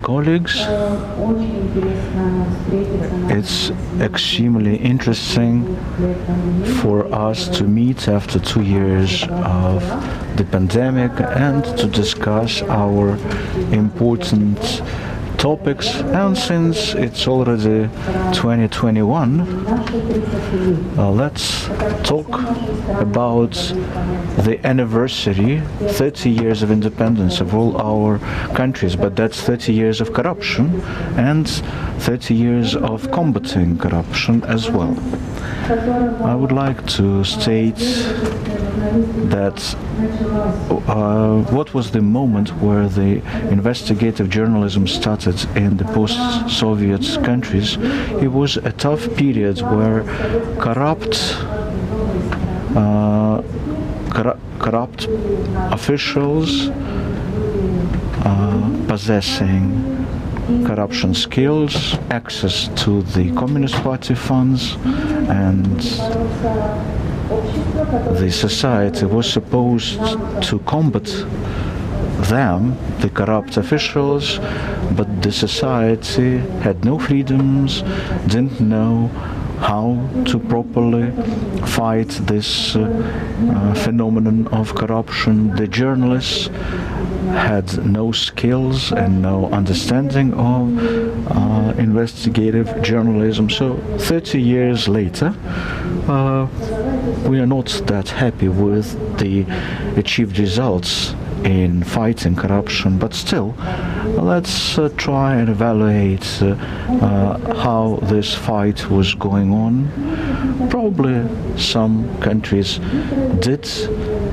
colleagues. It's extremely interesting for us to meet after 2 years of the pandemic and to discuss our important topics. And since it's already 2021, let's talk about the anniversary, 30 years of independence of all our countries, but that's 30 years of corruption and 30 years of combating corruption as well. I would like to state that what was the moment where the investigative journalism started in the post-Soviet countries. It was a tough period where corrupt officials possessing corruption skills, access to the Communist Party funds, and the society was supposed to combat them, the corrupt officials, but the society had no freedoms, didn't know how to properly fight this phenomenon of corruption. The journalists had no skills and no understanding of investigative journalism. So 30 years later, we are not that happy with the achieved results in fighting corruption, but still, let's try and evaluate how this fight was going on. Probably some countries did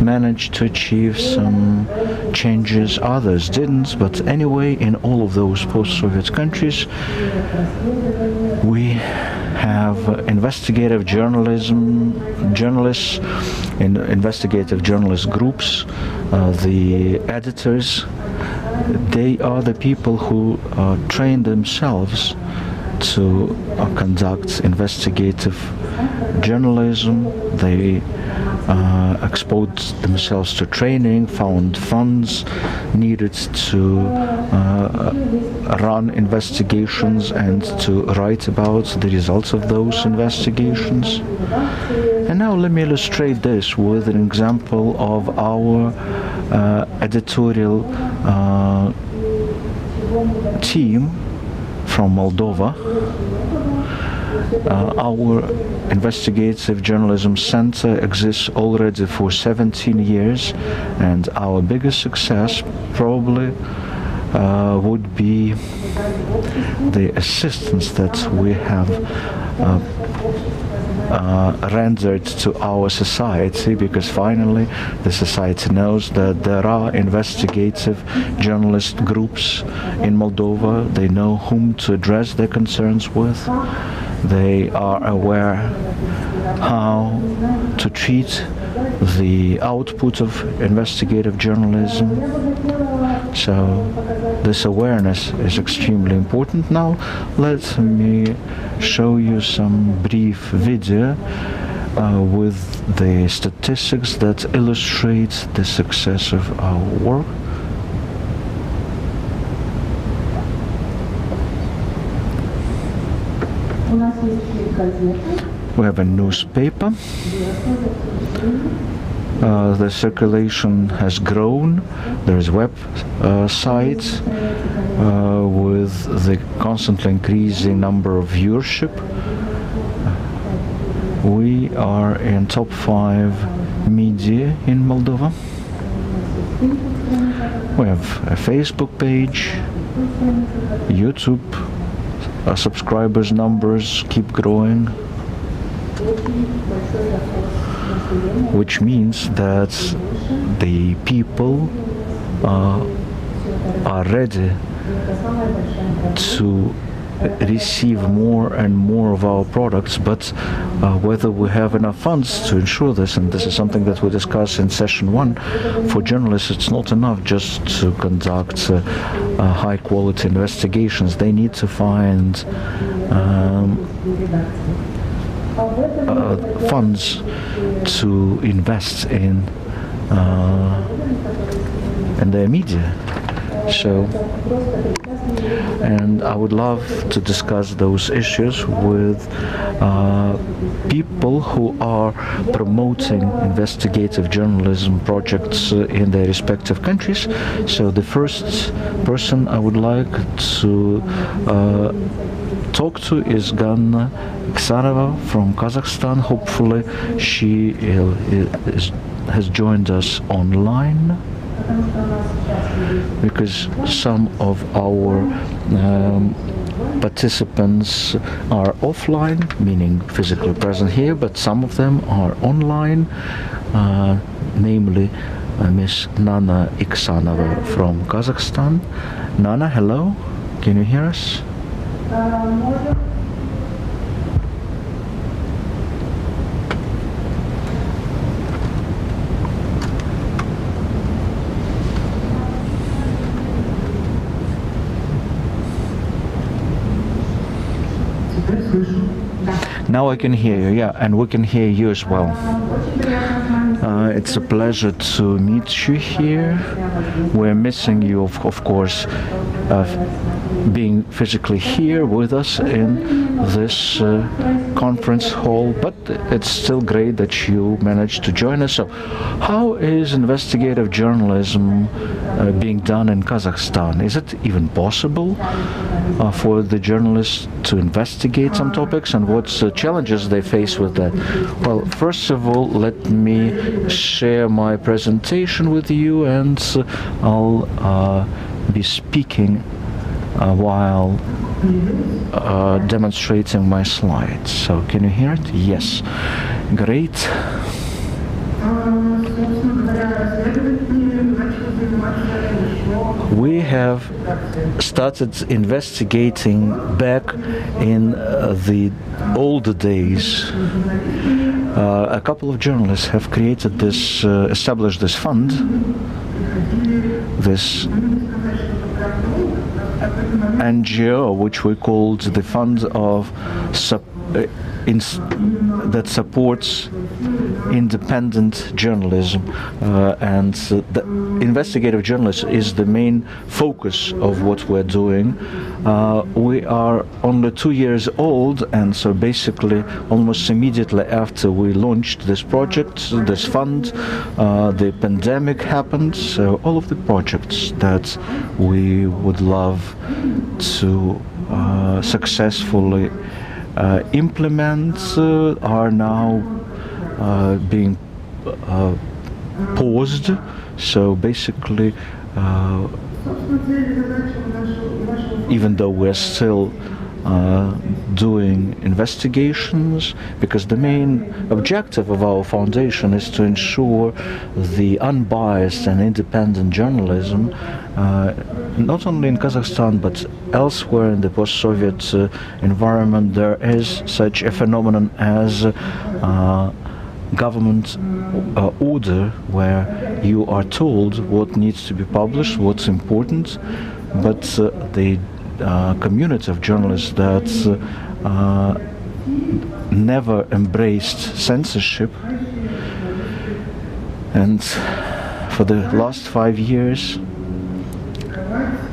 manage to achieve some changes, others didn't, but anyway, in all of those post-Soviet countries, we have investigative journalists in investigative journalist groups, the editors. They are the people who train themselves to conduct investigative journalism. They exposed themselves to training, found funds needed to run investigations and to write about the results of those investigations. And now let me illustrate this with an example of our editorial team from Moldova. Our investigative journalism center exists already for 17 years, and our biggest success probably would be the assistance that we have rendered to our society, because finally the society knows that there are investigative journalist groups in Moldova. They know whom to address their concerns with. They are aware how to treat the output of investigative journalism. So this awareness is extremely important. Now let me show you some brief video with the statistics that illustrate the success of our work. We have a newspaper. The circulation has grown. There is web sites with the constantly increasing number of viewership. We are in top 5 media in Moldova. We have a Facebook page, YouTube. Our subscribers numbers keep growing, which means that the people are ready to receive more and more of our products, but whether we have enough funds to ensure this, and this is something that we discussed in session 1, for journalists it's not enough just to conduct high quality investigations. They need to find funds to invest in their media. So and I would love to discuss those issues with people who are promoting investigative journalism projects in their respective countries. So the first person I would like to talk to is Ganna Iksanova from Kazakhstan. Hopefully she has joined us online, because some of our participants are offline, meaning physically present here, but some of them are online, namely Miss Nana Iksanova from Kazakhstan. Nana, hello, can you hear us? Now I can hear you, yeah, and we can hear you as well. It's a pleasure to meet you here. We're missing you, of course, being physically here with us in this conference hall, but it's still great that you managed to join us. So, how is investigative journalism being done in Kazakhstan? Is it even possible for the journalists to investigate some topics, and what's the challenges they face with that? Well, first of all, let me share my presentation with you, and I'll be speaking while demonstrating my slides. So can you hear it? Yes. Great. We have started investigating back in the older days. A couple of journalists have created this, established this fund, this NGO, which we called the Fund of that supports independent journalism, and the investigative journalism is the main focus of what we're doing. We are only 2 years old, and so basically almost immediately after we launched this project, this fund, the pandemic happened. So all of the projects that we would love to successfully implement are now being paused. So basically, even though we're still doing investigations, because the main objective of our foundation is to ensure the unbiased and independent journalism, not only in Kazakhstan but elsewhere in the post-Soviet environment. There is such a phenomenon as government order, where you are told what needs to be published, what's important, but the community of journalists that never embraced censorship, and for the last 5 years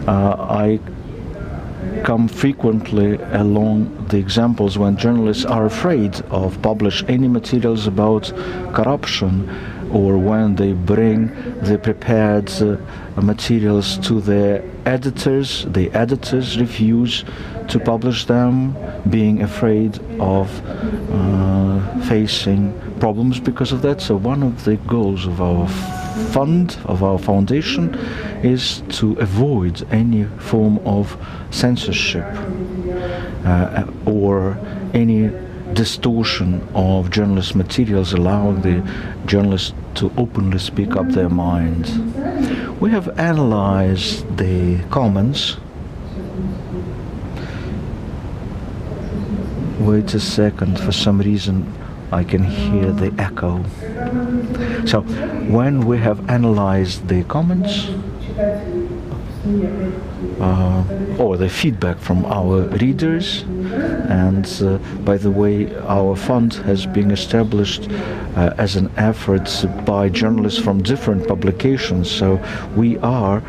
I come frequently along the examples when journalists are afraid of publish any materials about corruption, or when they bring the prepared materials to their editors, the editors refuse to publish them, being afraid of facing problems because of that. So one of the goals of our fund, of our foundation, is to avoid any form of censorship or any distortion of journalist materials, allowing the journalists to openly speak up their mind. We have analyzed the comments. Wait a second, for some reason I can hear the echo. So when we have analyzed the comments or the feedback from our readers, and by the way, our fund has been established as an effort by journalists from different publications, so we are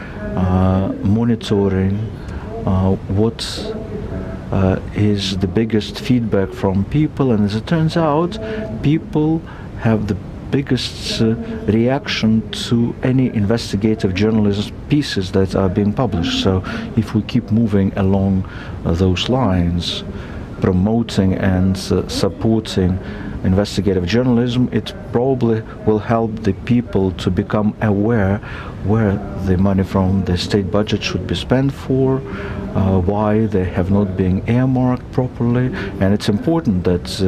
monitoring what is the biggest feedback from people, and as it turns out, people have the biggest reaction to any investigative journalism pieces that are being published. So if we keep moving along those lines, promoting and supporting investigative journalism, it probably will help the people to become aware where the money from the state budget should be spent for, why they have not been earmarked properly. And it's important that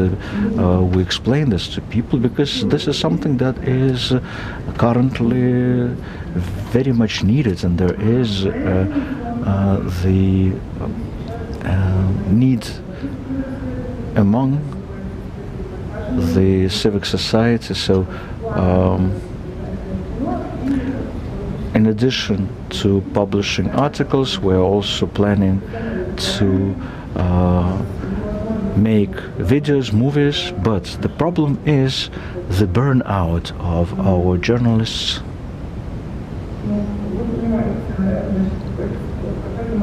we explain this to people, because this is something that is currently very much needed, and there is the need among the civic society. So in addition to publishing articles, we're also planning to make videos, movies, but the problem is the burnout of our journalists.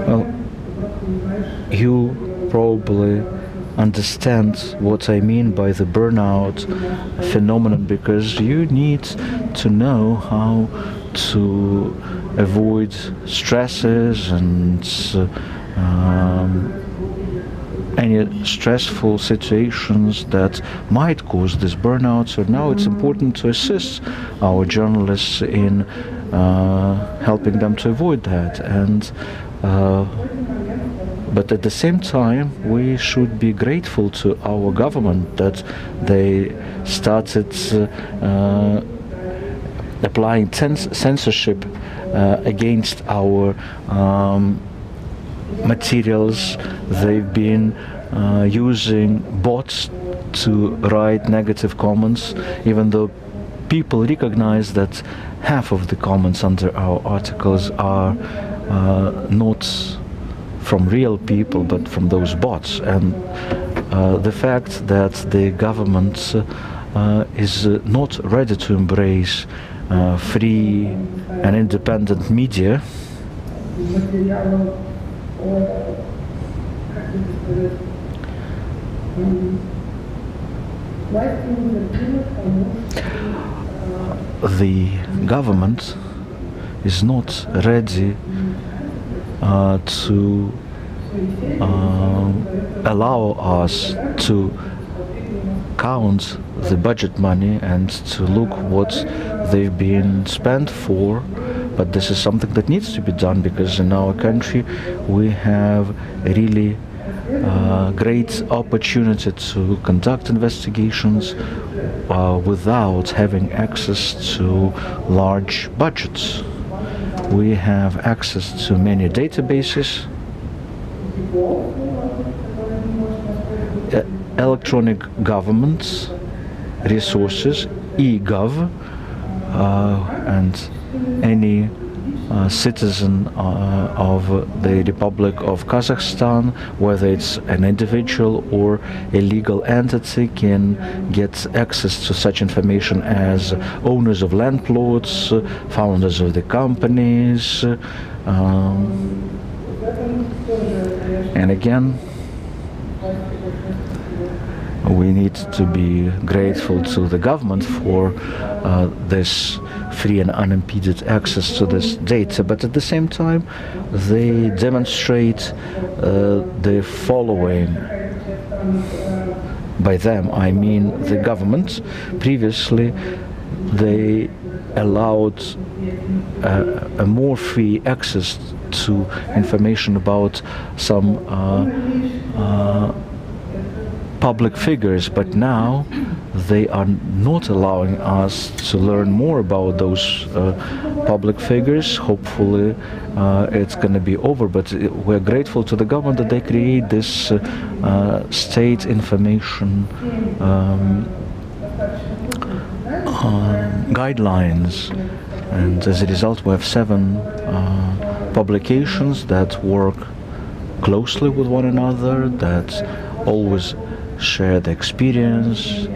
Well, you probably understand what I mean by the burnout phenomenon, because you need to know how to avoid stresses and any stressful situations that might cause this burnout. So now it's important to assist our journalists in helping them to avoid that. And but at the same time, we should be grateful to our government that they started applying censorship against our materials. They've been using bots to write negative comments, even though people recognize that half of the comments under our articles are not from real people, but from those bots. And the fact that the government is not ready to embrace free and independent media the government is not ready to allow us to count the budget money and to look what they've been spent for. But this is something that needs to be done, because in our country we have a really great opportunity to conduct investigations without having access to large budgets. We have access to many databases, electronic government resources, e-gov, and any citizen of the Republic of Kazakhstan, whether it's an individual or a legal entity, can get access to such information as owners of land plots, founders of the companies, and again, we need to be grateful to the government for this free and unimpeded access to this data. But at the same time, they demonstrate the following. By them, I mean the government. Previously, they allowed a more free access to information about some public figures, but now they are not allowing us to learn more about those public figures. Hopefully it's going to be over, but we're grateful to the government that they create this state information guidelines, and as a result we have 7 publications that work closely with one another, that always share the experience,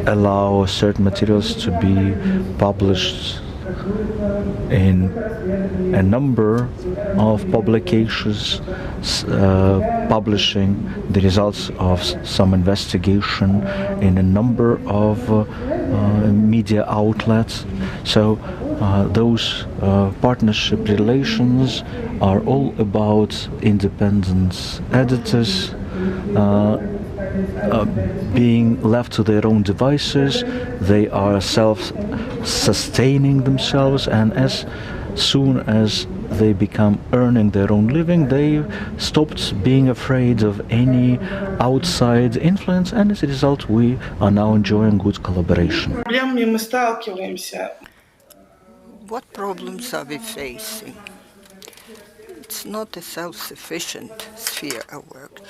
allow certain materials to be published in a number of publications publishing the results of some investigation in a number of media outlets. So those partnership relations are all about independent editors being left to their own devices. They are self-sustaining themselves, and as soon as they become earning their own living, they stopped being afraid of any outside influence, and as a result we are now enjoying good collaboration. What problems are we facing? It's not a self-sufficient sphere of work.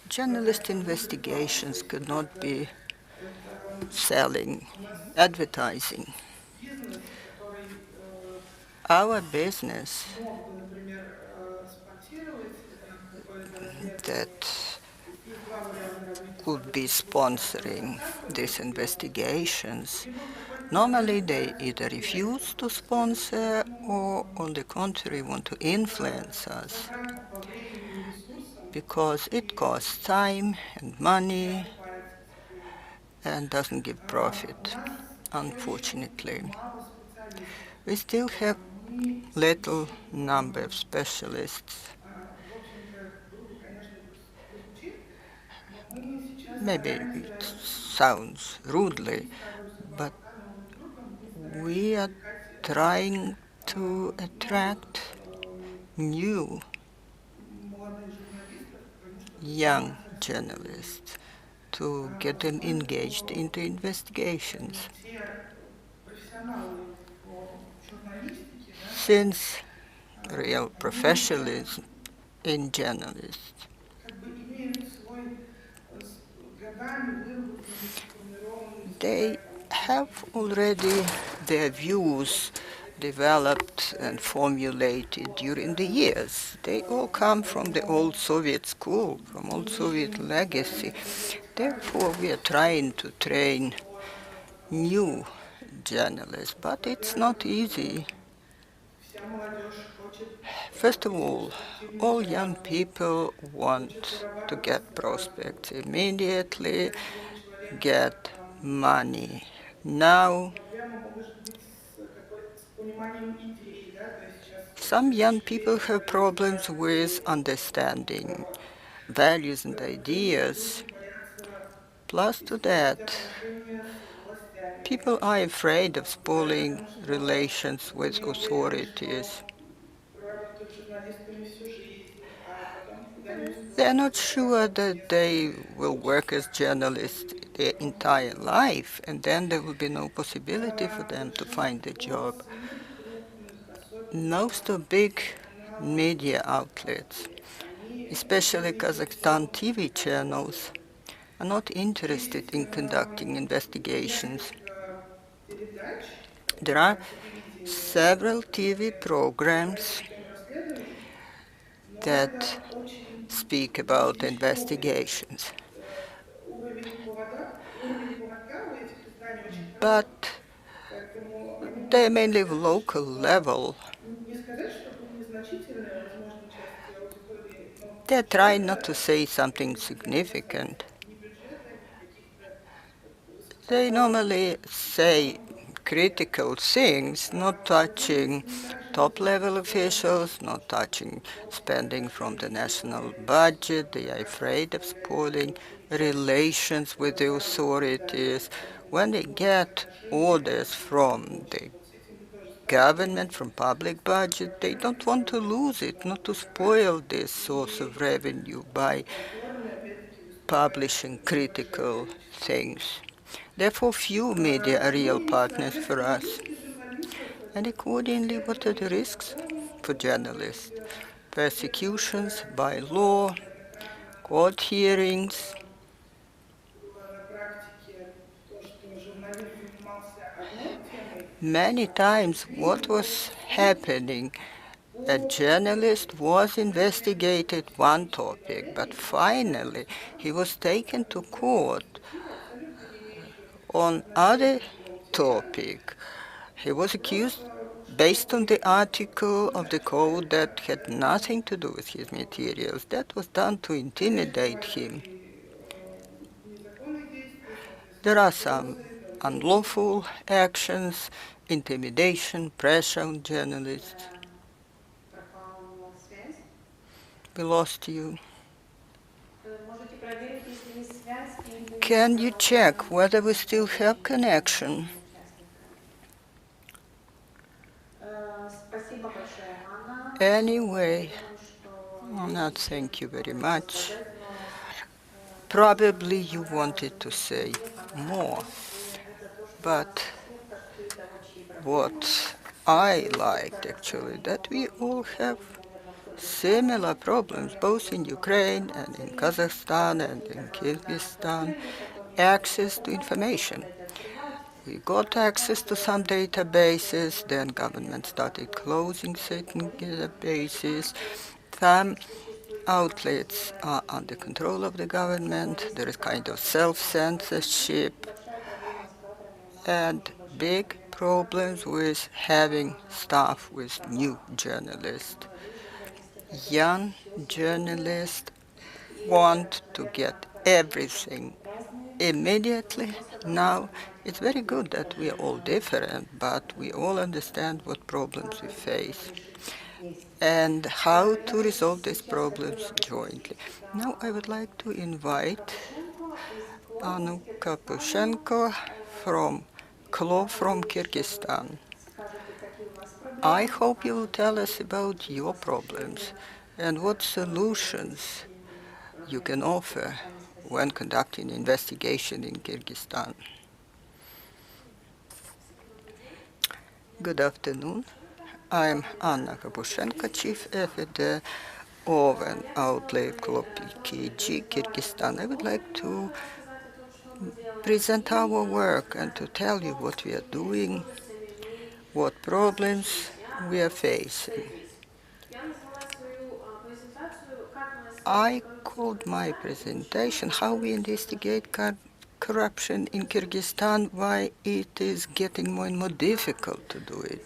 Journalist investigations could not be selling, advertising. Our business that could be sponsoring these investigations, normally they either refuse to sponsor or, on the contrary, want to influence us because it costs time and money and doesn't give profit, unfortunately. We still have little number of specialists. Maybe it sounds rudely, but we are trying to attract new young journalists to get them engaged into investigations. Since real professionalism in journalists, they have already their views developed and formulated during the years. They all come from the old Soviet school, from old Soviet legacy. Therefore, we are trying to train new journalists, but it's not easy. First of all young people want to get prospects immediately, get money now. Some young people have problems with understanding values and ideas. Plus to that, people are afraid of spoiling relations with authorities. They're not sure that they will work as journalists their entire life, and then there will be no possibility for them to find a job. Most of big media outlets, especially Kazakhstan TV channels, are not interested in conducting investigations. There are several TV programs that speak about investigations. But they mainly local level. They're trying not to say something significant. They normally say critical things, not touching top-level officials, not touching spending from the national budget. They are afraid of spoiling relations with the authorities. When they get orders from the government, from public budget, they don't want to lose it, not to spoil this source of revenue by publishing critical things. Therefore, few media are real partners for us. And accordingly, what are the risks for journalists? Persecutions by law, court hearings. Many times what was happening, a journalist was investigated one topic, but finally he was taken to court on other topic. He was accused based on the article of the code that had nothing to do with his materials. That was done to intimidate him. There are some unlawful actions, intimidation, pressure on journalists. We lost you. Can you check whether we still have connection? Anyway, Anna, thank you very much. Probably you wanted to say more, but what I liked actually, that we all have similar problems, both in Ukraine and in Kazakhstan and in Kyrgyzstan, access to information. We got access to some databases, then government started closing certain databases. Some outlets are under control of the government. There is kind of self-censorship and big problems with having staff with new journalists. Young journalists want to get everything immediately. Now, it's very good that we are all different, but we all understand what problems we face and how to resolve these problems jointly. Now, I would like to invite Annu Kapushenko from KLO from Kyrgyzstan. I hope you will tell us about your problems and what solutions you can offer when conducting investigation in Kyrgyzstan. Good afternoon. I'm Anna Kapushenko, chief editor of an outlet called PKG Kyrgyzstan. I would like to present our work and to tell you what we are doing, what problems we are facing. I called my presentation How We Investigate Corruption in Kyrgyzstan, why it is getting more and more difficult to do it.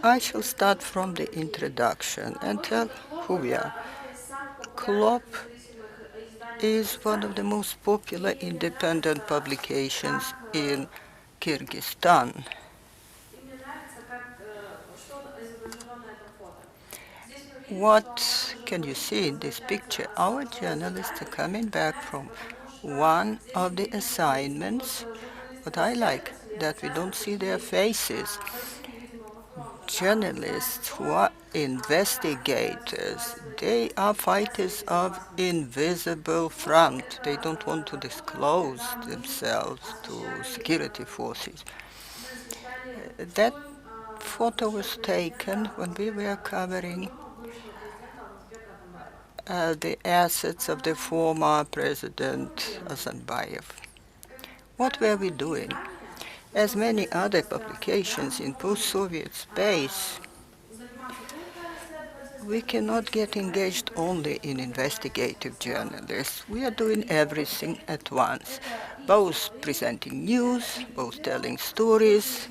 I shall start from the introduction and tell who we are. KLOP is one of the most popular independent publications in Kyrgyzstan. What can you see in this picture? Our journalists are coming back from one of the assignments. What I like, that we don't see their faces. Journalists who are investigators, they are fighters of invisible front. They don't want to disclose themselves to security forces. That photo was taken when we were covering the assets of the former President Azanbayev. What were we doing? As many other publications in post-Soviet space, we cannot get engaged only in investigative journalists. We are doing everything at once, both presenting news, both telling stories,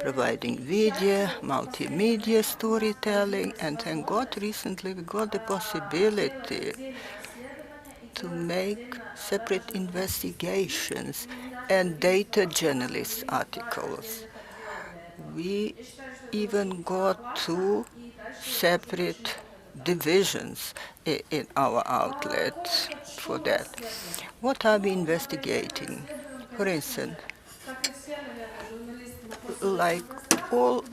providing video, multimedia storytelling, and thank God recently we got the possibility to make separate investigations and data journalist articles. We even got 2 separate divisions in our outlet for that. What are we investigating? For instance, like all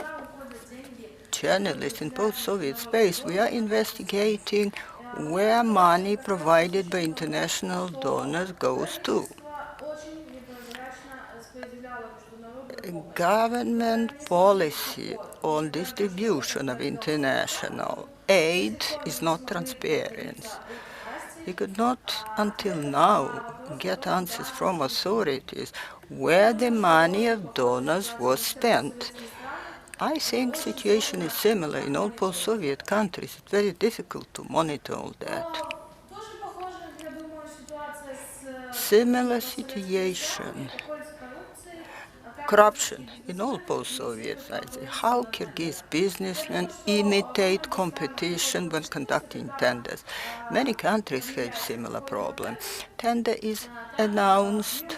journalists in post-Soviet space, we are investigating where money provided by international donors goes to. Government policy on distribution of international aid is not transparent. We could not until now get answers from authorities where the money of donors was spent. I think situation is similar in all post-Soviet countries. It's very difficult to monitor all that. similar situation, corruption in all post-Soviet sites. How Kyrgyz businessmen imitate competition when conducting tenders. Many countries have similar problem. Tender is announced,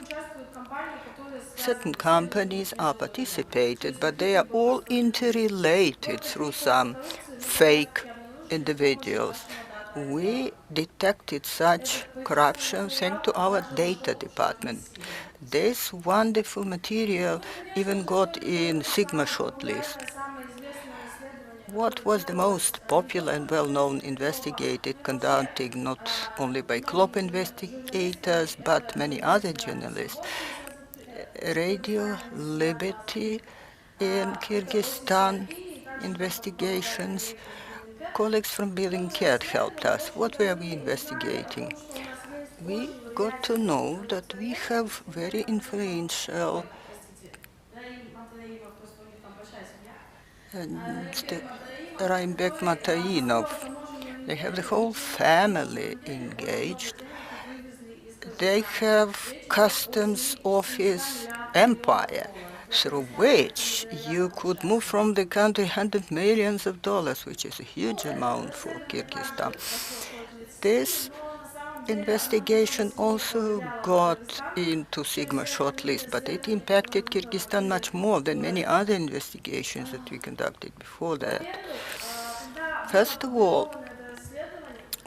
certain companies are participated, but they are all interrelated through some fake individuals. We detected such corruption thanks to our data department. This wonderful material even got in Sigma shortlist. What was the most popular and well-known investigated, conducted not only by CLOP investigators but many other journalists? Radio Liberty in Kyrgyzstan investigations. Colleagues from Bellingcat helped us. What were we investigating? We got to know that we have very influential Raimbek Matainov. They have the whole family engaged. They have customs office empire through which you could move from the country $100 million, which is a huge amount for Kyrgyzstan. This investigation also got into Sigma shortlist, but it impacted Kyrgyzstan much more than many other investigations that we conducted before that. First of all,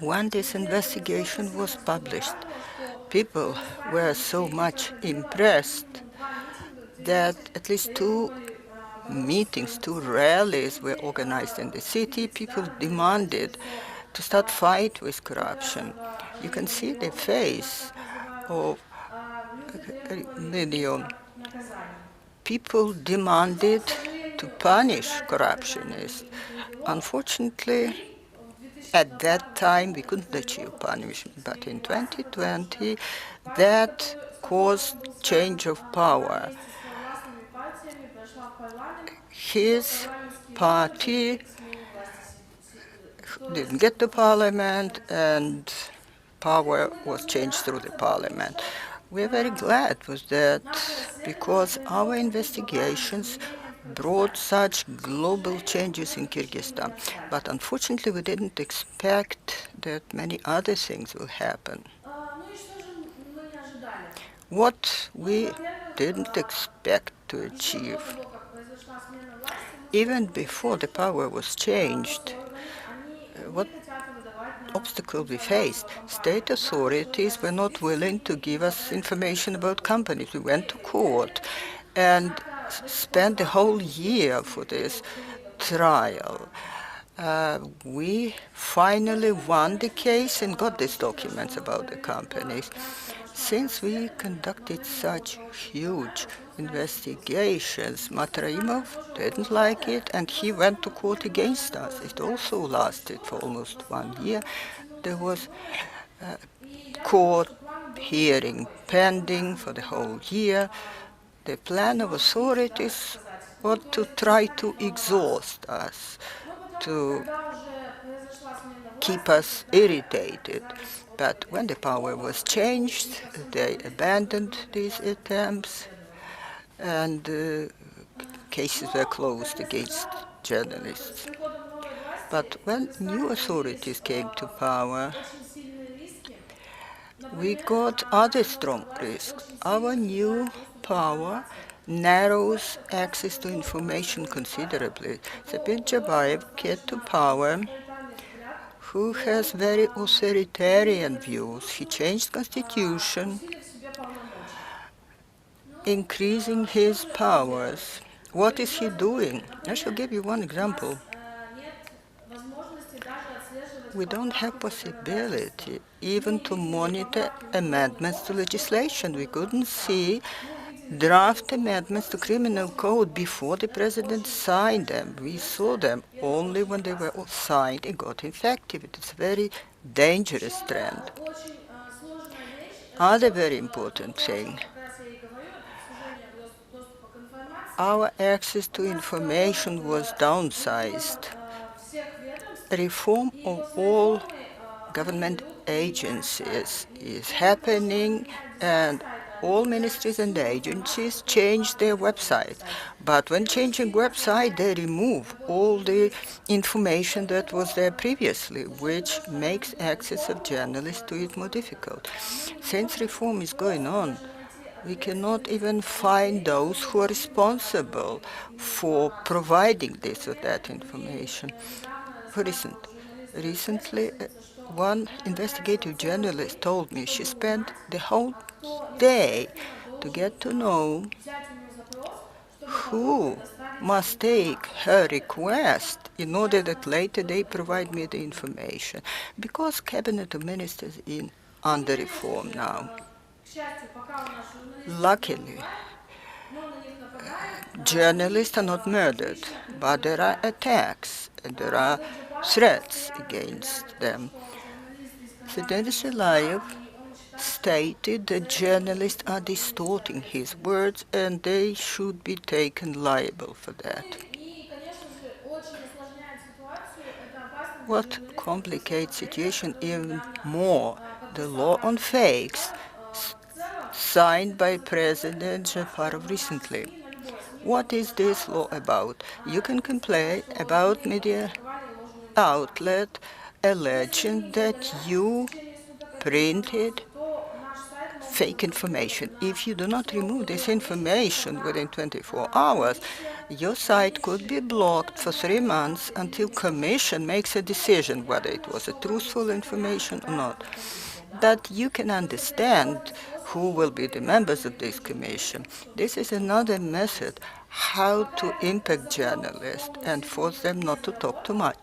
when this investigation was published, people were so much impressed that at least two meetings, two rallies were organized in the city. People demanded to start fight with corruption. You can see the face of million people demanded to punish corruptionists. Unfortunately, at that time, we couldn't achieve punishment, but in 2020, that caused change of power. His party didn't get the parliament, and power was changed through the parliament. We're very glad with that because our investigations brought such global changes in Kyrgyzstan. But unfortunately, we didn't expect that many other things will happen. What we didn't expect to achieve, even before the power was changed, what obstacle we faced? State authorities were not willing to give us information about companies. We went to court and spent the whole year for this trial. We finally won the case and got these documents about the companies. Since we conducted such huge investigations, Matraimov didn't like it, and he went to court against us. It also lasted for almost 1 year. There was a court hearing pending for the whole year. The plan of authorities was to try to exhaust us, to keep us irritated. But when the power was changed, they abandoned these attempts, and cases were closed against journalists. But when new authorities came to power, we got other strong risks. Our new power narrows access to information considerably. Sabir Jabayev came to power who has very authoritarian views. He changed constitution, increasing his powers. What is he doing? I shall give you one example. We don't have possibility even to monitor amendments to legislation. We couldn't see draft amendments to criminal code before the president signed them. We saw them only when they were signed and got effective. It's a very dangerous trend. Other very important thing, our access to information was downsized. Reform of all government agencies is happening, and all ministries and agencies change their website. But when changing website, they remove all the information that was there previously, which makes access of journalists to it more difficult. Since reform is going on, we cannot even find those who are responsible for providing this or that information. For recently, one investigative journalist told me she spent the whole day to get to know who must take her request in order that later they provide me the information, because Cabinet of Ministers is under reform now. Luckily, journalists are not murdered, but there are attacks and there are threats against them. Sergei Silayev stated that journalists are distorting his words and they should be taken liable for that. What complicates the situation even more, the law on fakes signed by President Jafarov recently. What is this law about? You can complain about media outlet alleging that you printed fake information. If you do not remove this information within 24 hours, your site could be blocked for 3 months until Commission makes a decision whether it was a truthful information or not. But you can understand who will be the members of this commission. This is another method how to impact journalists and force them not to talk too much.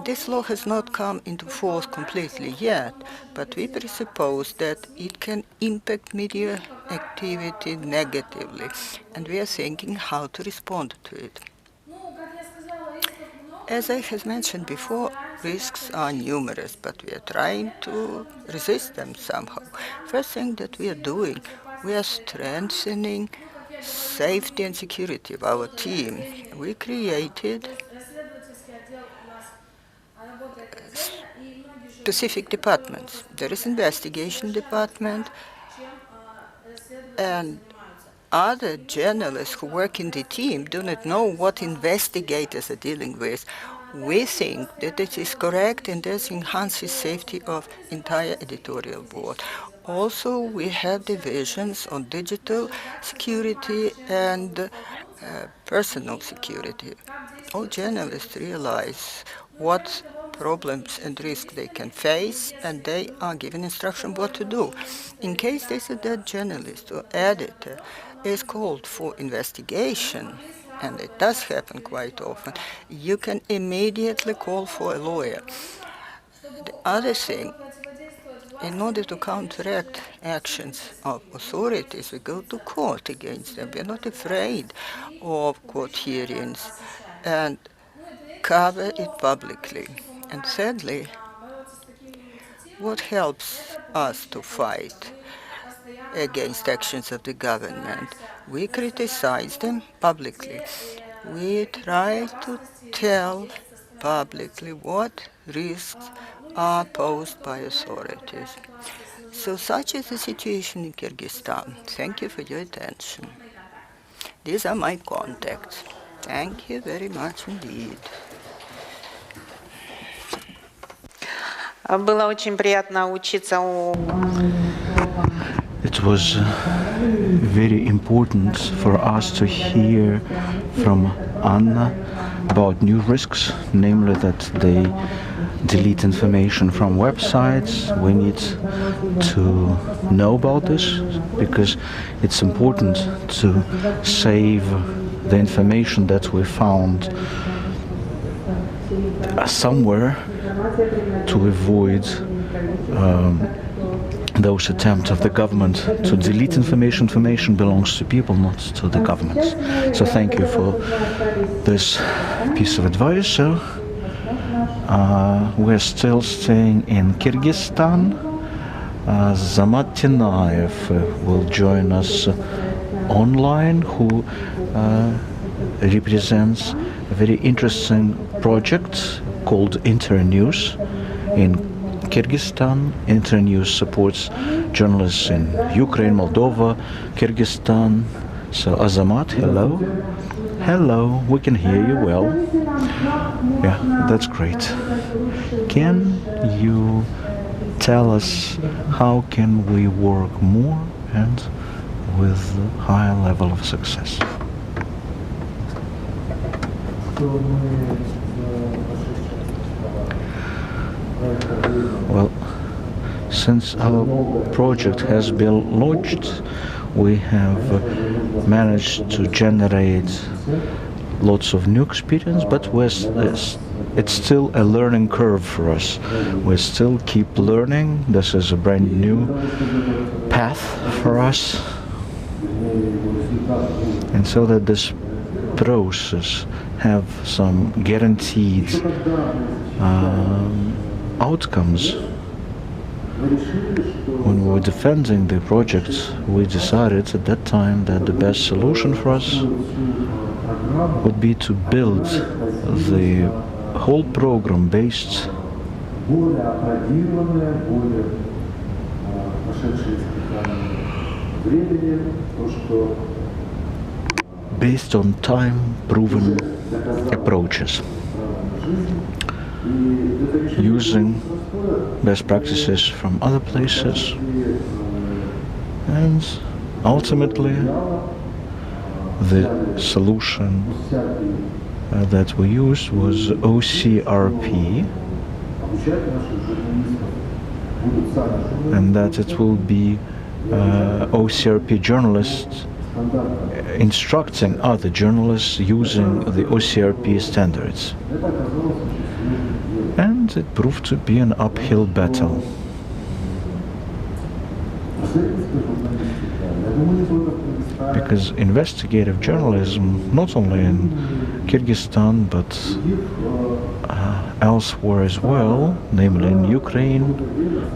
This law has not come into force completely yet, but we presuppose that it can impact media activity negatively, and we are thinking how to respond to it. As I have mentioned before, risks are numerous, but we are trying to resist them somehow. First thing that we are doing, we are strengthening safety and security of our team. We created specific departments. There is investigation department, and other journalists who work in the team do not know what investigators are dealing with. We think that it is correct and this enhances safety of entire editorial board. Also, we have divisions on digital security and personal security. All journalists realize what problems and risks they can face, and they are given instruction what to do. In case they say that journalist or editor is called for investigation, and it does happen quite often, you can immediately call for a lawyer. The other thing, in order to counteract actions of authorities, we go to court against them. We're not afraid of court hearings and cover it publicly. And sadly, what helps us to fight against actions of the government? We criticize them publicly. We try to tell publicly what risks are posed by authorities. So such is the situation in Kyrgyzstan. Thank you for your attention. These are my contacts. Thank you very much indeed. Было очень приятно учиться у... It was very important for us to hear from Anna about new risks, namely that they delete information from websites. We need to know about this because it's important to save the information that we found somewhere to avoid those attempts of the government to delete information. Information belongs to people, not to the governments. So thank you for this piece of advice. So we're still staying in Kyrgyzstan. Zamat Tinaev will join us online, who represents a very interesting project called Internews in Kyrgyzstan. Internews supports journalists in Ukraine, Moldova, Kyrgyzstan. So Azamat, hello. Hello, we can hear you well. Yeah, that's great. Can you tell us how can we work more and with a higher level of success? Well, since our project has been launched, we have managed to generate lots of new experience, but it's still a learning curve for us. We still keep learning. This is a brand new path for us. And so that this process have some guaranteed outcomes. When we were defending the project, we decided at that time that the best solution for us would be to build the whole program based on time-proven approaches, using best practices from other places, and ultimately the solution that we used was OCRP, and that it will be OCRP journalists instructing other journalists using the OCRP standards. And it proved to be an uphill battle. Because investigative journalism, not only in Kyrgyzstan but elsewhere as well, namely in Ukraine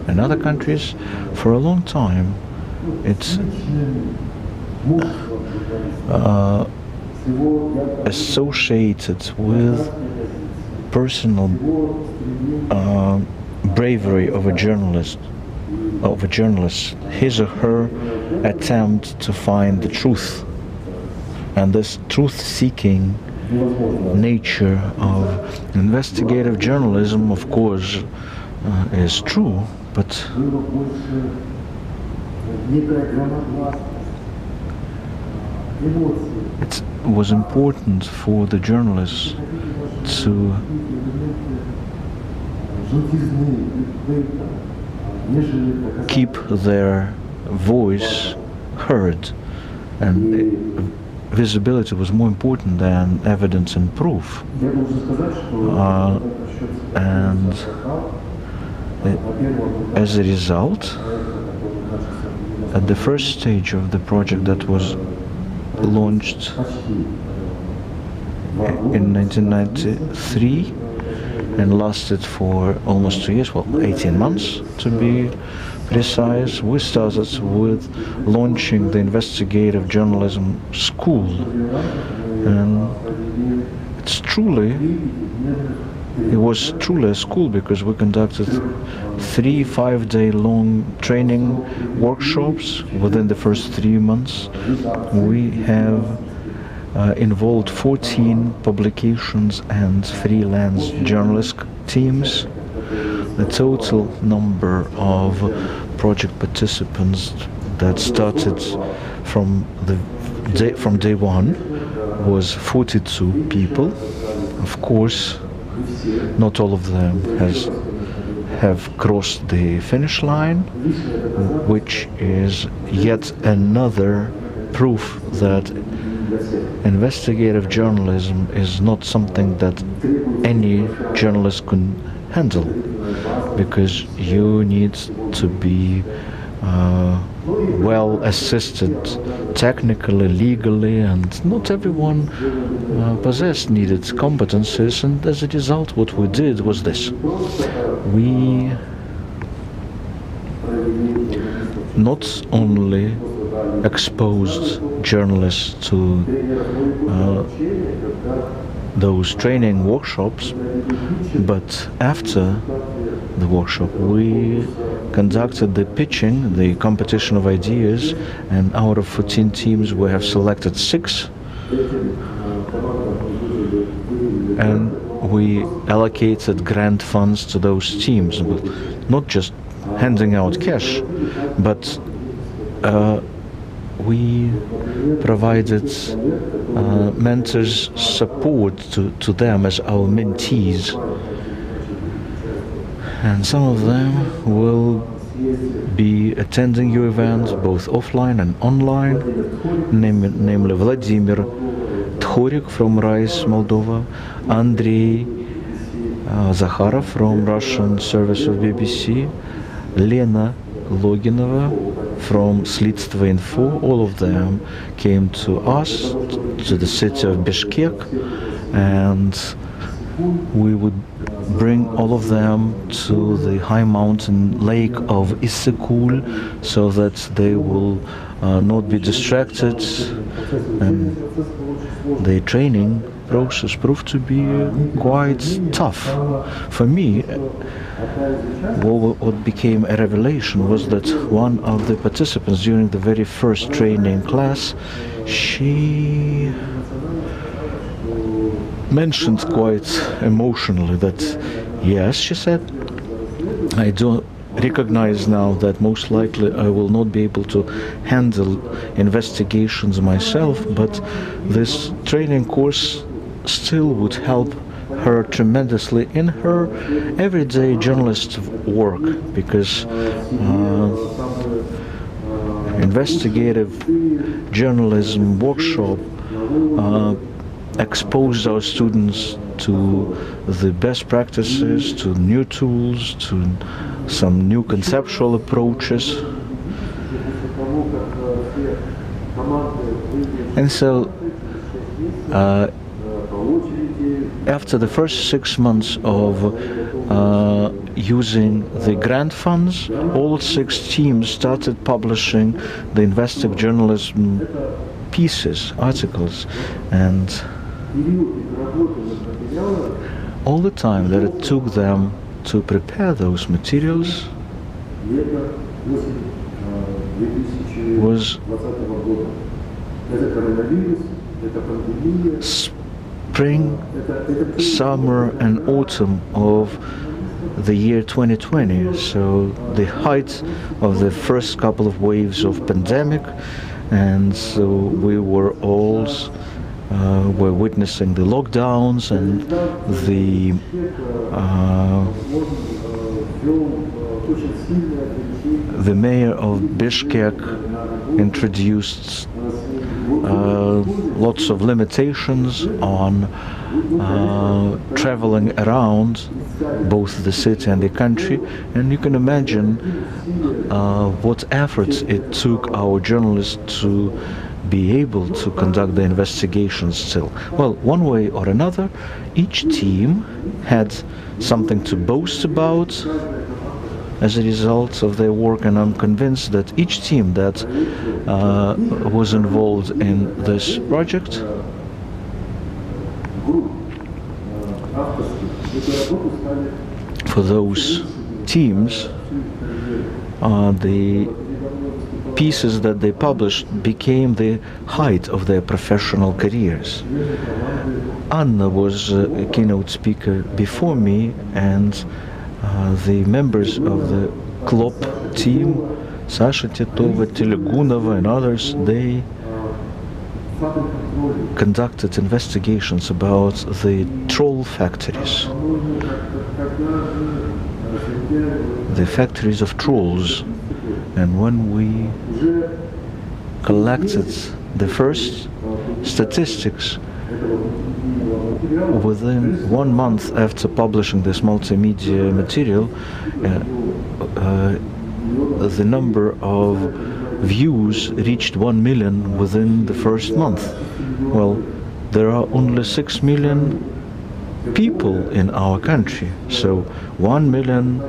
and other countries, for a long time it's associated with personal bravery of a journalist, his or her attempt to find the truth. And this truth-seeking nature of investigative journalism, of course, is true, but it was important for the journalists to keep their voice heard, and visibility was more important than evidence and proof. And as a result, at the first stage of the project that was launched in 1993 and lasted for almost 2 years, well, 18 months to be precise, we started with launching the investigative journalism school. And it was truly a school, because we conducted 3 5-day-long training workshops within the first 3 months. We have involved 14 publications and freelance journalist teams. The total number of project participants that started from day one was 42 people. Of course, not all of them have crossed the finish line, which is yet another proof that investigative journalism is not something that any journalist can handle, because you need to be well assisted technically, legally, and not everyone possessed needed competencies. And as a result, what we did was this: we not only exposed journalists to those training workshops, but after the workshop. We conducted the pitching, the competition of ideas, and out of 14 teams we have selected 6, and we allocated grant funds to those teams, but not just handing out cash, but we provided mentors support to them as our mentees. And some of them will be attending your events, both offline and online, namely Vladimir Tchorik from Rice, Moldova, Andrei Zakharov from Russian service of BBC, Lena Loginova from Slidstvo Info. All of them came to us, to the city of Bishkek, and we would bring all of them to the high mountain lake of Issyk-Kul so that they will not be distracted, and the training process proved to be quite tough. For me, what became a revelation was that one of the participants during the very first training class, she mentioned quite emotionally that, yes, she said, I do recognize now that most likely I will not be able to handle investigations myself, but this training course still would help her tremendously in her everyday journalist work, because investigative journalism workshop exposed our students to the best practices, to new tools, to some new conceptual approaches. And so after the first 6 months of using the grant funds, all 6 teams started publishing the investigative journalism pieces, articles, and all the time that it took them to prepare those materials was spring, summer and autumn of the year 2020, so the height of the first couple of waves of pandemic, and so we were all were witnessing the lockdowns, and the mayor of Bishkek introduced lots of limitations on traveling around both the city and the country, and you can imagine what efforts it took our journalists to be able to conduct the investigations still. Well, one way or another, each team had something to boast about as a result of their work, and I'm convinced that each team that was involved in this project for those teams, the pieces that they published became the height of their professional careers. Anna was a keynote speaker before me, and the members of the Klop team, Sasha Titova, Telegunova and others, they conducted investigations about the troll factories, the factories of trolls. And when we collected the first statistics, within 1 month after publishing this multimedia material, the number of views reached 1 million within the first month. Well, there are only 6 million people in our country, so 1 million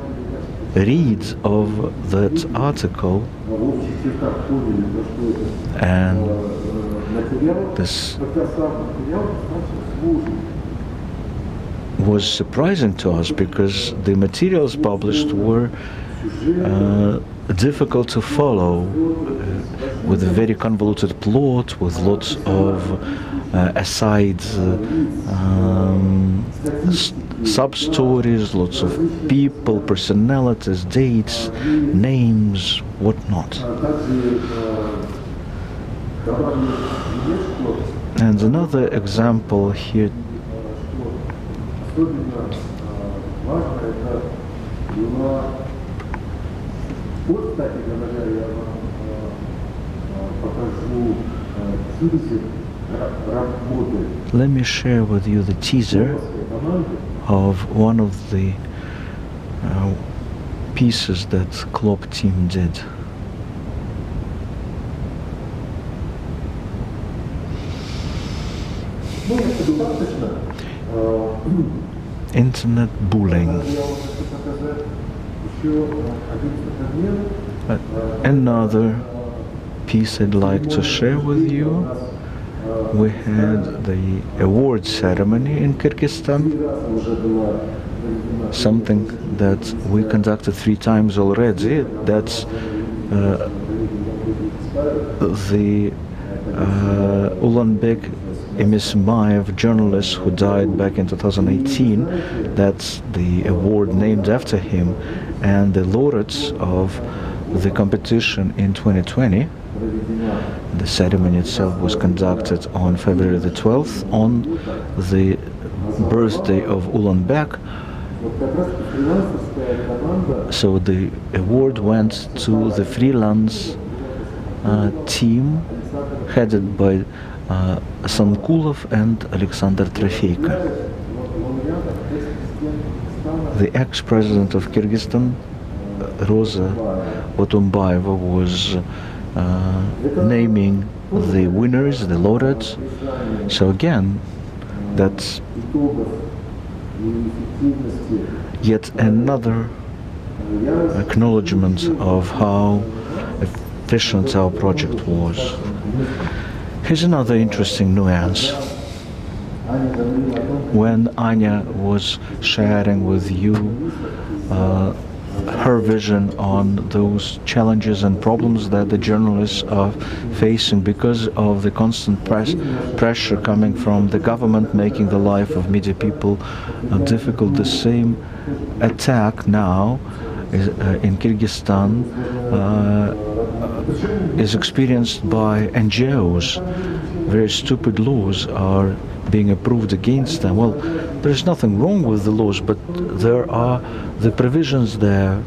reads of that article, and was surprising to us because the materials published were difficult to follow, with a very convoluted plot, with lots of asides, sub-stories, lots of people, personalities, dates, names, whatnot. And another example here. Let me share with you the teaser of one of the pieces that Klopp team did. Internet bullying. Another piece I'd like to share with you. We had the award ceremony in Kyrgyzstan, something that we conducted 3 times already. That's the Ulanbek Emismaev journalist who died back in 2018. That's the award named after him, and the laureates of the competition in 2020. The ceremony itself was conducted on February the 12th, on the birthday of Ulanbek. So the award went to the freelance team headed by Sankulov and Alexander Trofeiko. The ex-president of Kyrgyzstan, Rosa Otunbayeva, was naming the winners, the laureates. So again, that's yet another acknowledgement of how efficient our project was. Here's another interesting nuance. When Anya was sharing with you her vision on those challenges and problems that the journalists are facing because of the constant pressure coming from the government, making the life of media people difficult, the same attack now in Kyrgyzstan is experienced by NGOs. Very stupid laws are being approved against them. Well, there's nothing wrong with the laws, but there are the provisions there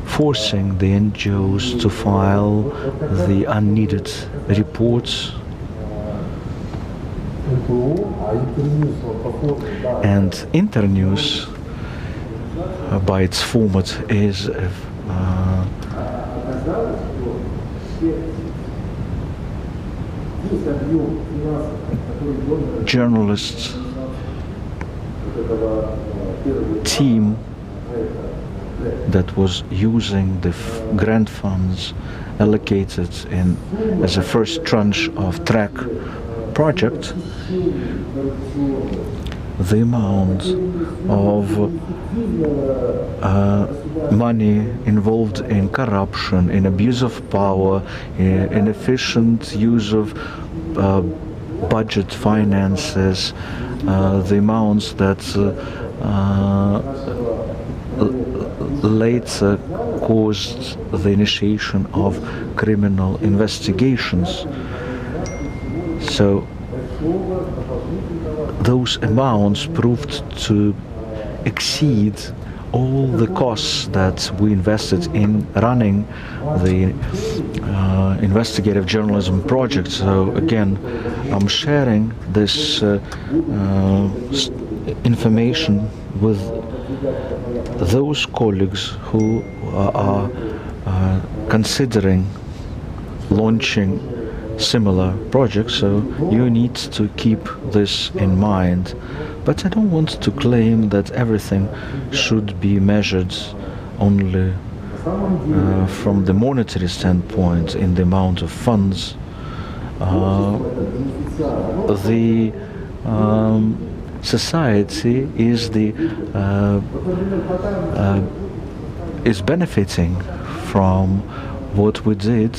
forcing the NGOs to file the unneeded reports. And Internews, by its format, is journalists team that was using the grant funds allocated as a first tranche of track project. The amount of money involved in corruption, in abuse of power, in inefficient use of budget finances, the amounts that later caused the initiation of criminal investigations. So those amounts proved to exceed all the costs that we invested in running the investigative journalism project. So again, I'm sharing this information with those colleagues who are considering launching similar projects, so you need to keep this in mind. But I don't want to claim that everything should be measured only from the monetary standpoint in the amount of funds. The society is benefiting from what we did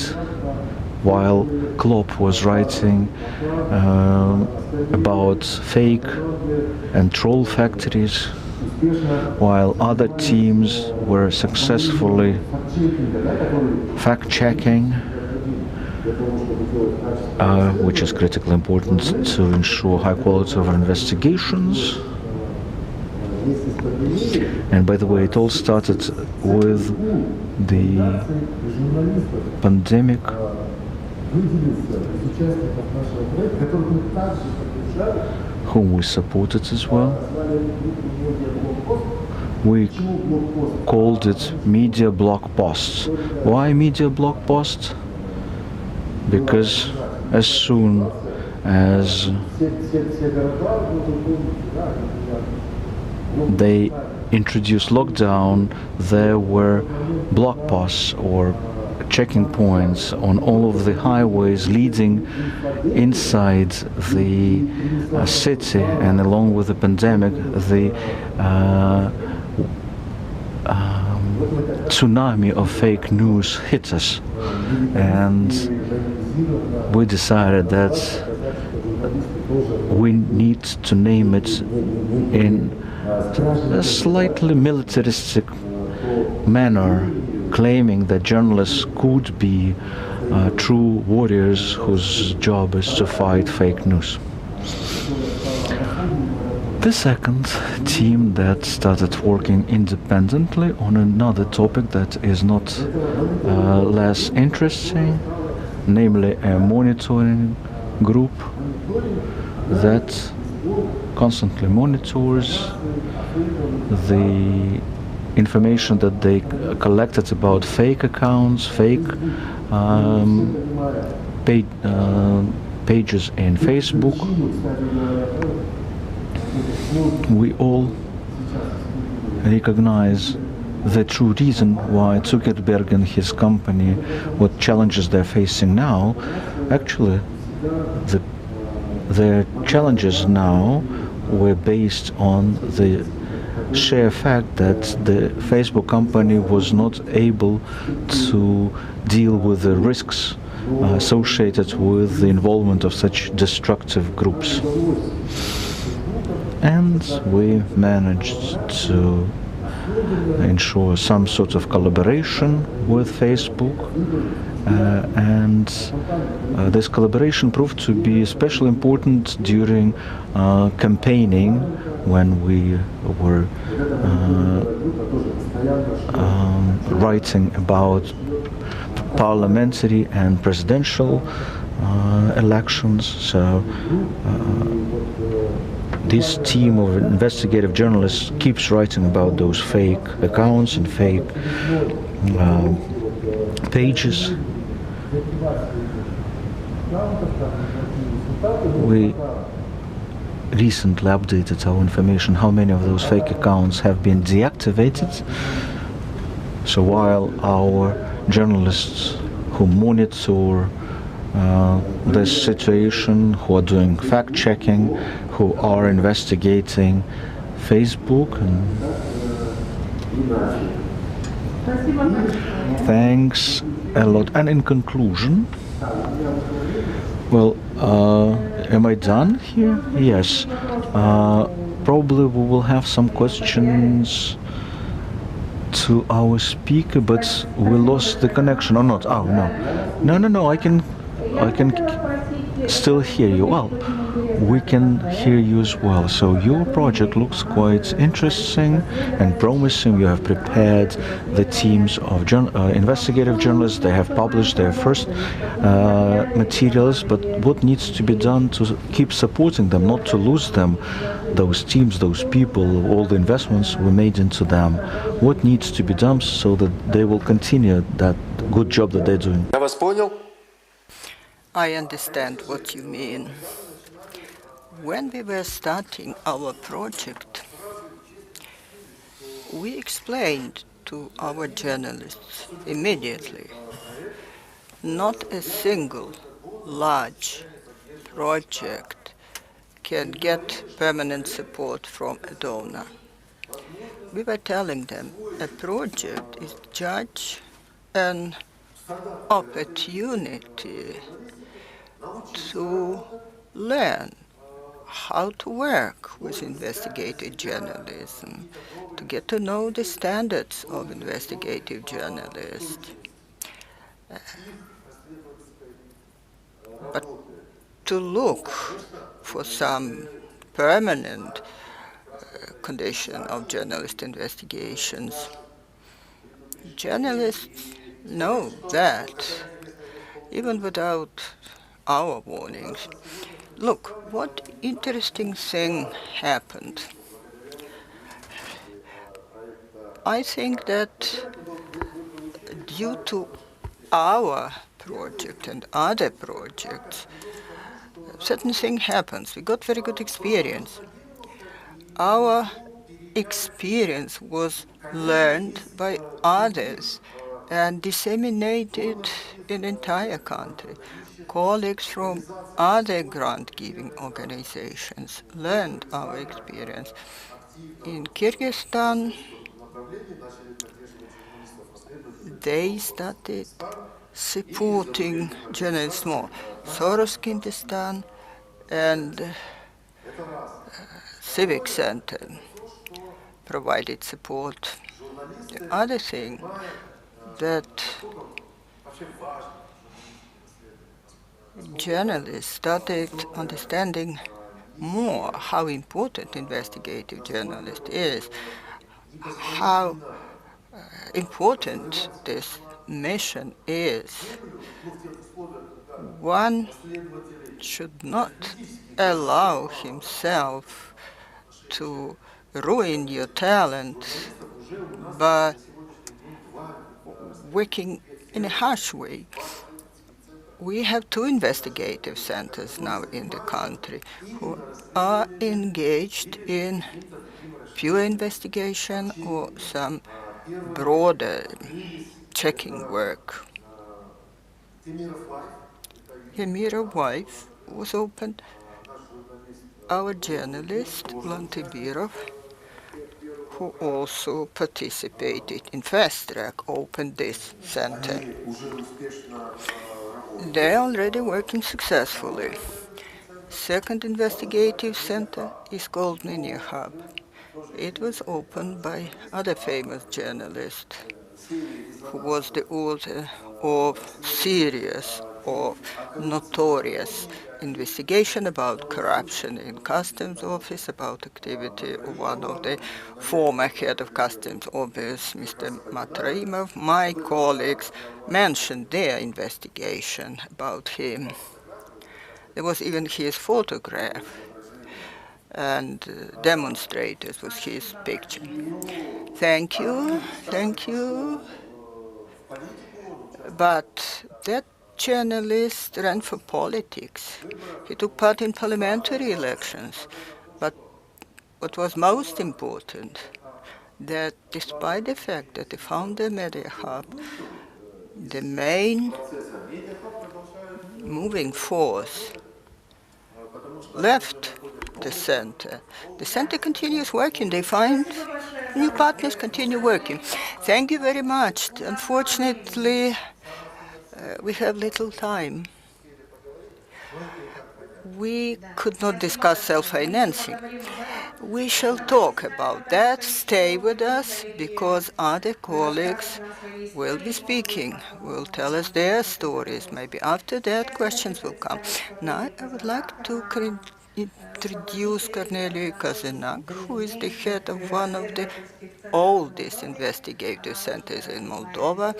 while Klopp was writing about fake and troll factories, while other teams were successfully fact-checking, which is critically important to ensure high quality of our investigations. And by the way, it all started with the pandemic, whom we supported as well. We called it media blog posts. Why media blog posts? Because as soon as they introduced lockdown, there were blog posts or checking points on all of the highways leading inside the city, and along with the pandemic, the tsunami of fake news hit us, and we decided that we need to name it in a slightly militaristic manner, claiming that journalists could be true warriors whose job is to fight fake news. The second team that started working independently on another topic that is not less interesting, namely a monitoring group that constantly monitors the information that they collected about fake accounts, fake pages in Facebook. We all recognize the true reason why Zuckerberg and his company, what challenges they're facing now. Actually, their challenges now were based on the sheer fact that the Facebook company was not able to deal with the risks associated with the involvement of such destructive groups. And we managed to ensure some sort of collaboration with Facebook, and this collaboration proved to be especially important during campaigning, when we were writing about parliamentary and presidential elections. So this team of investigative journalists keeps writing about those fake accounts and fake pages. We recently updated our information how many of those fake accounts have been deactivated. So while our journalists who monitor this situation, who are doing fact-checking, who are investigating Facebook, and thanks a lot. And in conclusion, well, am I done here? Yes. Probably we will have some questions to our speaker, but we lost the connection or not? Oh, no. I can still hear you. Well, we can hear you as well. So your project looks quite interesting and promising. You have prepared the teams of investigative journalists. They have published their first materials, but what needs to be done to keep supporting them, not to lose them, those teams, those people, all the investments we made into them? What needs to be done so that they will continue that good job that they're doing? I understand what you mean. When we were starting our project, we explained to our journalists immediately, not a single large project can get permanent support from a donor. We were telling them a project is judged an opportunity to learn how to work with investigative journalism, to get to know the standards of investigative journalists, but to look for some permanent condition of journalist investigations. Journalists know that, even without our warnings. Look, what interesting thing happened. I think that due to our project and other projects, certain thing happens. We got very good experience. Our experience was learned by others and disseminated in the entire country. Colleagues from other grant-giving organizations learned our experience. In Kyrgyzstan, they started supporting journalists more. Soros Kyrgyzstan and Civic Center provided support. The other thing that journalists started understanding more how important investigative journalist is, how important this mission is. One should not allow himself to ruin your talent by working in a harsh way. We have 2 investigative centers now in the country who are engaged in pure investigation or some broader checking work. Emirov Life was opened. Our journalist, Lantibirov, who also participated in Fast Track, opened this center. They are already working successfully. Second investigative center is called Media Hub. It was opened by other famous journalist who was the author of series of notorious investigation about corruption in customs office, about activity of one of the former head of customs office, Mr. Matraimov. My colleagues mentioned their investigation about him. There was even his photograph and demonstrated with his picture. Thank you, thank you. But that journalist ran for politics. He took part in parliamentary elections. But what was most important, that despite the fact that they found the Media Hub, the main moving force left the center. The center continues working. They find new partners, continue working. Thank you very much. Unfortunately, we have little time. We could not discuss self-financing. We shall talk about that. Stay with us, because other colleagues will be speaking, will tell us their stories. Maybe after that, questions will come. Now, I would like to introduce Cornelia Kazenak, who is the head of one of the oldest investigative centers in Moldova.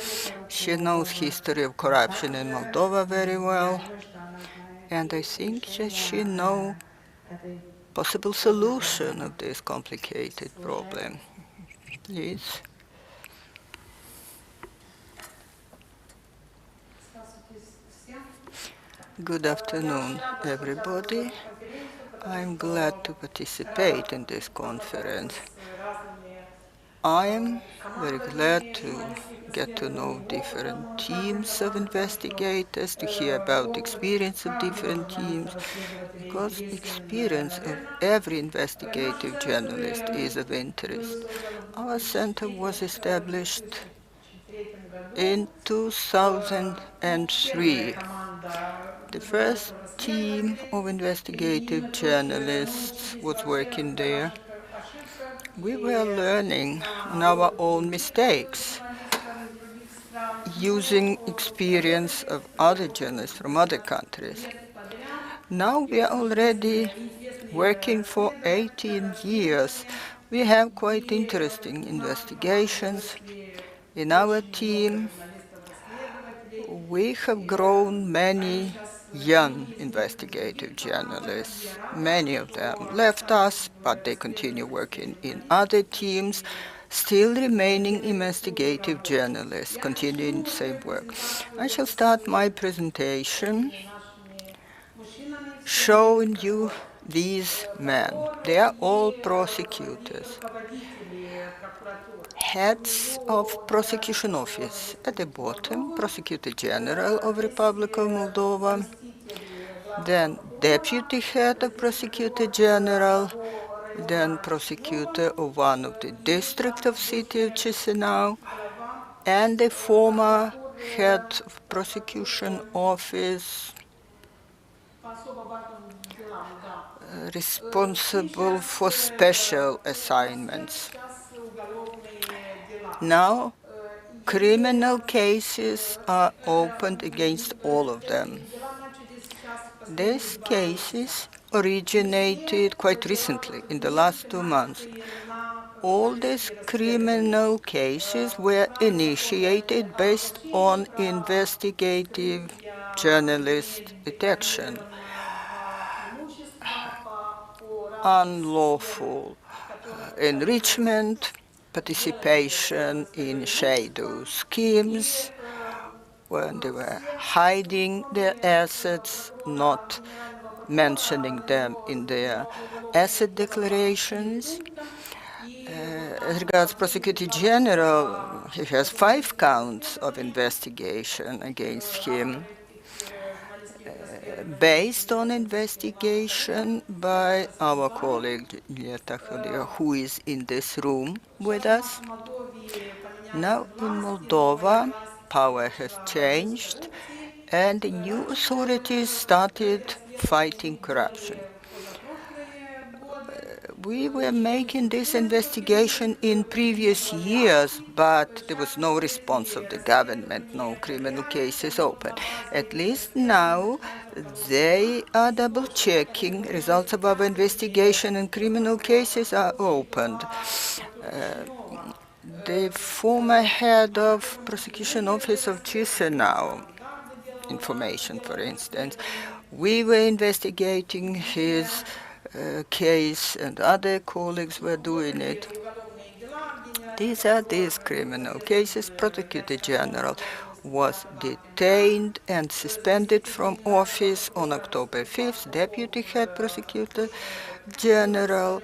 She knows history of corruption in Moldova very well, and I think that she knows possible solution of this complicated problem. Please. Good afternoon, everybody. I'm glad to participate in this conference. I am very glad to get to know different teams of investigators, to hear about the experience of different teams, because experience of every investigative journalist is of interest. Our center was established in 2003. The first team of investigative journalists was working there. We were learning on our own mistakes, using experience of other journalists from other countries. Now we are already working for 18 years. We have quite interesting investigations. In our team, we have grown many young investigative journalists. Many of them left us, but they continue working in other teams, still remaining investigative journalists, continuing the same work. I shall start my presentation showing you these men. They are all prosecutors, heads of prosecution office. At the bottom, Prosecutor General of Republic of Moldova, then Deputy Head of Prosecutor General, then Prosecutor of one of the district of City of Chisinau, and the former Head of Prosecution Office responsible for special assignments. Now, criminal cases are opened against all of them. These cases originated quite recently, in the last 2 months. All these criminal cases were initiated based on investigative journalist detection. Unlawful enrichment, participation in shadow schemes, when they were hiding their assets, not mentioning them in their asset declarations. As regards Prosecutor General, he has 5 counts of investigation against him, based on investigation by our colleague, who is in this room with us. Now in Moldova, power has changed, and the new authorities started fighting corruption. We were making this investigation in previous years, but there was no response of the government, no criminal cases open. At least now they are double-checking results of our investigation, and criminal cases are opened. The former head of prosecution office of Chisinau, information, for instance, we were investigating his case, and other colleagues were doing it. These are these criminal cases. Prosecutor General was detained and suspended from office on October 5th. Deputy Head Prosecutor General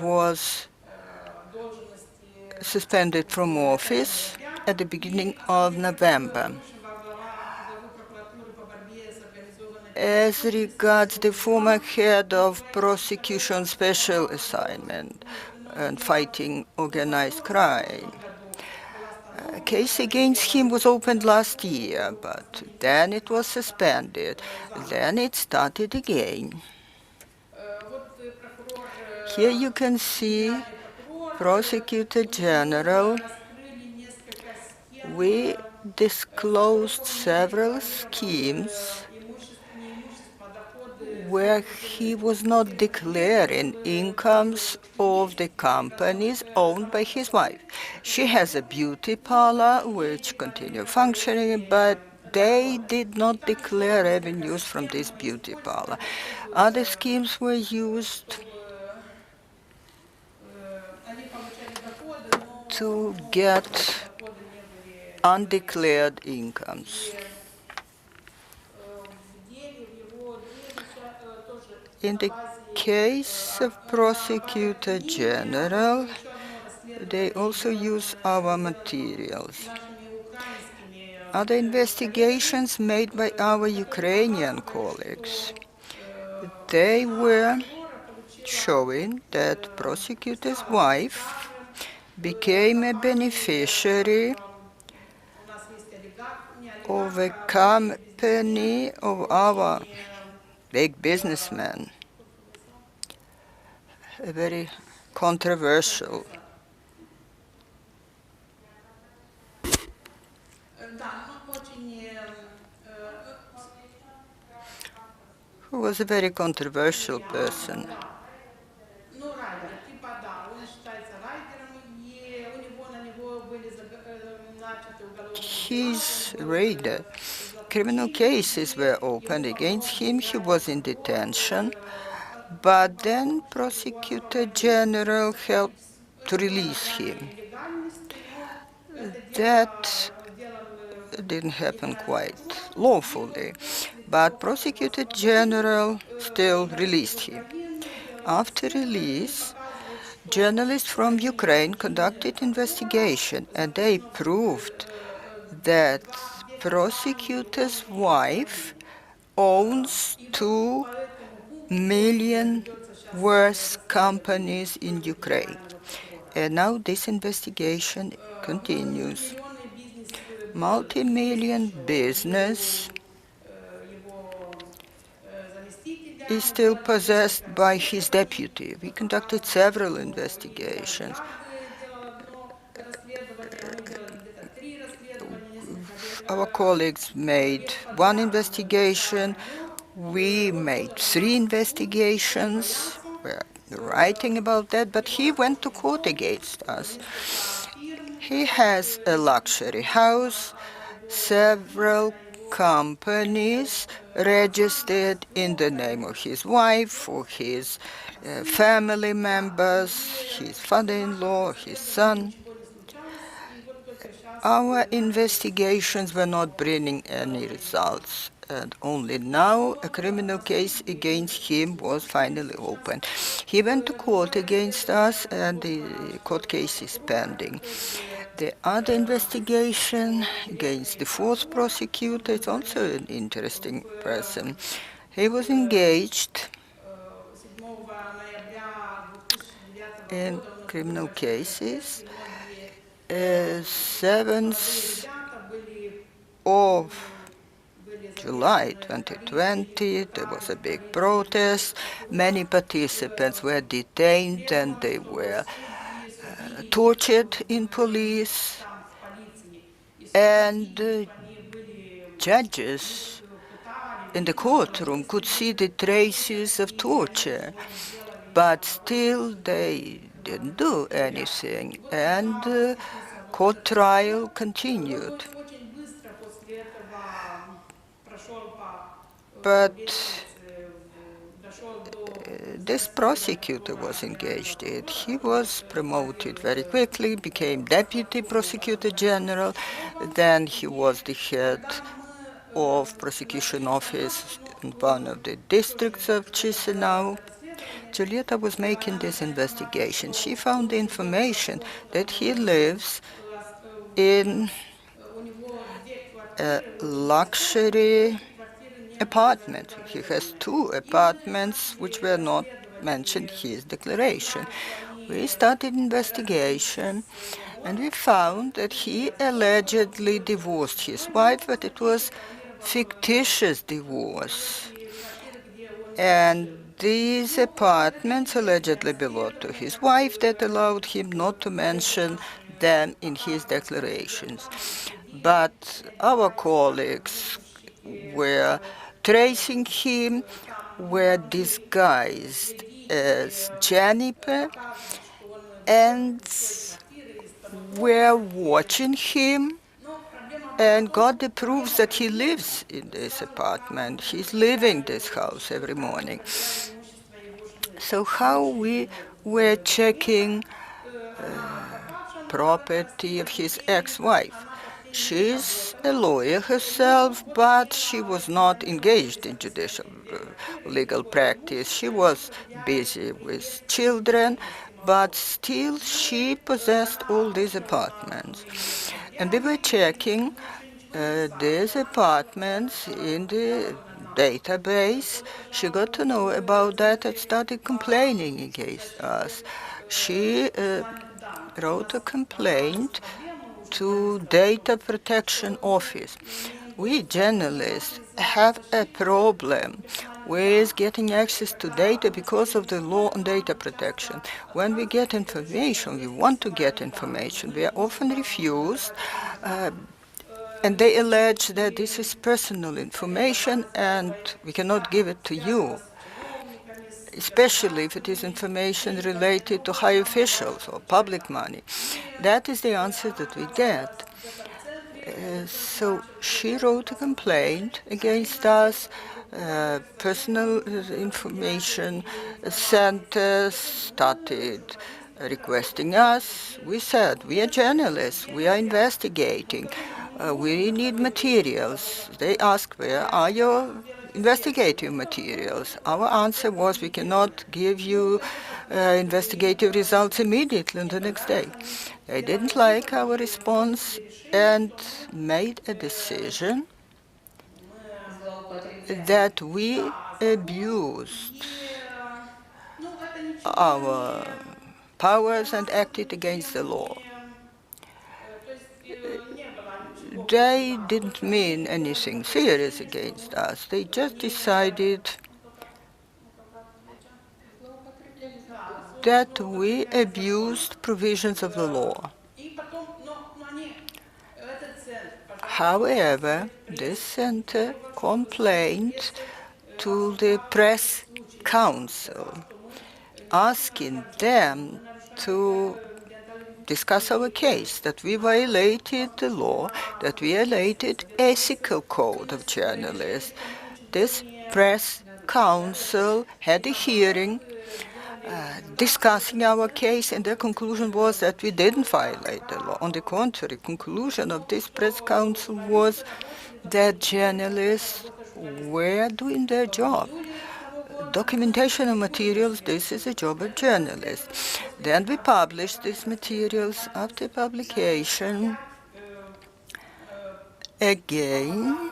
was suspended from office at the beginning of November. As regards the former head of prosecution special assignment and fighting organized crime, a case against him was opened last year, but then it was suspended. Then it started again. Here you can see Prosecutor General. We disclosed several schemes where he was not declaring incomes of the companies owned by his wife. She has a beauty parlor which continued functioning, but they did not declare revenues from this beauty parlor. Other schemes were used to get undeclared incomes. In the case of Prosecutor General, They also use our materials. Other investigations made by our Ukrainian colleagues, they were showing that prosecutor's wife became a beneficiary of a company of our big businessman, a very controversial. Who was a very controversial person. His radar. Criminal cases were opened against him. He was in detention, but then Prosecutor General helped to release him. That didn't happen quite lawfully, but Prosecutor General still released him. After release, journalists from Ukraine conducted investigation, and they proved that prosecutor's wife owns 2 million worth companies in Ukraine. And now this investigation continues. Multi-million business is still possessed by his deputy. We conducted several investigations. Our colleagues made 1 investigation. We made 3 investigations. We're writing about that, but he went to court against us. He has a luxury house, several companies registered in the name of his wife, for his family members, his father-in-law, his son. Our investigations were not bringing any results, and only now a criminal case against him was finally opened. He went to court against us, and the court case is pending. The other investigation against the 4th prosecutor is also an interesting person. He was engaged in criminal cases. 7th of July 2020, there was a big protest. Many participants were detained and they were tortured in police. And judges in the courtroom could see the traces of torture, but still they didn't do anything, and court trial continued. But this prosecutor was engaged in. He was promoted very quickly, became deputy prosecutor general, then he was the head of prosecution office in one of the districts of Chisinau. Julieta was making this investigation. She found the information that he lives in a luxury apartment. He has 2 apartments which were not mentioned in his declaration. We started investigation and we found that he allegedly divorced his wife, but it was fictitious divorce. And these apartments allegedly belonged to his wife that allowed him not to mention them in his declarations. But our colleagues were tracing him, were disguised as janitor, and were watching him and got the proofs that he lives in this apartment. He's leaving this house every morning. So how we were checking property of his ex-wife? She's a lawyer herself, but she was not engaged in judicial legal practice. She was busy with children, but still she possessed all these apartments. And we were checking these apartments in the database. She got to know about that and started complaining against us. She wrote a complaint to Data Protection Office. We journalists have a problem with getting access to data because of the law on data protection. When we get information, we want to get information, we are often refused, and they allege that this is personal information and we cannot give it to you, especially if it is information related to high officials or public money. That is the answer that we get. So she wrote a complaint against us. Personal information centers started requesting us. We said, we are journalists, we are investigating, we need materials. They asked, where are your investigative materials? Our answer was, we cannot give you investigative results immediately on the next day. They didn't like our response and made a decision that we abused our powers and acted against the law. They didn't mean anything serious against us. They just decided that we abused provisions of the law. However, this center complained to the press council, asking them to discuss our case, that we violated the law, that we violated ethical code of journalists. This press council had a hearing discussing our case, and the conclusion was that we didn't violate the law. On the contrary, conclusion of this press council was that journalists were doing their job. Documentation of materials, this is a job of journalists. Then we published these materials. After publication, again,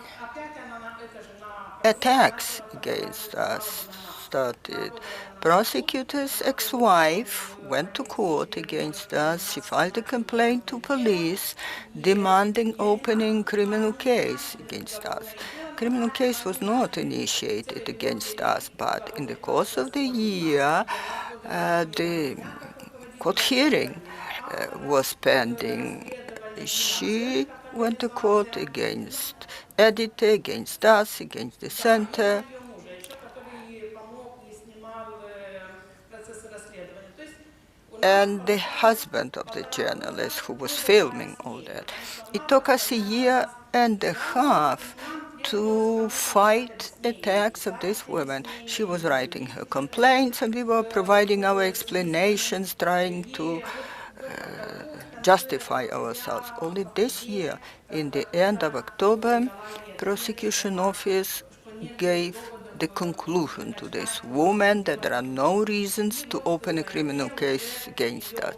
attacks against us started. Prosecutor's ex-wife went to court against us. She filed a complaint to police demanding opening criminal case against us. Criminal case was not initiated against us, but in the course of the year, the court hearing was pending. She went to court against editor, against us, against the center, and the husband of the journalist who was filming all that. It took us a year and a half to fight attacks of this woman. She was writing her complaints, and we were providing our explanations, trying to justify ourselves. Only this year, in the end of October, prosecution office gave the conclusion to this woman that there are no reasons to open a criminal case against us.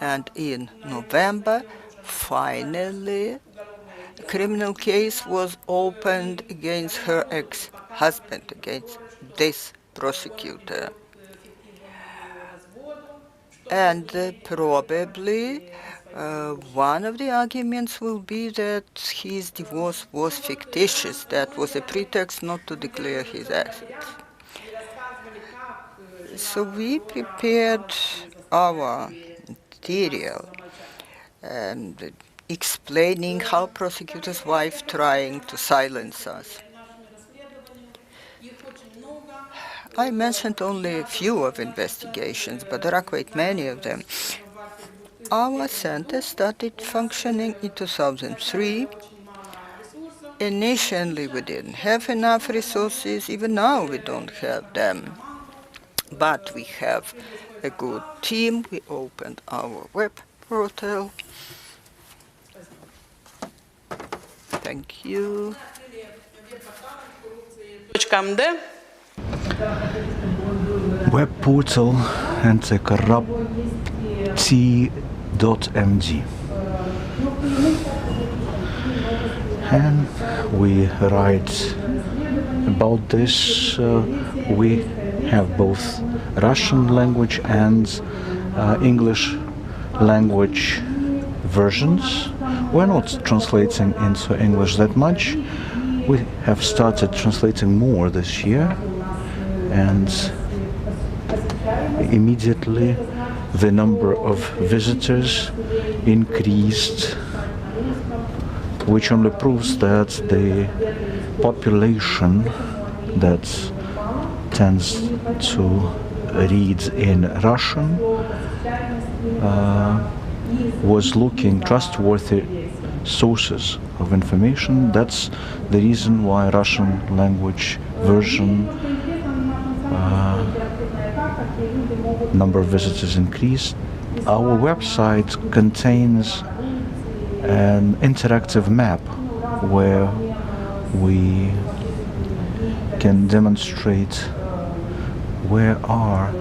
And in November, finally, a criminal case was opened against her ex-husband, against this prosecutor. And probably one of the arguments will be that his divorce was fictitious. That was a pretext not to declare his assets. So we prepared our material and explaining how prosecutor's wife trying to silence us. I mentioned only a few of investigations, but there are quite many of them. Our center started functioning in 2003. Initially, we didn't have enough resources. Even now, we don't have them. But we have a good team. We opened our web portal. Thank you. Web portal and the C.MD. And we write about this. We have both Russian language and English language versions. We're not translating into English that much. We have started translating more this year, and immediately the number of visitors increased, which only proves that the population that tends to read in Russian was looking trustworthy sources of information. That's the reason why Russian language version number of visitors increased. Our website contains an interactive map where we can demonstrate where are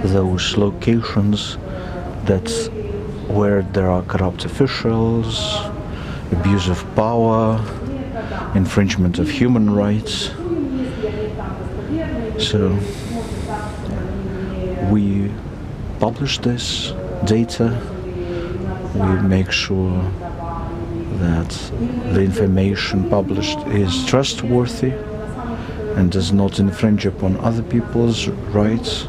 those locations where there are corrupt officials, abuse of power, infringement of human rights. So we publish this data. We make sure that the information published is trustworthy and does not infringe upon other people's rights.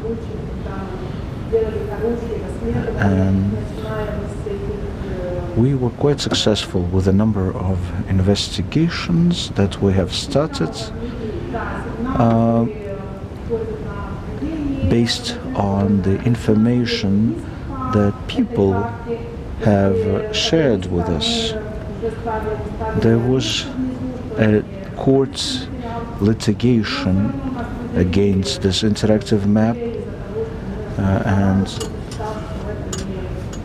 And we were quite successful with a number of investigations that we have started based on the information that people have shared with us. There was a court litigation against this interactive map, and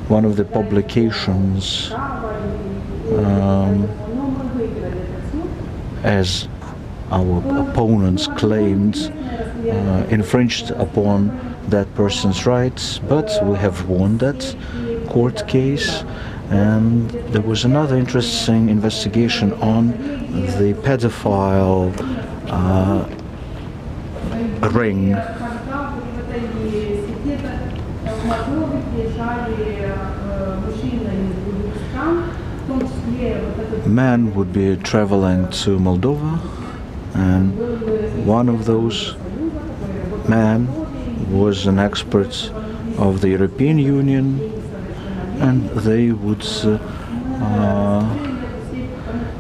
one of the publications, as our opponents claimed, infringed upon that person's rights, but we have won that court case. And there was another interesting investigation on the pedophile ring. Man would be traveling to Moldova, and one of those men was an expert of the European Union, and they would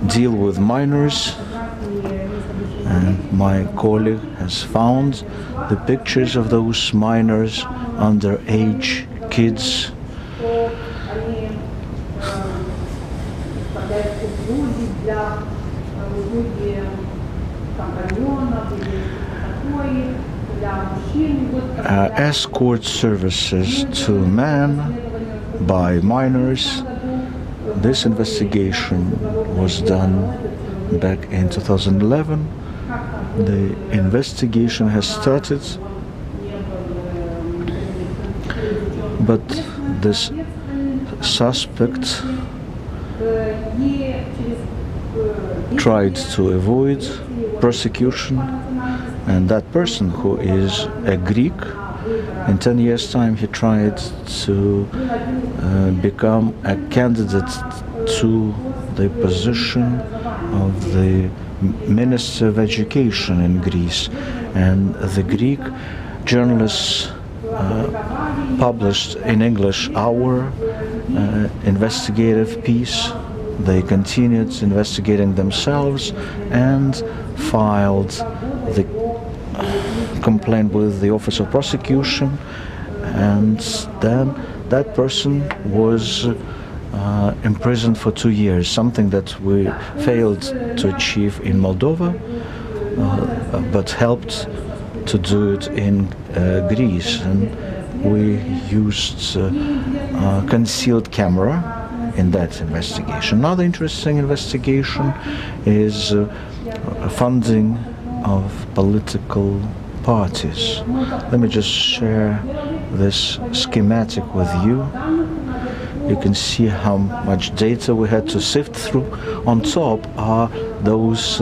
deal with minors. And my colleague has found the pictures of those minors, underage kids. Escort services to men by minors. This investigation was done back in 2011. The investigation has started, but this suspect tried to avoid prosecution, and that person, who is a Greek, in 10 years' time he tried to become a candidate to the position of the Minister of Education in Greece. And the Greek journalists published in English our investigative piece. They continued investigating themselves and filed the complaint with the Office of Prosecution, and then that person was imprisoned for 2 years, something that we failed to achieve in Moldova, but helped to do it in Greece. And we used concealed camera in that investigation. Another interesting investigation is funding of political parties. Let me just share this schematic with you. You can see how much data we had to sift through. On top are those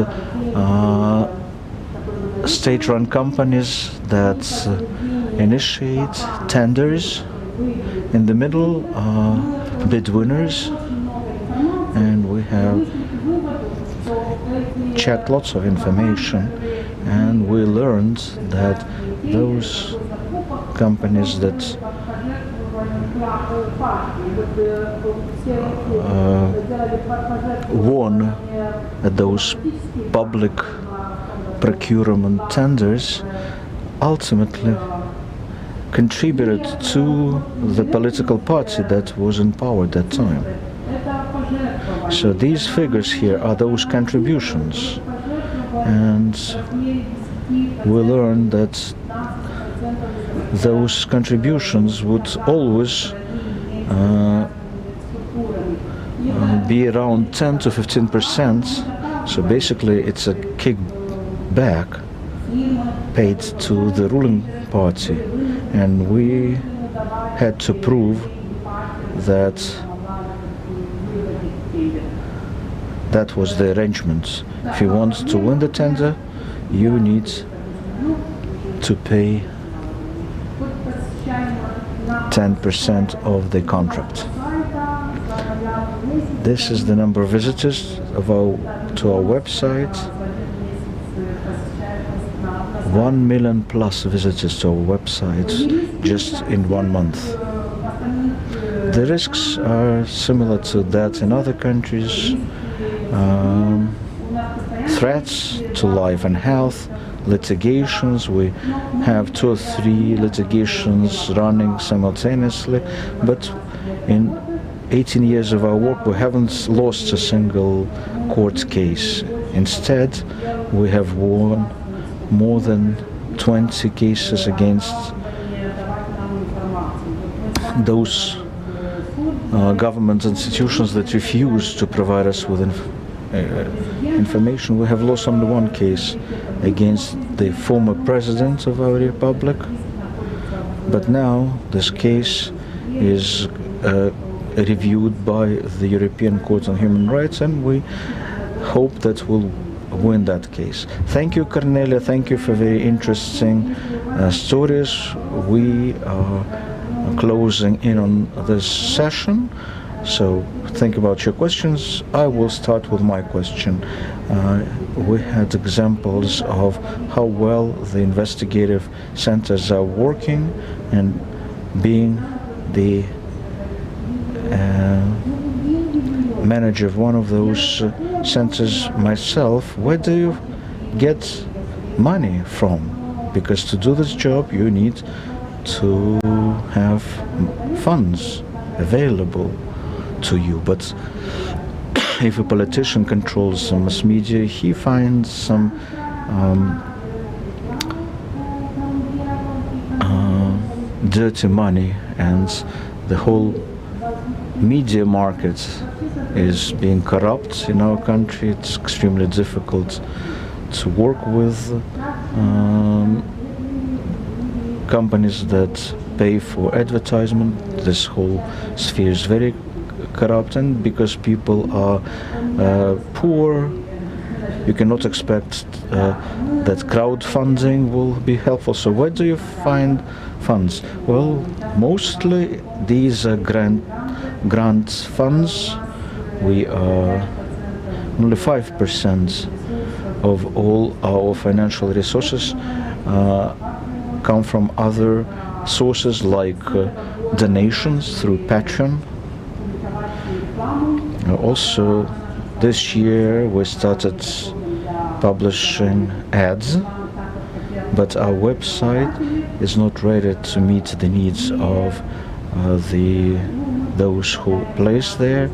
state-run companies that initiate tenders. In the middle are bid winners, and we have checked lots of information, and we learned that those companies that won at those public procurement tenders ultimately contributed to the political party that was in power at that time. So these figures here are those contributions, and we learned that those contributions would always be around 10 to 15%. So basically it's a kickback paid to the ruling party, and we had to prove that that was the arrangement. If you want to win the tender, you need to pay 10% of the contract. This is the number of visitors to our website. 1 million plus visitors to our website just in 1 month. The risks are similar to that in other countries. Threats to life and health, litigations. We have 2 or 3 litigations running simultaneously, but in 18 years of our work we haven't lost a single court case. Instead, we have won more than 20 cases against those government institutions that refuse to provide us with information. We have lost only 1 case against the former president of our republic, but now this case is reviewed by the European Court on Human Rights, and we hope that we'll win that case. Thank you, Cornelia. Thank you for very interesting stories. We are closing in on this session, so think about your questions. I will start with my question. We had examples of how well the investigative centers are working, and being the manager of one of those centers myself, where do you get money from? Because to do this job you need to have funds available to you. But if a politician controls some mass media, he finds some dirty money, and the whole media market is being corrupt in our country. It's extremely difficult to work with companies that pay for advertisement. This whole sphere is very corrupt, and because people are poor, you cannot expect that crowdfunding will be helpful. So where do you find funds? Well, mostly these are grant funds. We are only 5% of all our financial resources come from other sources, like donations through Patreon. Also, this year we started publishing ads, but our website is not ready to meet the needs of those who place their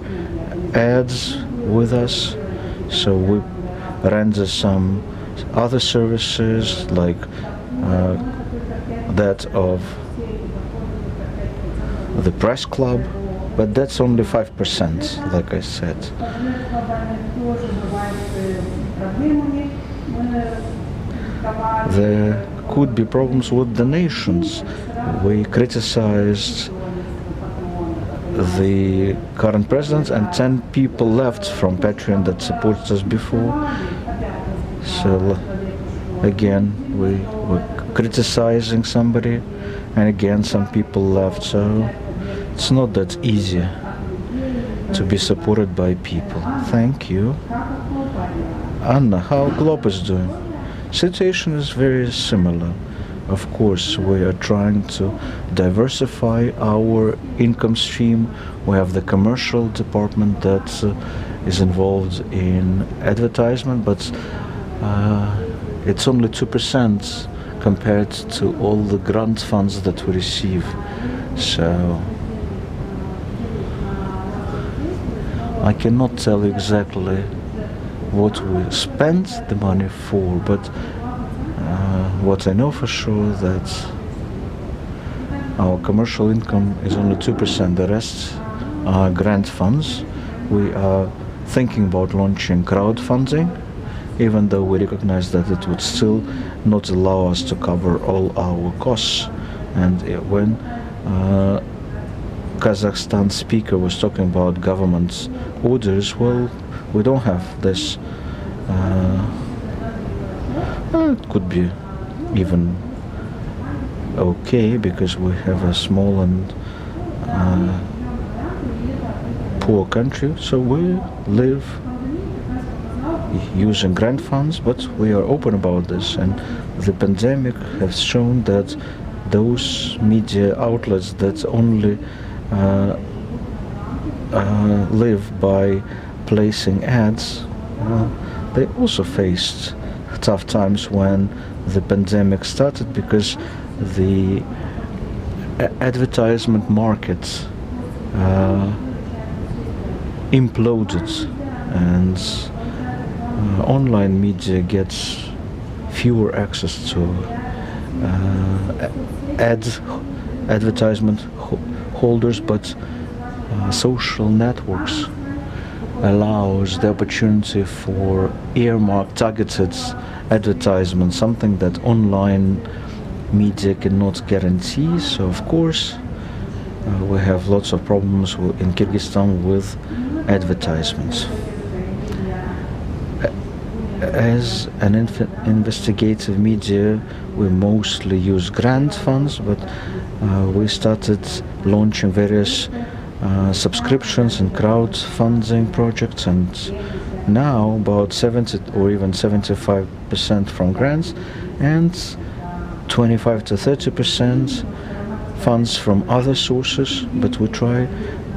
ads with us. So we render some other services, like that of the press club, but that's only 5%, like I said. The could be problems with donations. We criticized the current president, and 10 people left from Patreon that supported us before. So again, we were criticizing somebody, and again some people left. So it's not that easy to be supported by people. Thank you. Anna, how Globe is doing? Situation is very similar. Of course, we are trying to diversify our income stream. We have the commercial department that is involved in advertisement, but it's only 2% compared to all the grant funds that we receive. So I cannot tell you exactly what we spent the money for, but what I know for sure that our commercial income is only 2%. The rest are grant funds. We are thinking about launching crowdfunding, even though we recognize that it would still not allow us to cover all our costs. And when Kazakhstan speaker was talking about government orders, well, we don't have this. It could be even okay because we have a small and poor country, so we live using grant funds, but we are open about this, and the pandemic has shown that those media outlets that only live by placing ads, they also faced tough times when the pandemic started because the advertisement market imploded, and online media gets fewer access to advertisement holders, but social networks allows the opportunity for earmarked targeted advertisement, something that online media cannot guarantee. So of course we have lots of problems in Kyrgyzstan with advertisements. As an investigative media, we mostly use grant funds, but we started launching various subscriptions and crowdfunding projects, and now about 70 or even 75% from grants and 25 to 30% funds from other sources, but we try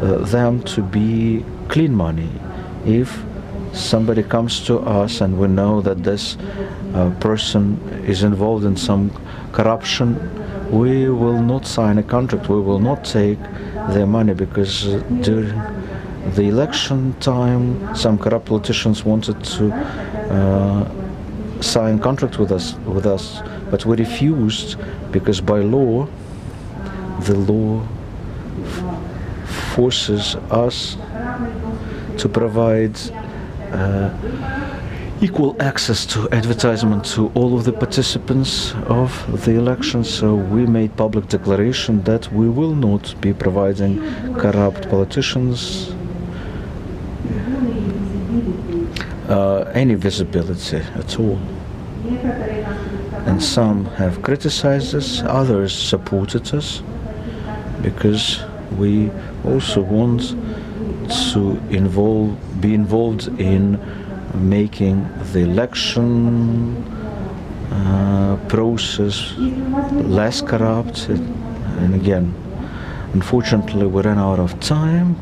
them to be clean money. If somebody comes to us and we know that this person is involved in some corruption, we will not sign a contract, we will not take their money, because during the election time some corrupt politicians wanted to sign contract with us, but we refused, because by law, the law forces us to provide equal access to advertisement to all of the participants of the election. So we made public declaration that we will not be providing corrupt politicians any visibility at all. And some have criticized us, others supported us, because we also want to be involved in making the election process less corrupt. And again, unfortunately, we ran out of time.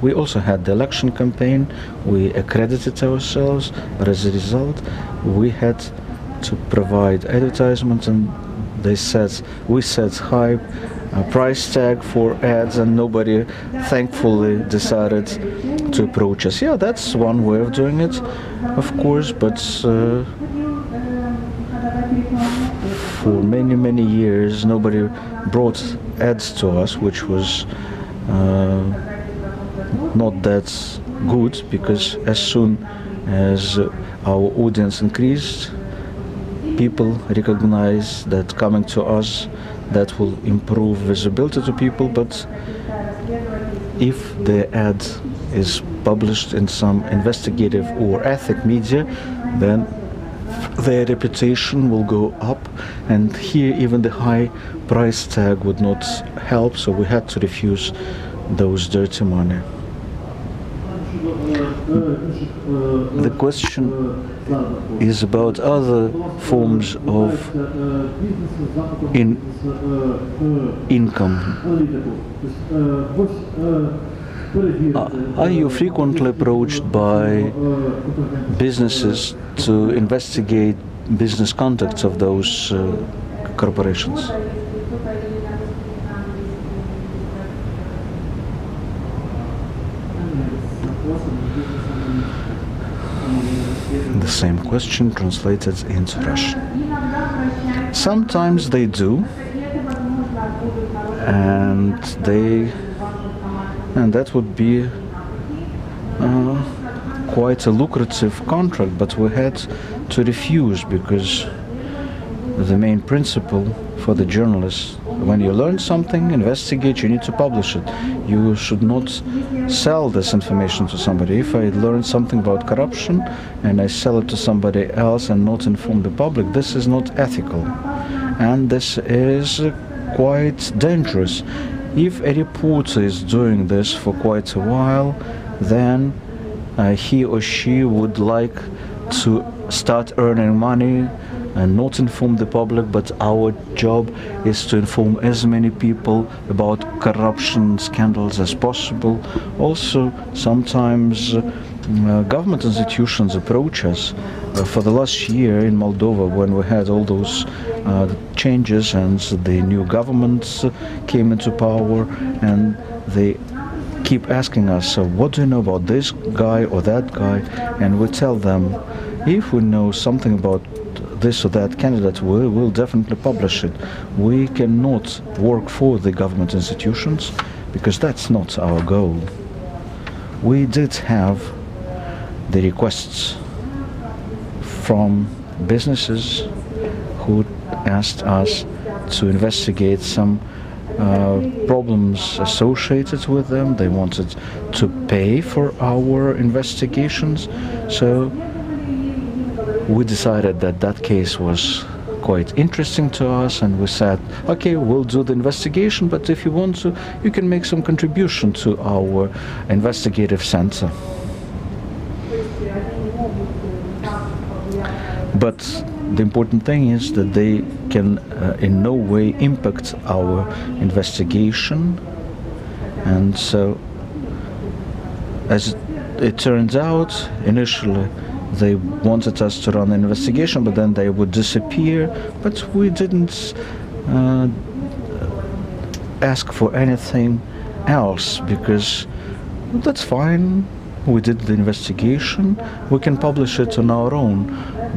We also had the election campaign. We accredited ourselves, but as a result, we had to provide advertisement, and we set high price tag for ads, and nobody thankfully decided to approach us. Yeah, that's one way of doing it, of course, but for many years nobody brought ads to us, which was not that good, because as soon as our audience increased, people recognize that coming to us, that will improve visibility to people. But if the ad is published in some investigative or ethic media, then their reputation will go up, and here even the high price tag would not help, so we had to refuse those dirty money. The question is about other forms of income. Are you frequently approached by businesses to investigate business contacts of those corporations? The same question translated into Russian. Sometimes they do, and that would be quite a lucrative contract, but we had to refuse because the main principle for the journalists, when you learn something, investigate, you need to publish it. You should not sell this information to somebody. If I learn something about corruption and I sell it to somebody else and not inform the public, this is not ethical. And this is quite dangerous. If a reporter is doing this for quite a while, then he or she would like to start earning money and not inform the public, but our job is to inform as many people about corruption scandals as possible. Also, sometimes government institutions approach us. For the last year in Moldova, when we had all those changes and the new governments came into power, and they keep asking us, what do you know about this guy or that guy? And we tell them, if we know something about this or that candidate, we will definitely publish it. We cannot work for the government institutions because that's not our goal. We did have the requests from businesses who asked us to investigate some problems associated with them. They wanted to pay for our investigations, so we decided that that case was quite interesting to us, and we said, okay, we'll do the investigation, but if you want to, you can make some contribution to our investigative center. But the important thing is that they can in no way impact our investigation. And so, as it turns out, initially they wanted us to run an investigation, but then they would disappear. But we didn't ask for anything else because that's fine. We did the investigation. We can publish it on our own.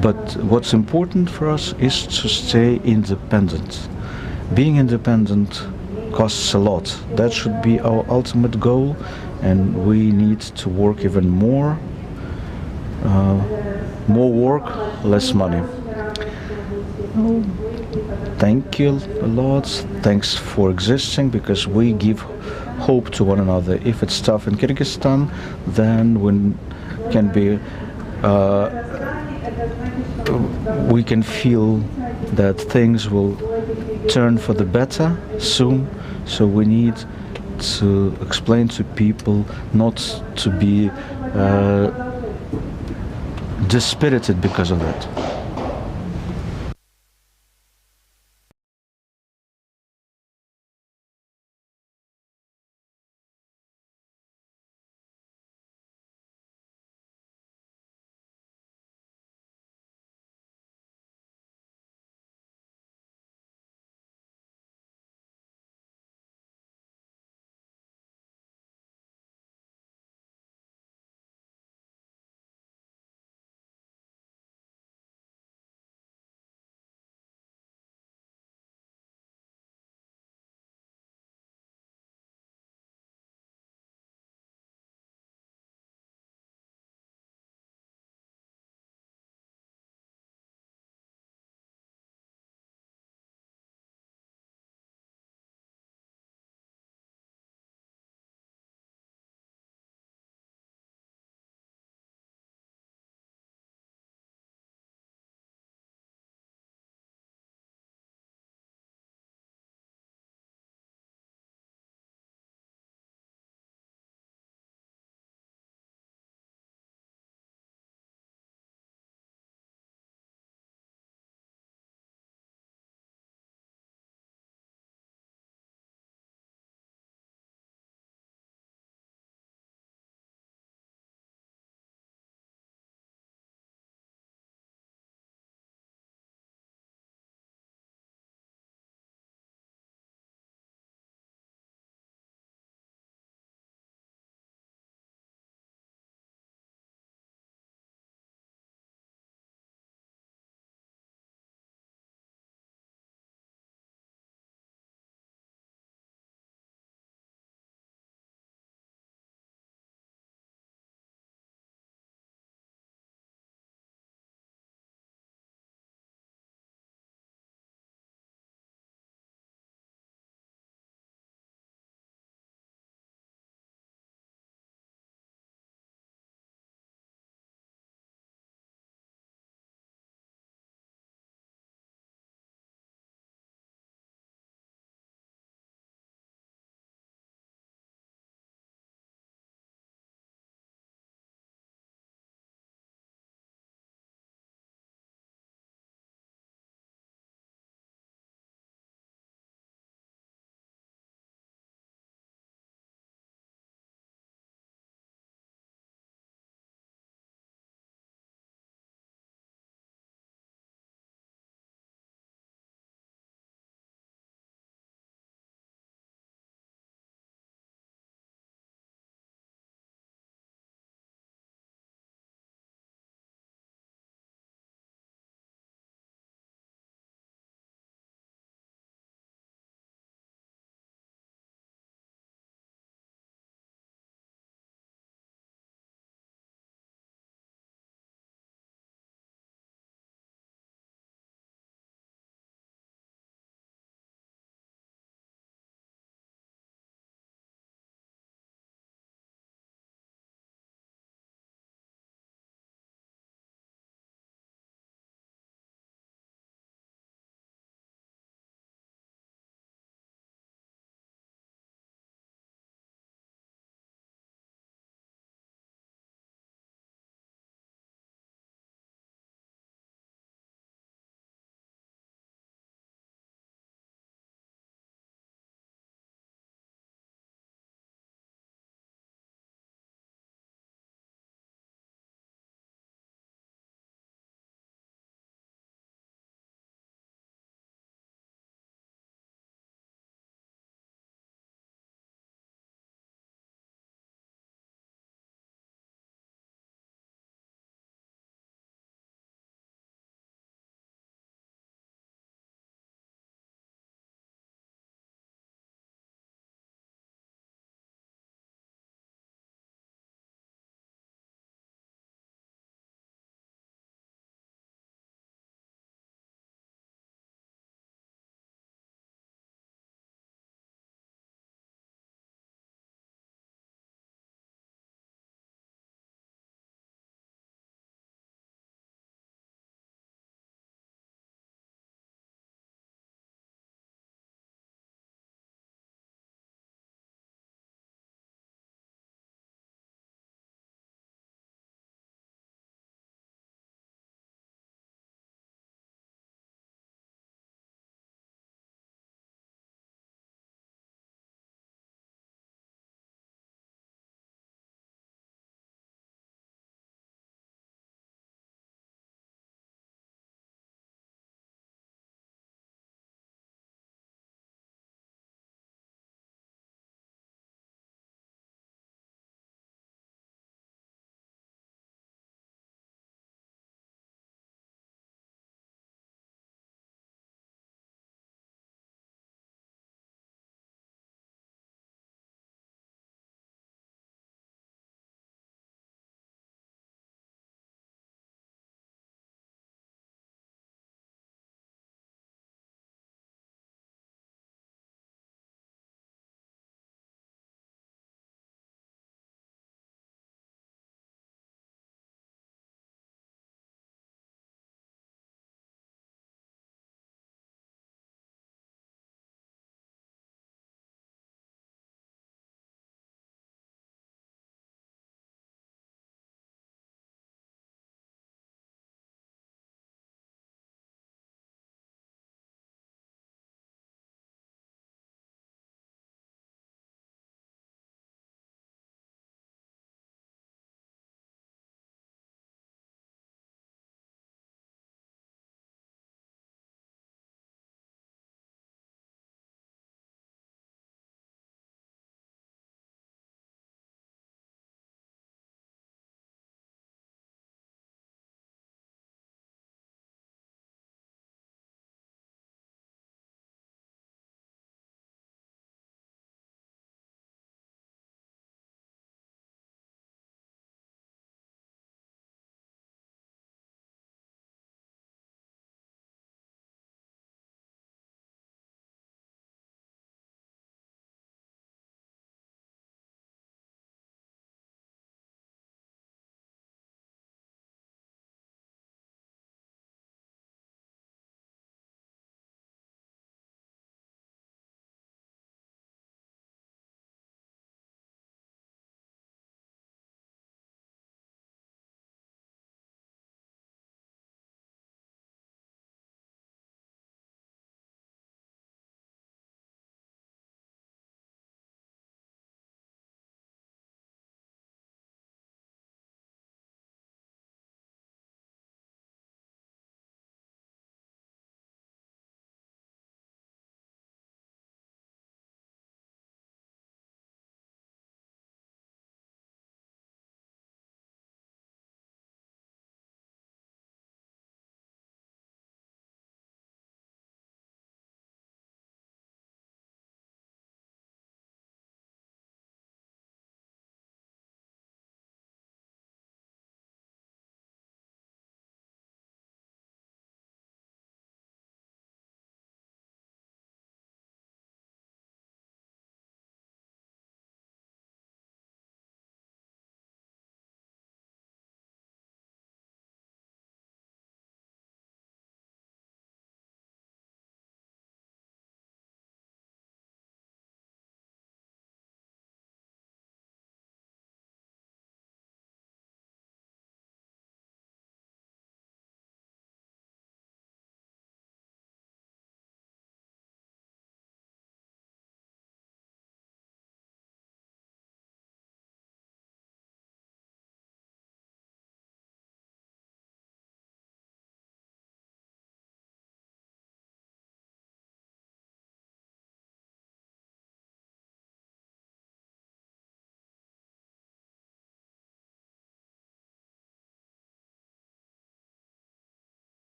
But what's important for us is to stay independent. Being independent costs a lot. That should be our ultimate goal, and we need to work even more. More work, less money. Thank you a lot. Thanks for existing, because we give hope to one another. If it's tough in Kyrgyzstan, then we can feel that things will turn for the better soon. So we need to explain to people not to be dispirited because of that.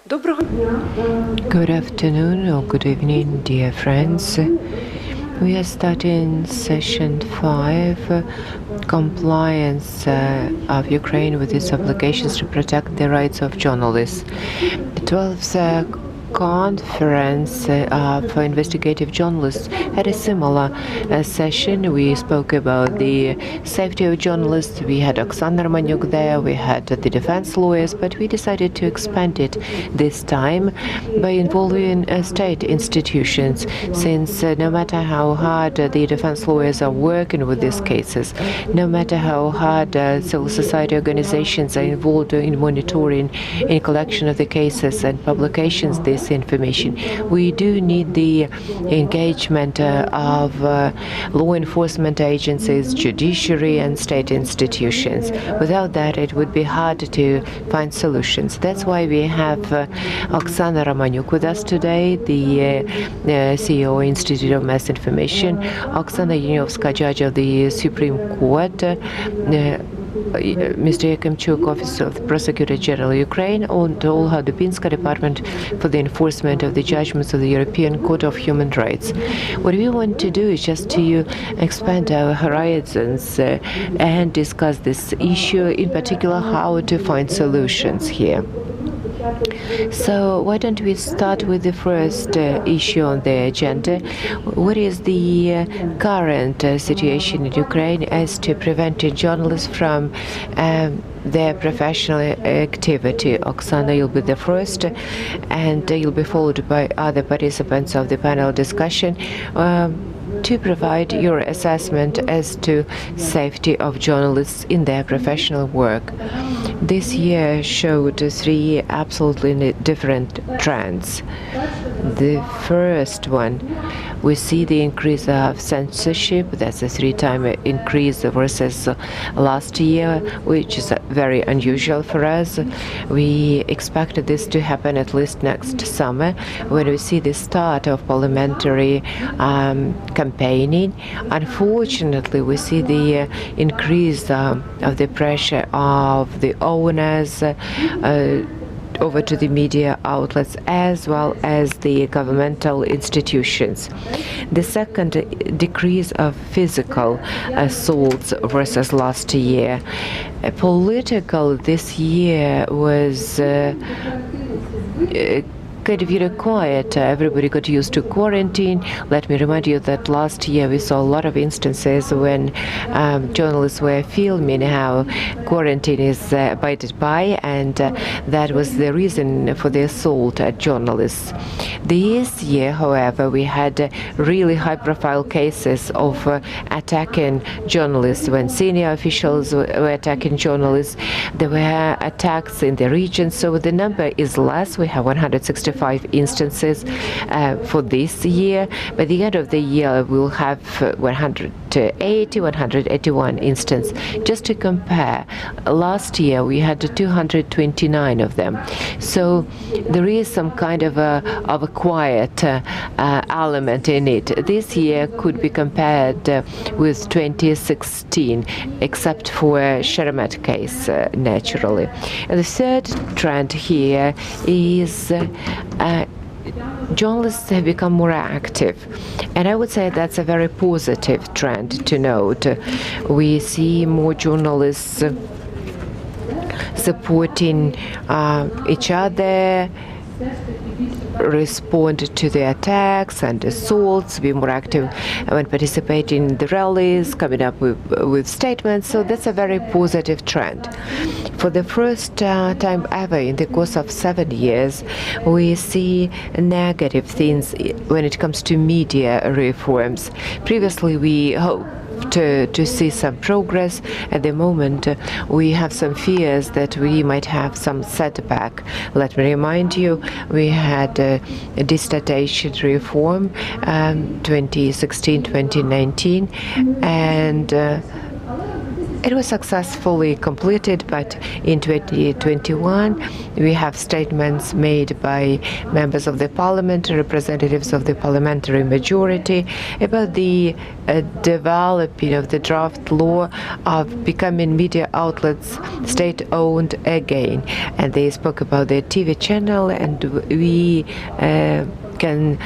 Good afternoon or good evening, dear friends. We are starting session 5, compliance of Ukraine with its obligations to protect the rights of journalists. The 12th conference of investigative journalists had a similar session. We spoke about the safety of journalists. We had Oksana Romaniuk there, we had the defense lawyers, but we decided to expand it this time by involving state institutions, since no matter how hard the defense lawyers are working with these cases, no matter how hard civil society organizations are involved in monitoring in collection of the cases and publications this information, we do need the engagement of law enforcement agencies, judiciary, and state institutions. Without that, it would be hard to find solutions. That's why we have Oksana Romaniuk with us today, the CEO Institute of Mass Information, Oksana Yuniovska, judge of the Supreme Court, Mr. Yakimchuk, Office of the Prosecutor General of Ukraine, and Olga Dubinska, Department for the Enforcement of the Judgments of the European Court of Human Rights. What we want to do is just to expand our horizons and discuss this issue, in particular how to find solutions here. So why don't we start with the first issue on the agenda? What is the current situation in Ukraine as to preventing journalists from their professional activity? Oksana, you'll be the first, and you'll be followed by other participants of the panel discussion to provide your assessment as to safety of journalists in their professional work. This year showed 3 absolutely different trends. The first one, we see the increase of censorship. That's a 3-time increase versus last year, which is very unusual for us. We expected this to happen at least next summer, when we see the start of parliamentary campaigning. Unfortunately, we see the increase of the pressure of the owners over to the media outlets as well as the governmental institutions. The second, decrease of physical assaults versus last year. Political this year was kind of quiet. Everybody got used to quarantine. Let me remind you that last year we saw a lot of instances when journalists were filming how quarantine is abided by, and that was the reason for the assault at journalists. This year, however, we had really high-profile cases of attacking journalists. When senior officials were attacking journalists, there were attacks in the region, so the number is less. We have 165 instances for this year. By the end of the year, we'll have 181 instances. Just to compare, last year we had 229 of them. So there is some kind of a quiet element in it. This year could be compared with 2016, except for Sheremet case, naturally. And the third trend here is journalists have become more active, and I would say that's a very positive trend to note. We see more journalists supporting each other, respond to the attacks and assaults, be more active when participating in the rallies, coming up with statements. So that's a very positive trend. For the first time ever in the course of 7 years, we see negative things when it comes to media reforms. Previously, we hoped to see some progress. At the moment, we have some fears that we might have some setback. Let me remind you, we had a dissertation reform 2016-2019, and It was successfully completed, but in 2021 we have statements made by members of the parliament, representatives of the parliamentary majority, about the developing of the draft law of becoming media outlets state-owned again. And they spoke about the TV channel, and we can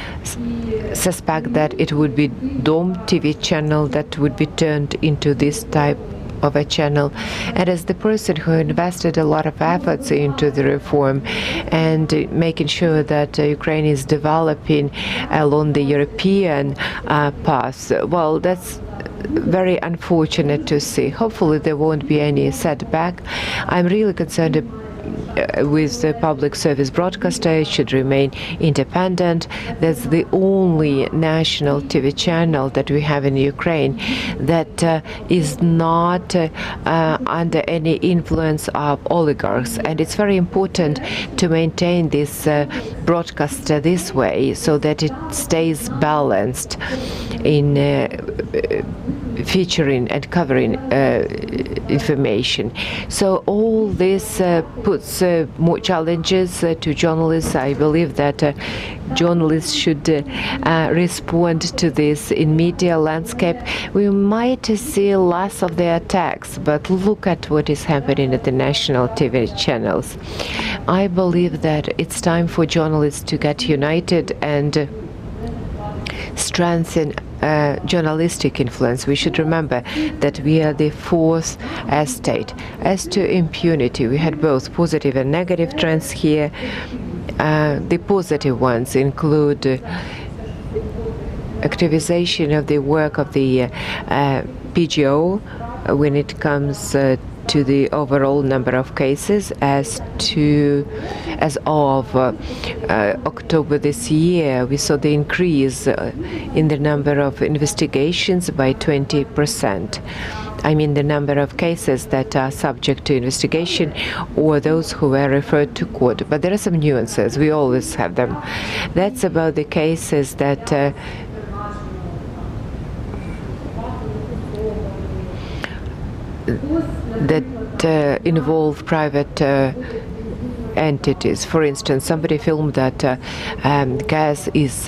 suspect that it would be Dom TV channel that would be turned into this type of a channel. And as the person who invested a lot of efforts into the reform and making sure that Ukraine is developing along the European path, well, that's very unfortunate to see. Hopefully there won't be any setback. I'm really concerned with the public service broadcaster. It should remain independent. That's the only national TV channel that we have in Ukraine that is not under any influence of oligarchs. And it's very important to maintain this broadcaster this way so that it stays balanced in featuring and covering information. So all this puts more challenges to journalists. I believe that journalists should respond to this in media landscape. We might see less of the attacks, but look at what is happening at the national TV channels. I believe that it's time for journalists to get united and strengthen journalistic influence. We should remember that we are the fourth estate. As to impunity, we had both positive and negative trends here. The positive ones include activization of the work of the PGO when it comes to the overall number of cases. As of October this year, we saw the increase in the number of investigations by 20%. I mean the number of cases that are subject to investigation or those who were referred to court. But there are some nuances. We always have them. That's about the cases that involve private entities. For instance, somebody filmed that gas is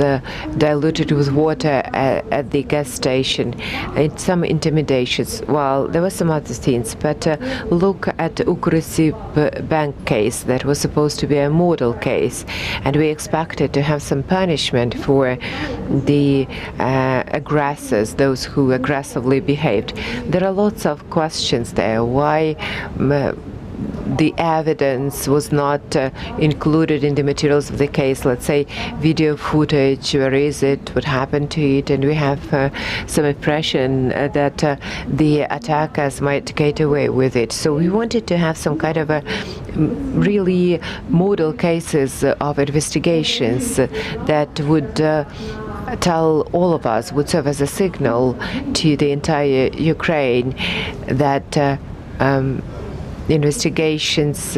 diluted with water at the gas station. It's some intimidations. Well, there were some other things, but look at the Ukrsib bank case that was supposed to be a model case, and we expected to have some punishment for the aggressors, those who aggressively behaved. There are lots of questions there. Why the evidence was not included in the materials of the case? Let's say video footage, where is it, what happened to it? And we have some impression that the attackers might get away with it. So we wanted to have some kind of a really model cases of investigations that would tell all of us, would serve as a signal to the entire Ukraine that investigations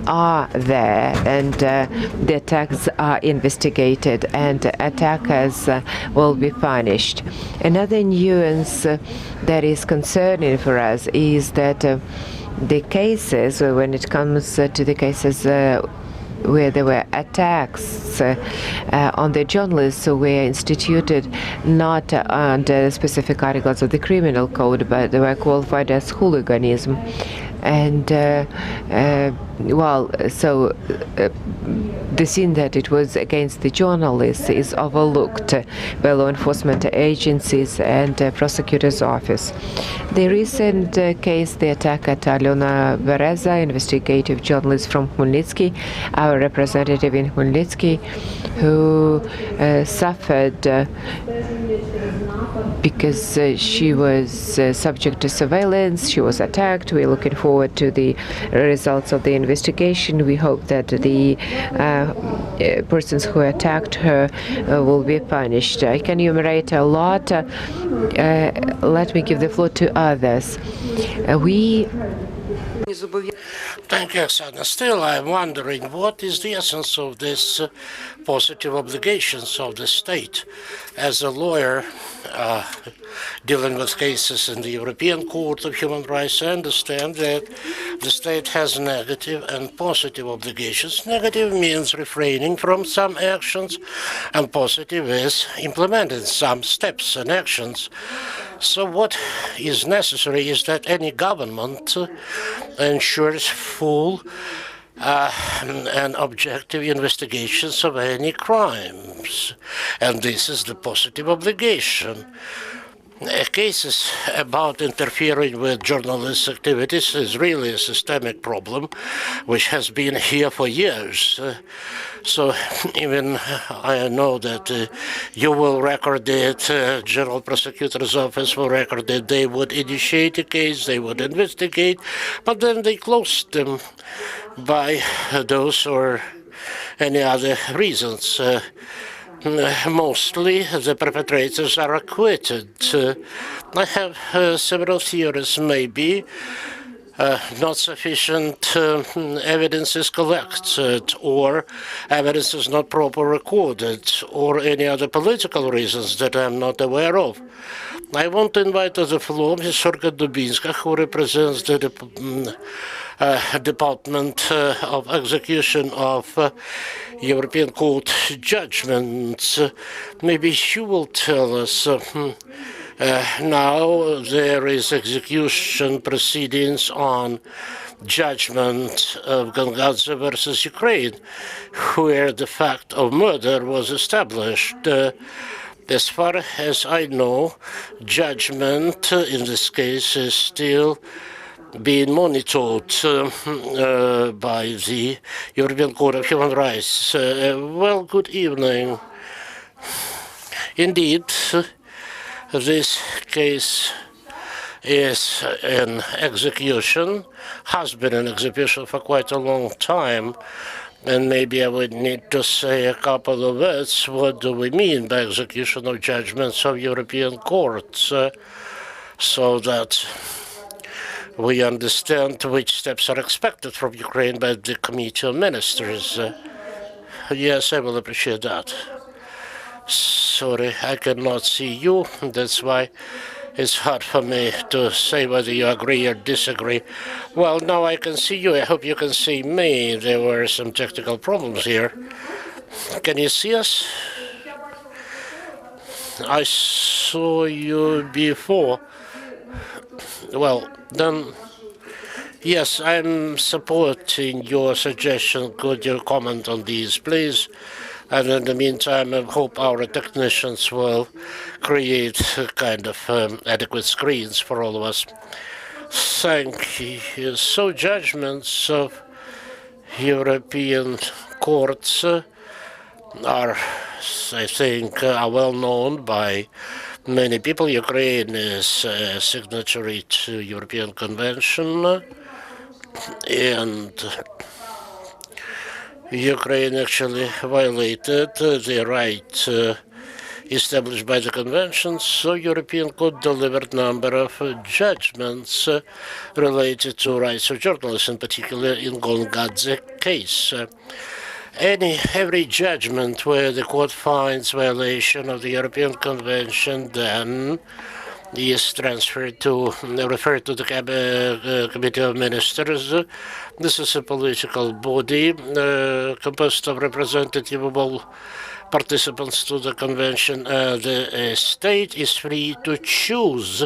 are there, and the attacks are investigated, and attackers will be punished. Another nuance that is concerning for us is that the cases, when it comes to the cases where there were attacks on the journalists who were instituted not under specific articles of the criminal code, but they were qualified as hooliganism. And the scene that it was against the journalists is overlooked by law enforcement agencies and prosecutor's office. The recent case, the attack at Alena Bereza, investigative journalist from Khmelnytsky, our representative in Khmelnytsky, who suffered because she was subject to surveillance. She was attacked. We're looking forward to the results of the investigation. We hope that the persons who attacked her will be punished. I can enumerate a lot. Let me give the floor to others. Thank you, Oksana. Still, I'm wondering, what is the essence of this positive obligations of the state? As a lawyer, dealing with cases in the European Court of Human Rights, I understand that the state has negative and positive obligations. Negative means refraining from some actions, and positive is implementing some steps and actions. So what is necessary is that any government ensures full and objective investigations of any crimes. And this is the positive obligation. Cases about interfering with journalists' activities is really a systemic problem, which has been here for years. So even I know that you will record it, General Prosecutor's Office will record it, they would initiate a case, they would investigate, but then they closed them by those or any other reasons. Mostly the perpetrators are acquitted. I have several theories. Maybe not sufficient evidence is collected, or evidence is not properly recorded, or any other political reasons that I'm not aware of. I want to invite to the floor Ms. Olga Dubinska, who represents the Department of Execution of European Court judgments. Maybe she will tell us now there is execution proceedings on judgment of Gangadze versus Ukraine, where the fact of murder was established. As far as I know, judgment in this case is still being monitored by the European Court of Human Rights. Well, good evening. Indeed, this case is in execution, has been in execution for quite a long time. And maybe I would need to say a couple of words. What do we mean by execution of judgments of European courts, so that we understand which steps are expected from Ukraine by the Committee of Ministers? Yes, I will appreciate that. Sorry, I cannot see you. That's why it's hard for me to say whether you agree or disagree. Well, now I can see you. I hope you can see me. There were some technical problems here. Can you see us? I saw you before. Well, then, yes, I'm supporting your suggestion. Could you comment on these, please? And in the meantime, I hope our technicians will create kind of adequate screens for all of us. Thank you. So judgments of European courts are, I think, are well known by many people. Ukraine is a signatory to European Convention, and Ukraine actually violated the right established by the convention, so European Court delivered a number of judgments related to rights of journalists, in particular in Gangadze case. Every judgment where the court finds violation of the European Convention then is referred to the Committee of Ministers. This is a political body composed of representative of all participants to the convention. The state is free to choose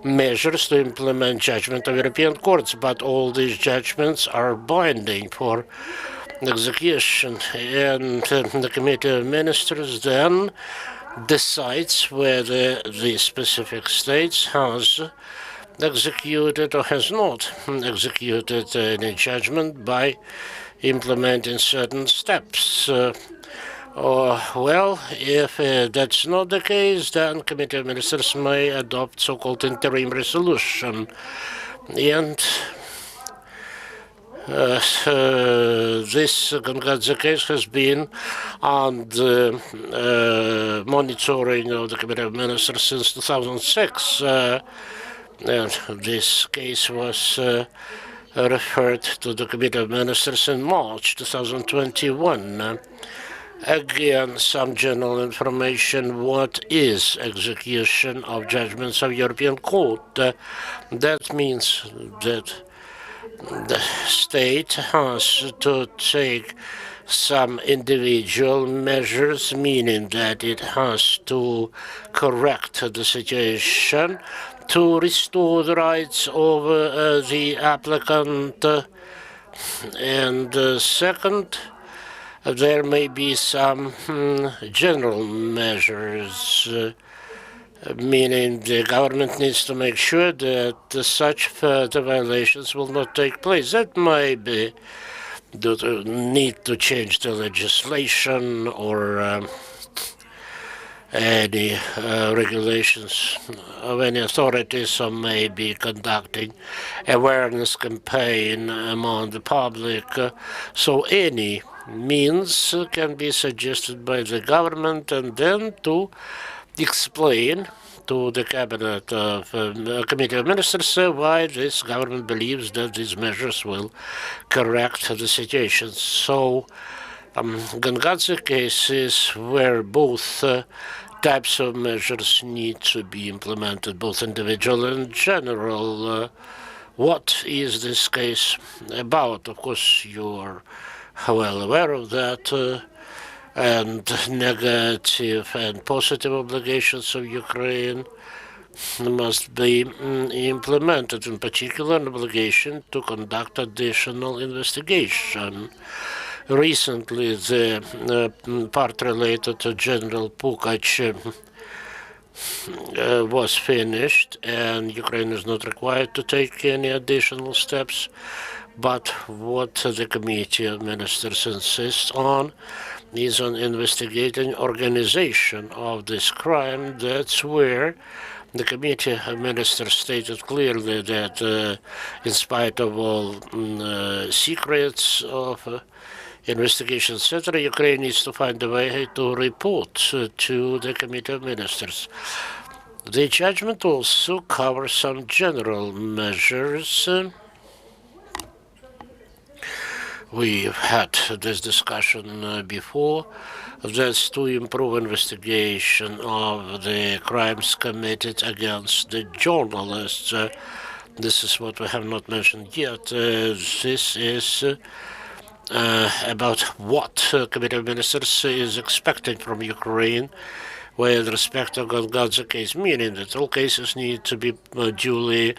measures to implement judgment of European courts, but all these judgments are binding for execution. And the Committee of Ministers then decides whether the specific state has executed or has not executed any judgment by implementing certain steps. Well, if that's not the case, then Committee of Ministers may adopt so-called interim resolution. And this Gangadze case has been on the monitoring of the Committee of Ministers since 2006. And this case was referred to the Committee of Ministers in March 2021. Again, some general information. What is execution of judgments of European Court? That means that the state has to take some individual measures, meaning that it has to correct the situation to restore the rights of the applicant. And second, there may be some general measures, meaning the government needs to make sure that such further violations will not take place. That may be the need to change the legislation or any regulations of any authorities, so may be conducting awareness campaign among the public. So any means can be suggested by the government, and then to explain to the cabinet of committee of ministers why this government believes that these measures will correct the situation. So Gangadze cases where both types of measures need to be implemented, both individual and general. What is this case about? Of course, you're well aware of that. And negative and positive obligations of Ukraine must be implemented, in particular an obligation to conduct additional investigation. Recently, the part related to General Pukac was finished, and Ukraine is not required to take any additional steps. But what the Committee of Ministers insists on is on investigating organization of this crime. That's where the Committee of Ministers stated clearly that in spite of all secrets of investigation, etc., Ukraine needs to find a way to report to the Committee of Ministers. The judgment also covers some general measures. We've had this discussion before. That's to improve investigation of the crimes committed against the journalists. This is what we have not mentioned yet. This is about what Committee of Ministers is expecting from Ukraine with respect to Gangadze case, meaning that all cases need to be duly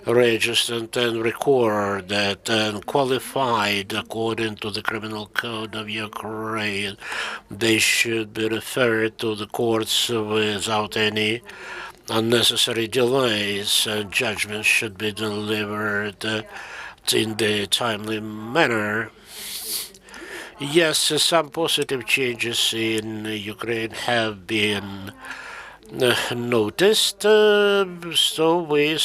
registered and recorded and qualified according to the Criminal Code of Ukraine. They should be referred to the courts without any unnecessary delays, and judgments should be delivered in the timely manner. Yes, some positive changes in Ukraine have been noticed, so we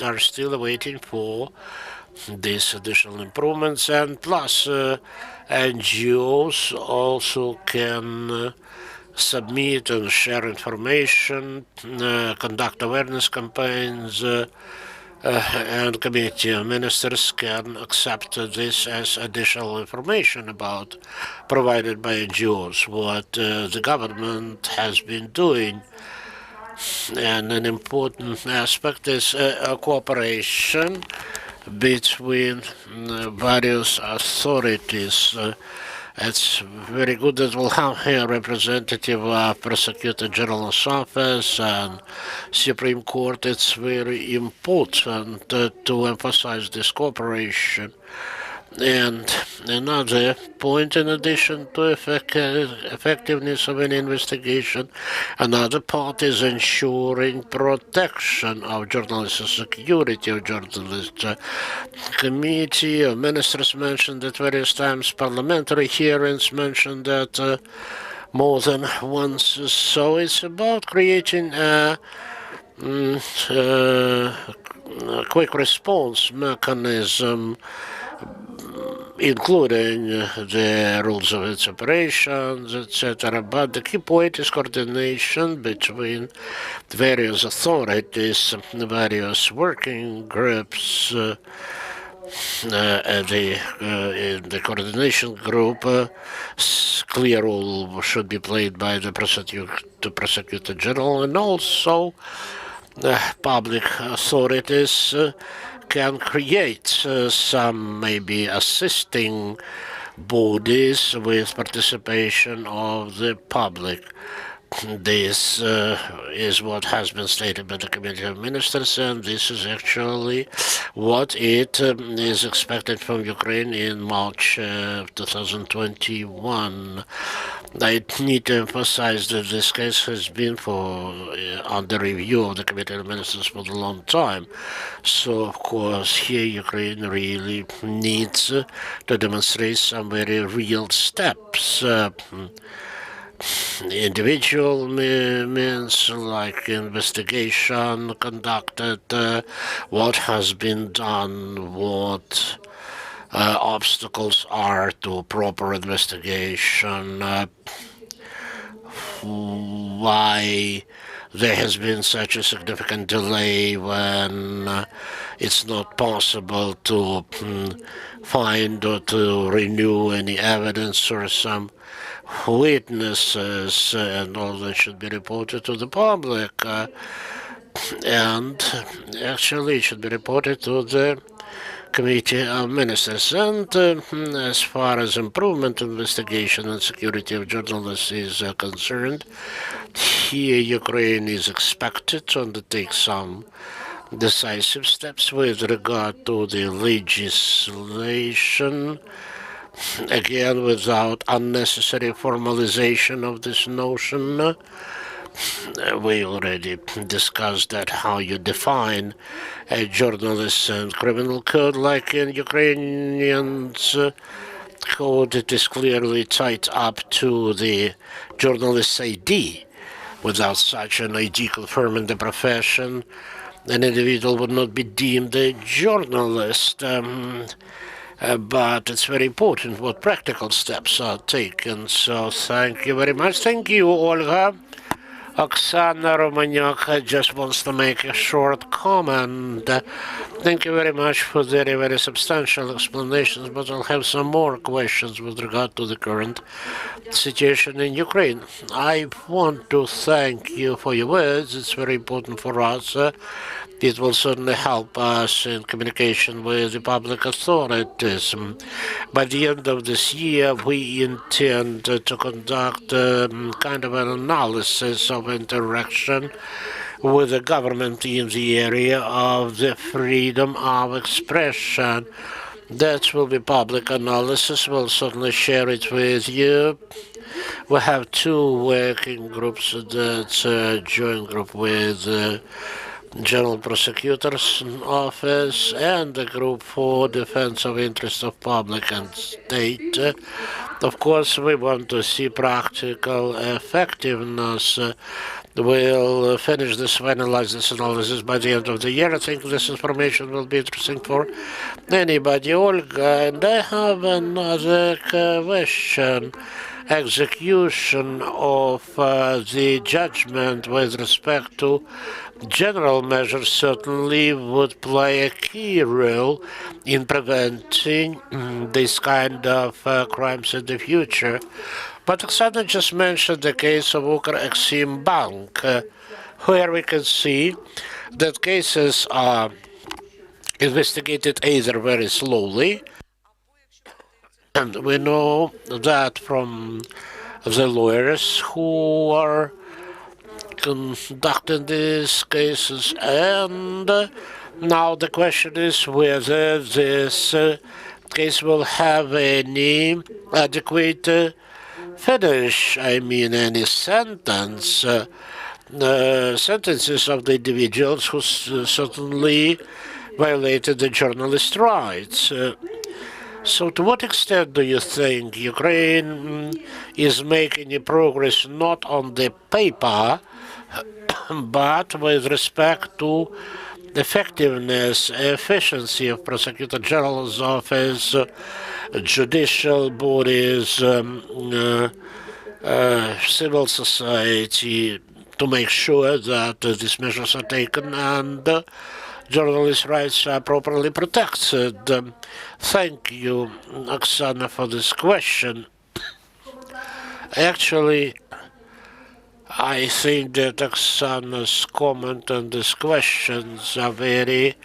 are still waiting for these additional improvements, and plus NGOs also can submit and share information, conduct awareness campaigns, and Committee of Ministers can accept this as additional information about provided by NGOs, what the government has been doing. And an important aspect is cooperation between various authorities. It's very good that we'll have here a representative of Prosecutor General's Office and Supreme Court. It's very important to emphasize this cooperation. And another point, in addition to effectiveness of an investigation, another part is ensuring protection of journalists and security of journalists. Committee of Ministers mentioned at various times, parliamentary hearings mentioned that more than once. So it's about creating a quick response mechanism, including the rules of its operations, etc. But the key point is coordination between various authorities, various working groups, in the coordination group, clear role should be played by the prosecutor general, and also public authorities can create some maybe assisting bodies with participation of the public. This is what has been stated by the Committee of Ministers, and this is actually what it is expected from Ukraine in March 2021. I need to emphasize that this case has been under review of the Committee of Ministers for a long time. So, of course, here Ukraine really needs to demonstrate some very real steps. Individual means like investigation conducted, what has been done, what obstacles are to proper investigation, why there has been such a significant delay when it's not possible to find or to renew any evidence or some witnesses, and all that should be reported to the public. And actually, it should be reported to the Committee of Ministers. And as far as improvement, investigation, and security of journalists is concerned, here Ukraine is expected to undertake some decisive steps with regard to the legislation, again without unnecessary formalization of this notion. We already discussed that how you define a journalist and criminal code, like in Ukrainian's code, it is clearly tied up to the journalist's ID. Without such an ID confirming the profession, an individual would not be deemed a journalist. But it's very important what practical steps are taken. So thank you very much. Thank you, Olga. Oksana Romaniuk just wants to make a short comment. Thank you very much for very, very substantial explanations, but I'll have some more questions with regard to the current situation in Ukraine. I want to thank you for your words. It's very important for us. It will certainly help us in communication with the public authorities. By the end of this year, we intend to conduct kind of an analysis of interaction with the government in the area of the freedom of expression. That will be public analysis. We'll certainly share it with you. We have two working groups, that's a joint group with General Prosecutor's Office and the Group for Defense of Interests of Public and State. Of course, we want to see practical effectiveness. We'll finish this, finalize this analysis by the end of the year. I think this information will be interesting for anybody. Olga, and I have another question. Execution of the judgment with respect to general measures certainly would play a key role in preventing this kind of crimes in the future. But Oksana just mentioned the case of Ukr Bank, where we can see that cases are investigated either very slowly, and we know that from the lawyers who are conducting these cases, and now the question is whether this case will have any adequate finish, I mean any sentence, sentences of the individuals who certainly violated the journalist rights. So to what extent do you think Ukraine is making any progress not on the paper, but with respect to effectiveness, efficiency of Prosecutor General's office, judicial bodies, civil society, to make sure that these measures are taken and journalists' rights are properly protected. Thank you, Oksana, for this question. Actually, I think that Oksana's comment and these questions are very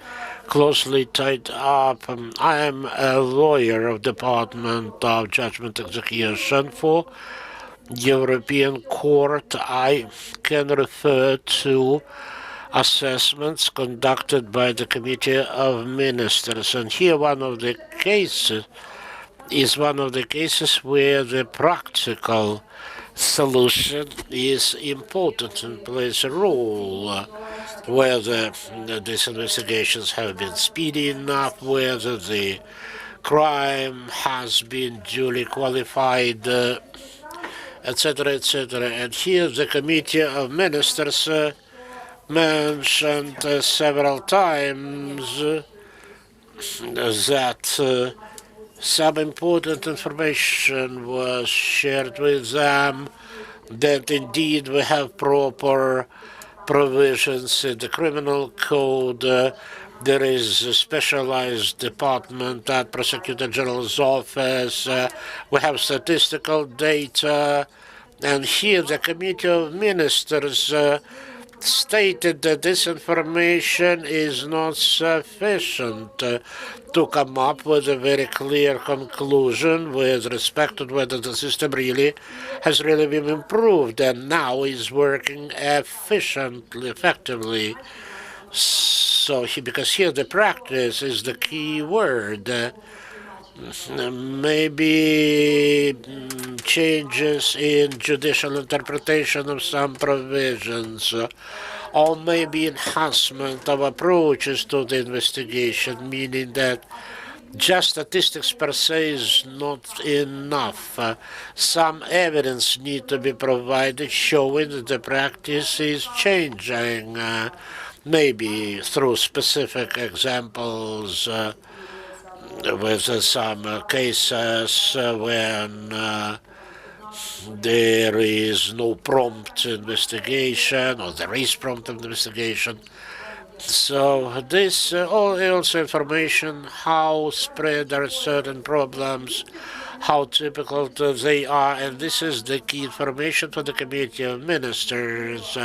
closely tied up. I am a lawyer of Department of Judgment Execution for European Court. I can refer to assessments conducted by the Committee of Ministers. And here one of the cases is one of the cases where the practical solution is important and plays a role, whether these investigations have been speedy enough, whether the crime has been duly qualified, etc., etc. And here the Committee of Ministers mentioned several times that some important information was shared with them, that indeed we have proper provisions in the criminal code. There is a specialized department at Prosecutor General's office. We have statistical data. And here the Committee of Ministers stated that this information is not sufficient to come up with a very clear conclusion with respect to whether the system has really been improved and now is working effectively. So because here the practice is the key word. Maybe changes in judicial interpretation of some provisions, or maybe enhancement of approaches to the investigation, meaning that just statistics per se is not enough. Some evidence needs to be provided showing that the practice is changing, maybe through specific examples, with some cases when there is no prompt investigation or there is prompt investigation. So this also information how spread are certain problems, how typical they are, and this is the key information for the Committee of Ministers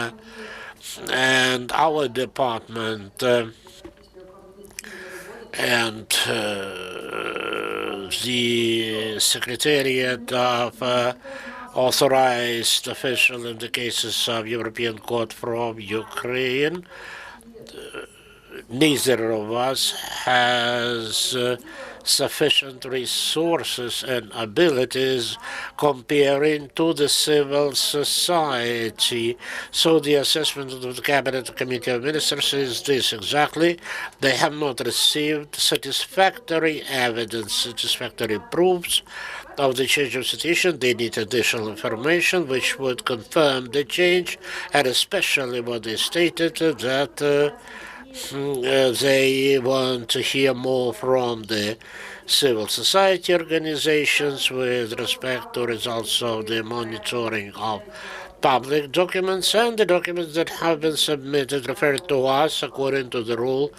and our department. And the Secretariat of Authorized Official in the cases of European Court from Ukraine, neither of us has sufficient resources and abilities comparing to the civil society. So the assessment of the Cabinet Committee of Ministers is this exactly. They have not received satisfactory evidence, satisfactory proofs of the change of situation. They need additional information which would confirm the change, and especially what they stated that they want to hear more from the civil society organizations with respect to results of the monitoring of public documents, and the documents that have been submitted referred to us according to the rule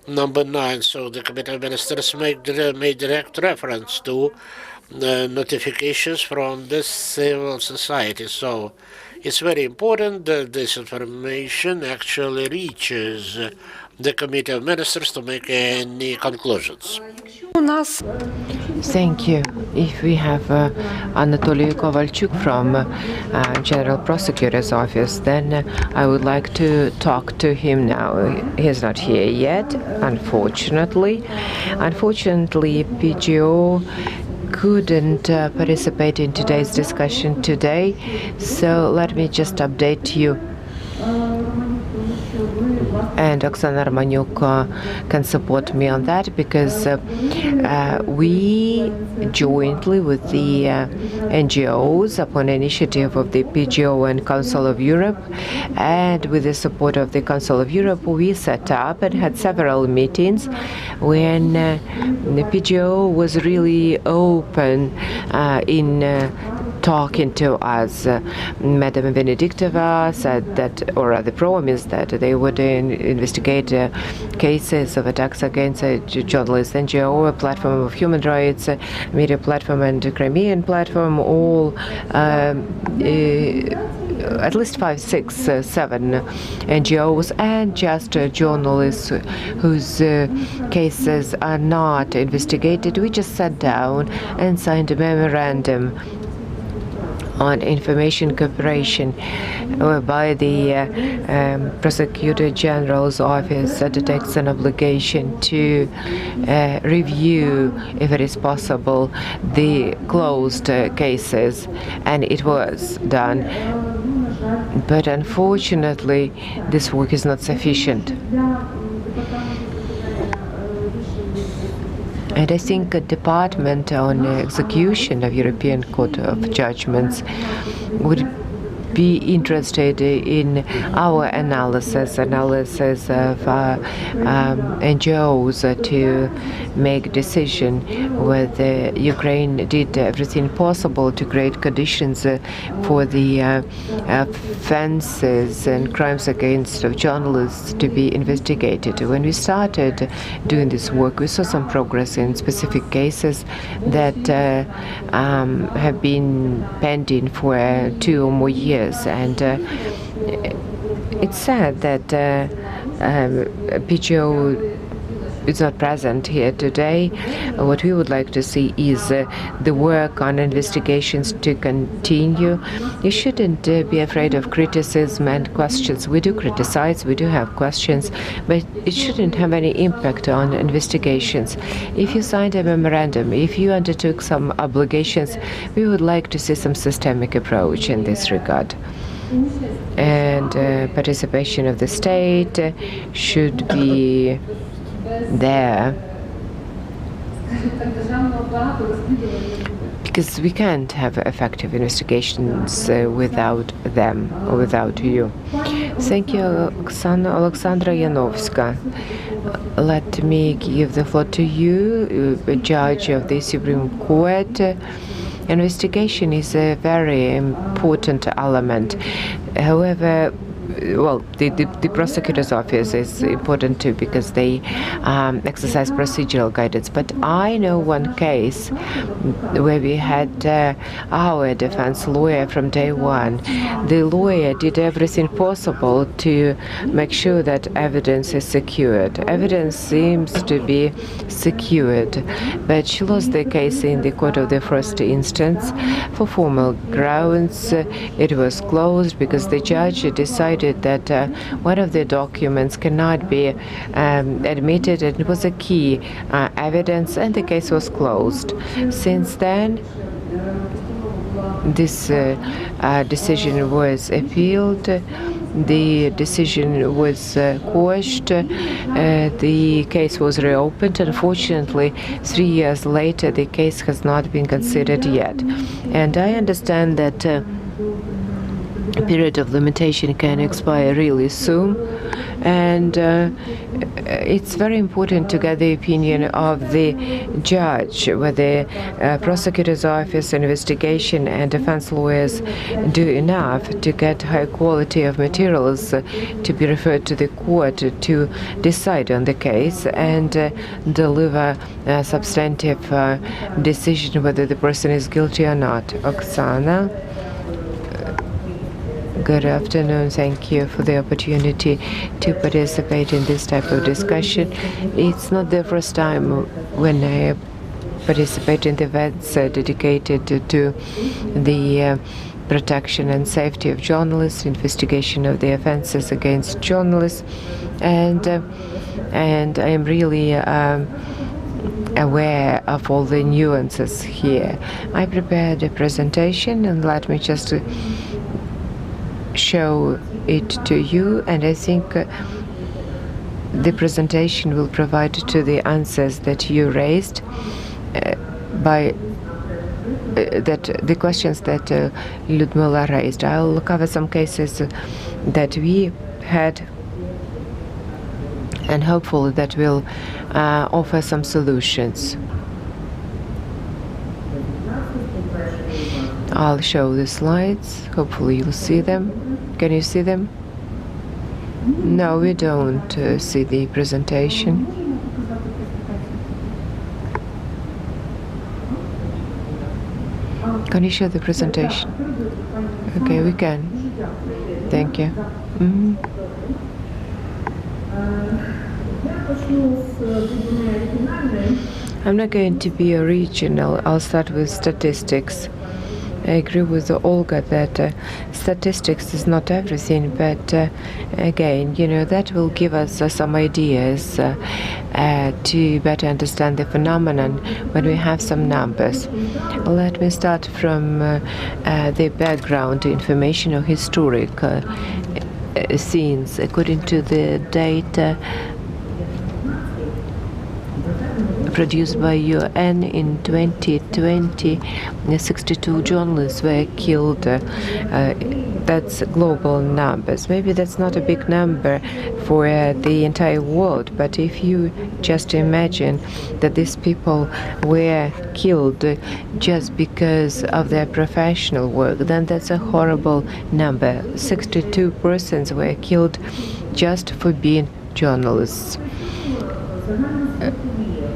number 9. So the Committee of Ministers made direct reference to notifications from the civil society. So it's very important that this information actually reaches the Committee of Ministers to make any conclusions. Thank you. If we have Anatoly Kovalchuk from General Prosecutor's Office, then I would like to talk to him now. He's not here yet, unfortunately. Unfortunately, PGO couldn't participate in today's discussion today, so let me just update you. And Oksana Romaniuk can support me on that, because we jointly with the NGOs, upon initiative of the PGO and Council of Europe, and with the support of the Council of Europe, we set up and had several meetings when the PGO was really open in talking to us. Madam Benediktova said that, or rather promised that they would investigate cases of attacks against journalists, NGO, a platform of human rights, media platform, and Crimean platform, all at least 5, 6, 7 NGOs, and just journalists whose cases are not investigated. We just sat down and signed a memorandum on information cooperation, whereby the Prosecutor General's office undertakes an obligation to review, if it is possible, the closed cases, and it was done. But unfortunately, this work is not sufficient. And I think a department on execution of European Court of Judgments would be interested in our analysis of NGOs to make decision whether Ukraine did everything possible to create conditions for the offenses and crimes against journalists to be investigated. When we started doing this work, we saw some progress in specific cases that have been pending for 2 or more years. And it's sad that PGO is not present here today. What we would like to see is the work on investigations to continue. You shouldn't be afraid of criticism and questions. We do criticize, we do have questions, but it shouldn't have any impact on investigations. If you signed a memorandum, if you undertook some obligations, we would like to see some systemic approach in this regard. And participation of the state should be there, because we can't have effective investigations without them or without you. Thank you, Alexandra Yanovska. Let me give the floor to you, a judge of the Supreme Court. Investigation is a very important element. However, well, the prosecutor's office is important too, because they exercise procedural guidance. But I know one case where we had our defense lawyer from day one. The lawyer did everything possible to make sure that evidence is secured. Evidence seems to be secured, but she lost the case in the court of the first instance for formal grounds. It was closed because the judge decided that one of the documents cannot be admitted, and it was a key evidence, and the case was closed. Since then, this decision was appealed. The decision was quashed. The case was reopened. Unfortunately, 3 years later, the case has not been considered yet. And I understand that period of limitation can expire really soon, and it's very important to get the opinion of the judge whether prosecutor's office, investigation, and defense lawyers do enough to get high quality of materials to be referred to the court to decide on the case and deliver a substantive decision whether the person is guilty or not. Oksana. Good afternoon. Thank you for the opportunity to participate in this type of discussion. It's not the first time when I participate in the events dedicated to the protection and safety of journalists, investigation of the offenses against journalists, and I am really aware of all the nuances here. I prepared a presentation, and let me just show it to you, and I think the presentation will provide to the answers that you raised by the questions that Lyudmila raised. I'll cover some cases that we had, and hopefully that will offer some solutions. I'll show the slides. Hopefully you'll see them. Can you see them? No, we don't see the presentation. Can you show the presentation? Okay, we can. Thank you. I'm not going to be original. I'll start with statistics. I agree with Olga that statistics is not everything, but again, that will give us some ideas to better understand the phenomenon when we have some numbers. Let me start from the background information or historic scenes. According to the data produced by UN in 2020, 62 journalists were killed. That's global numbers. Maybe that's not a big number for the entire world, but if you just imagine that these people were killed just because of their professional work, then that's a horrible number. 62 persons were killed just for being journalists.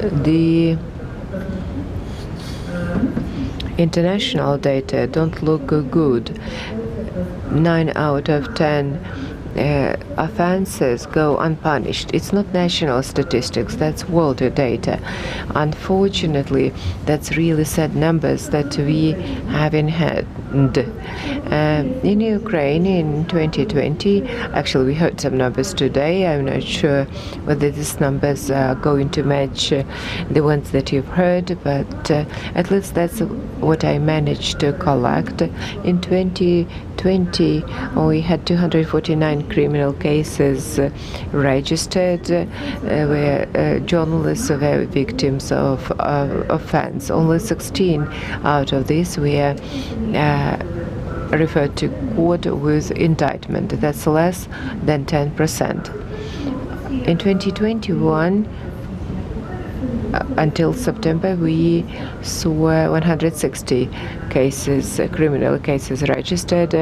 The international data don't look good. 9 out of 10 offenses go unpunished. It's not national statistics, that's world data. Unfortunately, that's really sad numbers that we have in hand. In Ukraine in 2020, actually we heard some numbers today. I'm not sure whether these numbers are going to match the ones that you've heard, but at least that's what I managed to collect. In 2020, we had 249 criminal cases registered where journalists were victims of offense. Only 16 out of these were referred to court with indictment. That's less than 10%. In 2021, until September, we saw 160 cases, criminal cases registered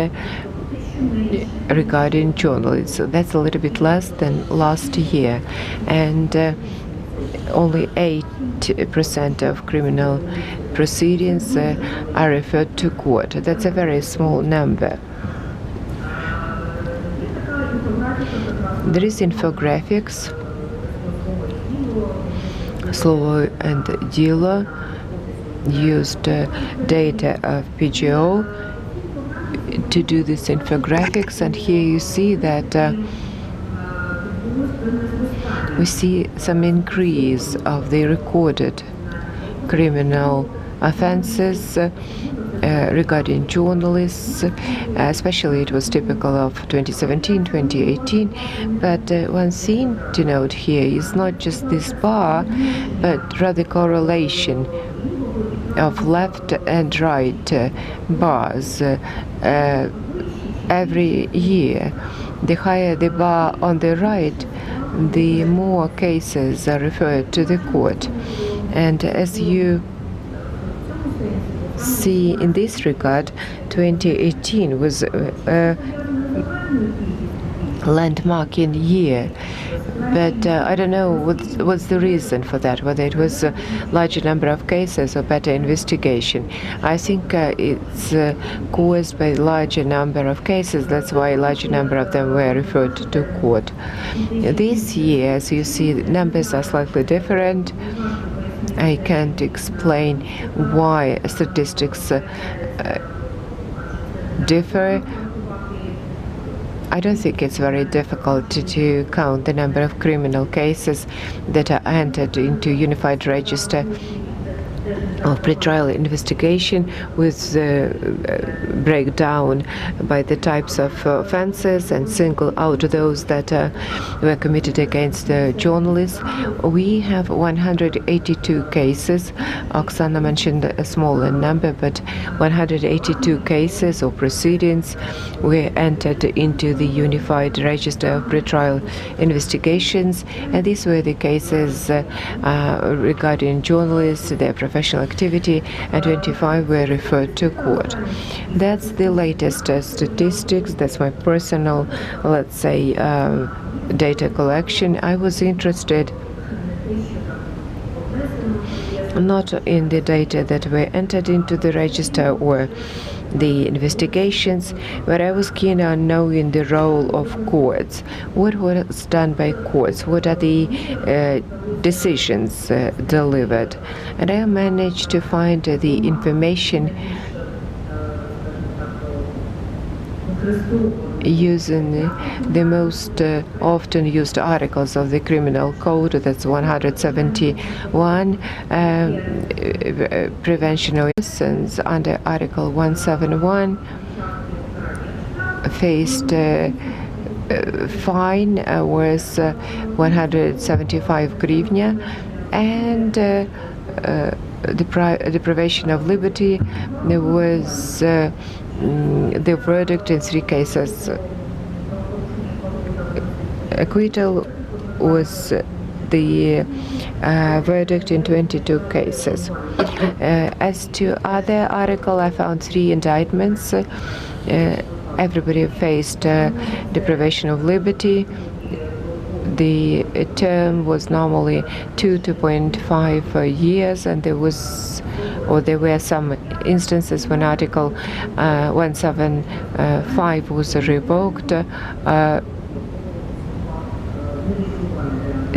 regarding journalists. So that's a little bit less than last year, and only 8% of criminal proceedings are referred to court. That's a very small number. There is infographics. Slovo and Dilo used data of PGO to do this infographics, and here you see that we see some increase of the recorded criminal offenses regarding journalists, especially it was typical of 2017, 2018. But one thing to note here is not just this bar, but rather correlation of left and right bars every year. The higher the bar on the right, the more cases are referred to the court. And as you see in this regard, 2018 was a landmarking year. But I don't know what's the reason for that, whether it was a larger number of cases or better investigation. I think it's caused by a larger number of cases. That's why a larger number of them were referred to court. This year, as you see, the numbers are slightly different. I can't explain why statistics differ. I don't think it's very difficult to count the number of criminal cases that are entered into Unified Register of Pre-trial Investigation, with breakdown by the types of offenses and single out those that were committed against journalists. We have 182 cases. Oksana mentioned a smaller number, but 182 cases or proceedings were entered into the Unified Register of Pre-trial Investigations, and these were the cases regarding journalists, their professional professional activity, and 25 were referred to court. That's the latest statistics. That's my personal, let's say, data collection. I was interested not in the data that were entered into the register or the investigations, but I was keen on knowing the role of courts. What was done by courts? What are the decisions delivered? And I managed to find the information using the most often used articles of the criminal code. That's 171, prevention of innocence under Article 171 faced fine was 175 hryvnia, and deprivation of liberty was the verdict in 3 cases. Acquittal was the verdict in 22 cases. As to other article, I found 3 indictments. Everybody faced deprivation of liberty. The term was normally 2 to 2.5 years, and there were some instances when Article 175 was revoked.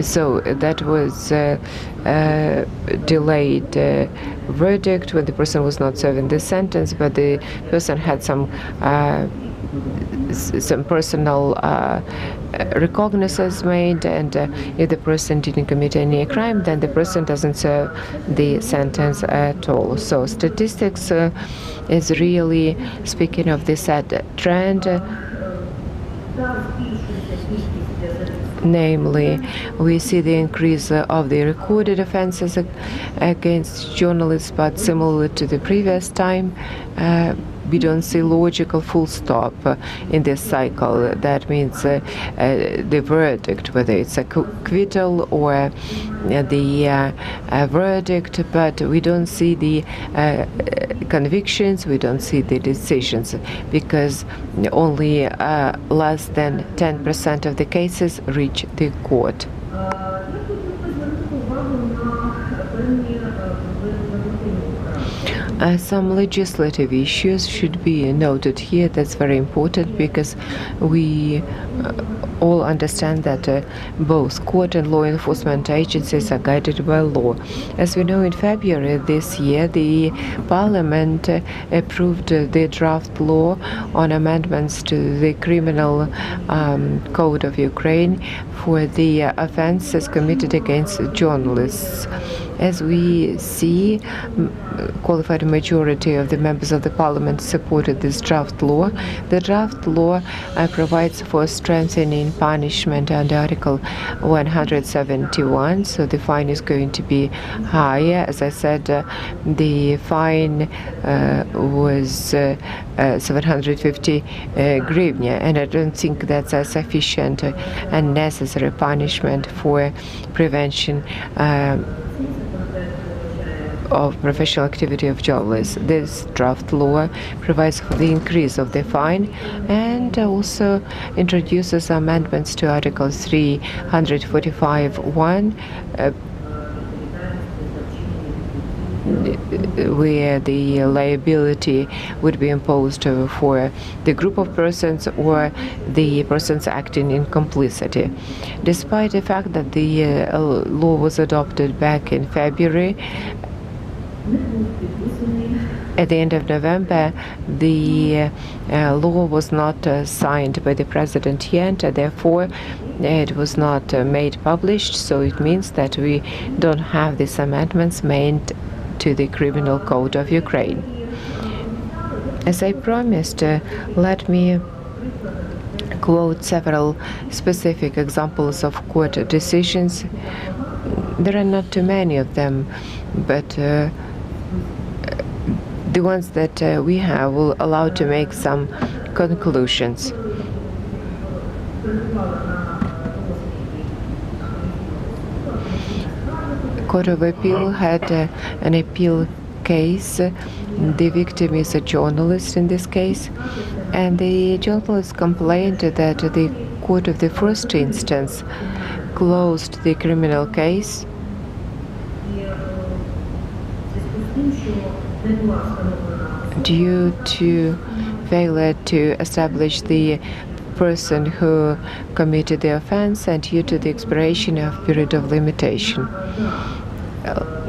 So that was delayed verdict when the person was not serving the sentence, but the person had some personal recognizances made, and if the person didn't commit any crime, then the person doesn't serve the sentence at all. So statistics is really speaking of this sad trend. Namely, we see the increase of the recorded offenses against journalists, but similar to the previous time, we don't see logical full stop in this cycle. That means the verdict, whether it's acquittal or the verdict, but we don't see the convictions, we don't see the decisions, because only less than 10% of the cases reach the court. Some legislative issues should be noted here. That's very important, because we all understand that both court and law enforcement agencies are guided by law. As we know, in February this year, the Parliament approved the draft law on amendments to the criminal code of Ukraine for the offenses committed against journalists. As we see, qualified majority of the members of the parliament supported this draft law. The draft law provides for strengthening punishment under Article 171, so the fine is going to be higher. As I said, the fine was 750 hryvnia, and I don't think that's a sufficient and necessary punishment for prevention of professional activity of journalists. This draft law provides for the increase of the fine and also introduces amendments to Article 345(1), where the liability would be imposed for the group of persons or the persons acting in complicity. Despite the fact that the law was adopted back in February, at the end of November, the law was not signed by the president yet, therefore it was not made published, so it means that we don't have these amendments made to the criminal code of Ukraine. As I promised, let me quote several specific examples of court decisions. There are not too many of them, but the ones that we have will allow to make some conclusions. Court of Appeal had an appeal case. The victim is a journalist in this case, and the journalist complained that the court of the first instance closed the criminal case due to failure to establish the person who committed the offense and due to the expiration of period of limitation.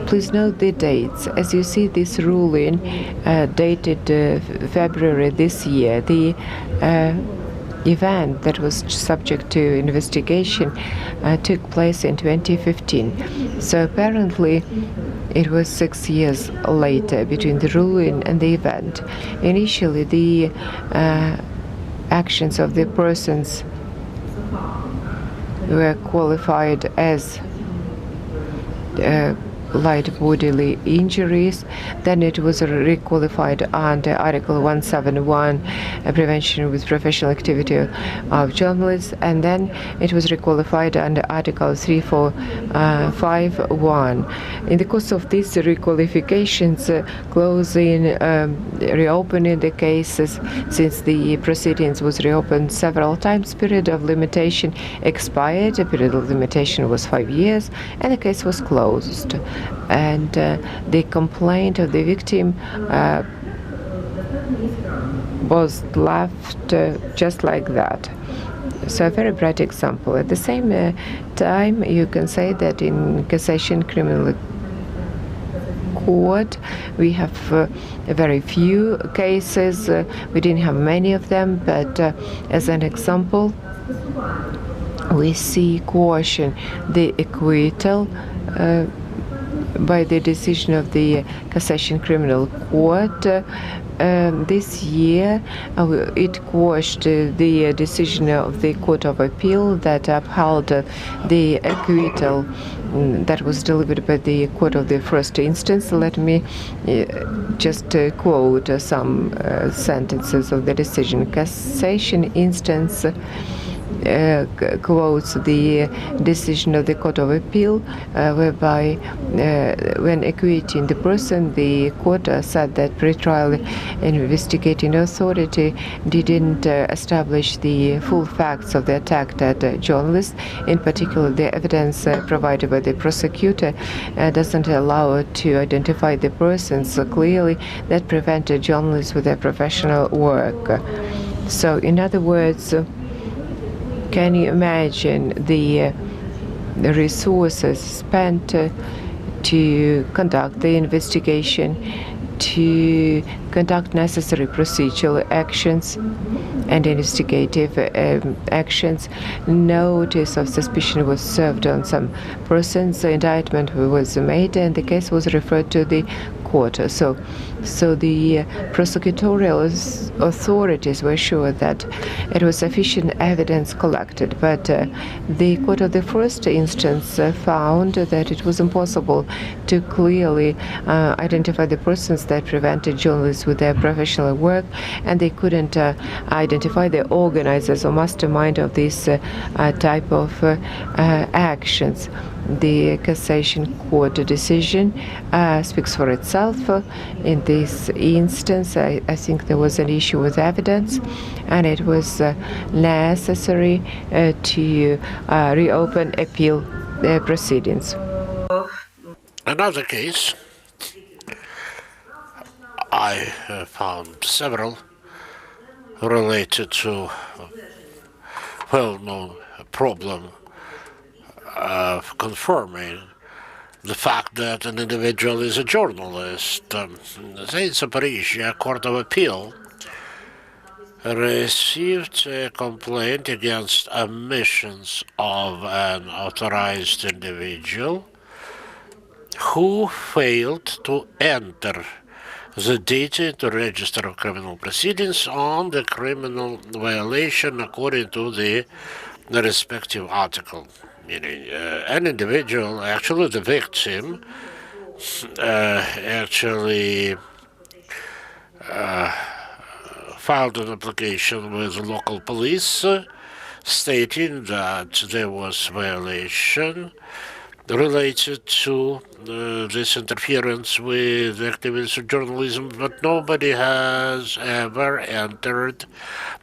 Please note the dates. As you see, this ruling dated February this year. The event that was subject to investigation took place in 2015. So apparently it was 6 years later between the ruling and the event. Initially, the actions of the persons were qualified as light bodily injuries. Then it was requalified under Article 171, prevention with professional activity of journalists, and then it was requalified under Article 3451. In the course of these requalifications, closing, reopening the cases, since the proceedings was reopened several times, period of limitation expired. The period of limitation was 5 years, and the case was closed. And the complaint of the victim was left just like that. So a very bright example. At the same time, you can say that in cassation criminal court, we have very few cases. We didn't have many of them, but as an example, we see coercion, the acquittal by the decision of the Cassation Criminal Court. This year, it quashed the decision of the Court of Appeal that upheld the acquittal that was delivered by the Court of the First Instance. Let me just quote some sentences of the decision. Cassation instance quotes the decision of the Court of Appeal, whereby when acquitting the person, the court said that pretrial investigating authority didn't establish the full facts of the attack at journalists. In particular, the evidence provided by the prosecutor doesn't allow it to identify the persons clearly. That prevented journalists with their professional work. So, in other words, can you imagine the resources spent to conduct the investigation, to conduct necessary procedural actions and investigative actions? Notice of suspicion was served on some persons, the indictment was made, and the case was referred to the court. So the prosecutorial authorities were sure that it was sufficient evidence collected, but the court of the first instance found that it was impossible to clearly identify the persons that prevented journalists with their professional work, and they couldn't identify the organizers or mastermind of this type of actions. The Cassation Court decision speaks for itself. In this instance, I think there was an issue with evidence, and it was necessary to reopen appeal proceedings. Another case, I found several related to well-known problem of confirming the fact that an individual is a journalist. The Zaporizhzhia Court of Appeal received a complaint against omissions of an authorized individual who failed to enter the data into register of criminal proceedings on the criminal violation according to the respective article. Meaning, an individual, actually the victim, filed an application with the local police stating that there was violation related to this interference with the activities of journalism, but nobody has ever entered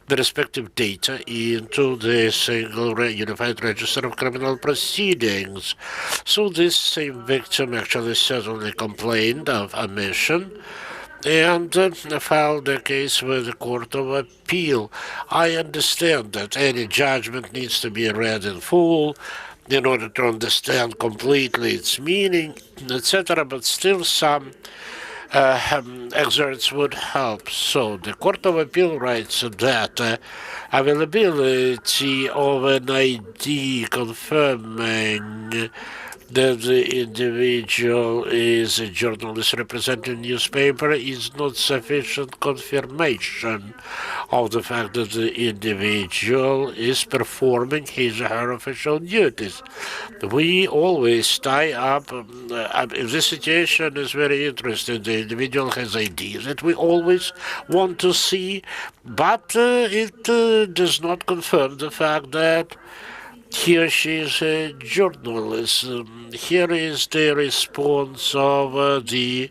the respective data into the single unified register of criminal proceedings. So this same victim actually certainly complained of omission and filed a case with the Court of Appeal. I understand that any judgment needs to be read in full in order to understand completely its meaning, etc., but still some excerpts would help. So the Court of Appeal writes that availability of an ID confirming that the individual is a journalist representing a newspaper is not sufficient confirmation of the fact that the individual is performing his or her official duties. We always tie up, this situation is very interesting. The individual has ideas that we always want to see, but it does not confirm the fact that he or she is a journalist. Here is the response of the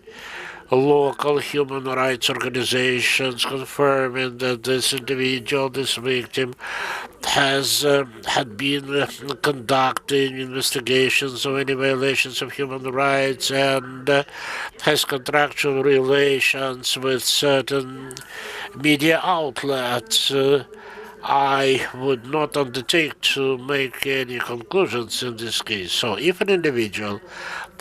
local human rights organizations confirming that this individual, this victim, has had been conducting investigations of any violations of human rights and has contractual relations with certain media outlets. I would not undertake to make any conclusions in this case. So if an individual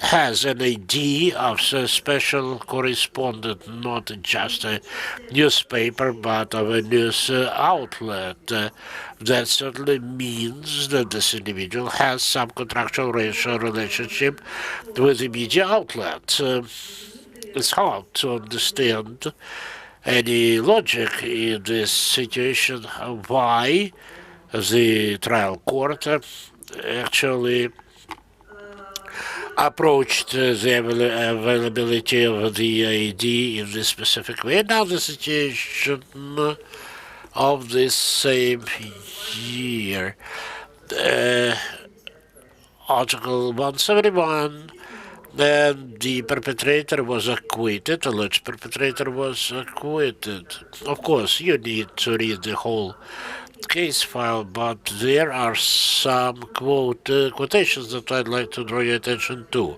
has an ID of a special correspondent, not just a newspaper, but of a news outlet, that certainly means that this individual has some contractual relationship with the media outlet. It's hard to understand any logic in this situation, why the trial court actually approached the availability of the ID in this specific way. Now the situation of this same year, Article 171, then the perpetrator was acquitted, alleged perpetrator was acquitted. Of course, you need to read the whole case file, but there are some quotations that I'd like to draw your attention to.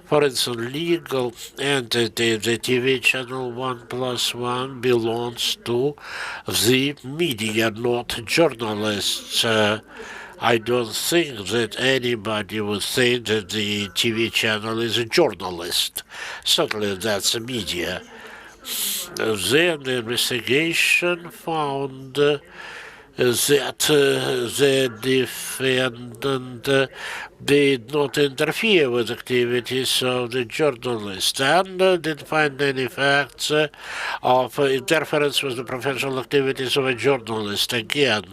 For instance, legal entity, the TV channel 1+1 belongs to the media, not journalists. I don't think that anybody would say that the TV channel is a journalist. Certainly that's a media. Then the investigation found that the defendant did not interfere with activities of the journalist and didn't find any facts of interference with the professional activities of a journalist. Again,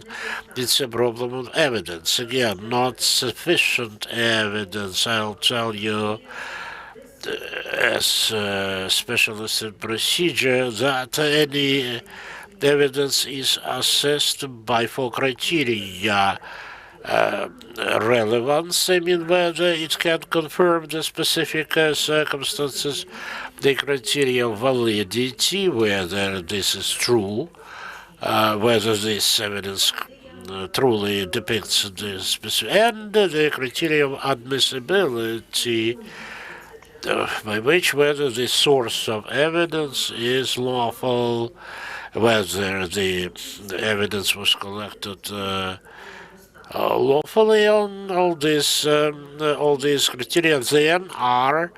it's a problem of evidence. Again, not sufficient evidence. I'll tell you, as a specialist in procedure, that any evidence is assessed by four criteria. Relevance, I mean, whether it can confirm the specific circumstances, the criteria of validity, whether this is true, whether this evidence truly depicts the specific, and the criteria of admissibility, by which whether the source of evidence is lawful, whether the evidence was collected lawfully. On all these criteria then are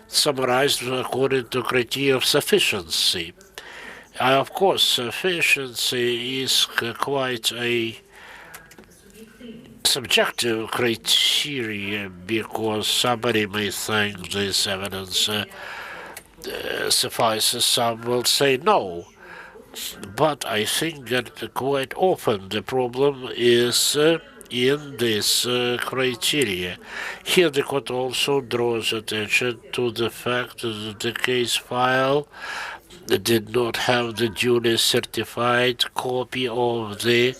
summarized according to criteria of sufficiency. Of course, sufficiency is quite a subjective criteria because somebody may think this evidence suffices, some will say no. But I think that quite often the problem is in this criteria. Here the court also draws attention to the fact that the case file did not have the duly certified copy of the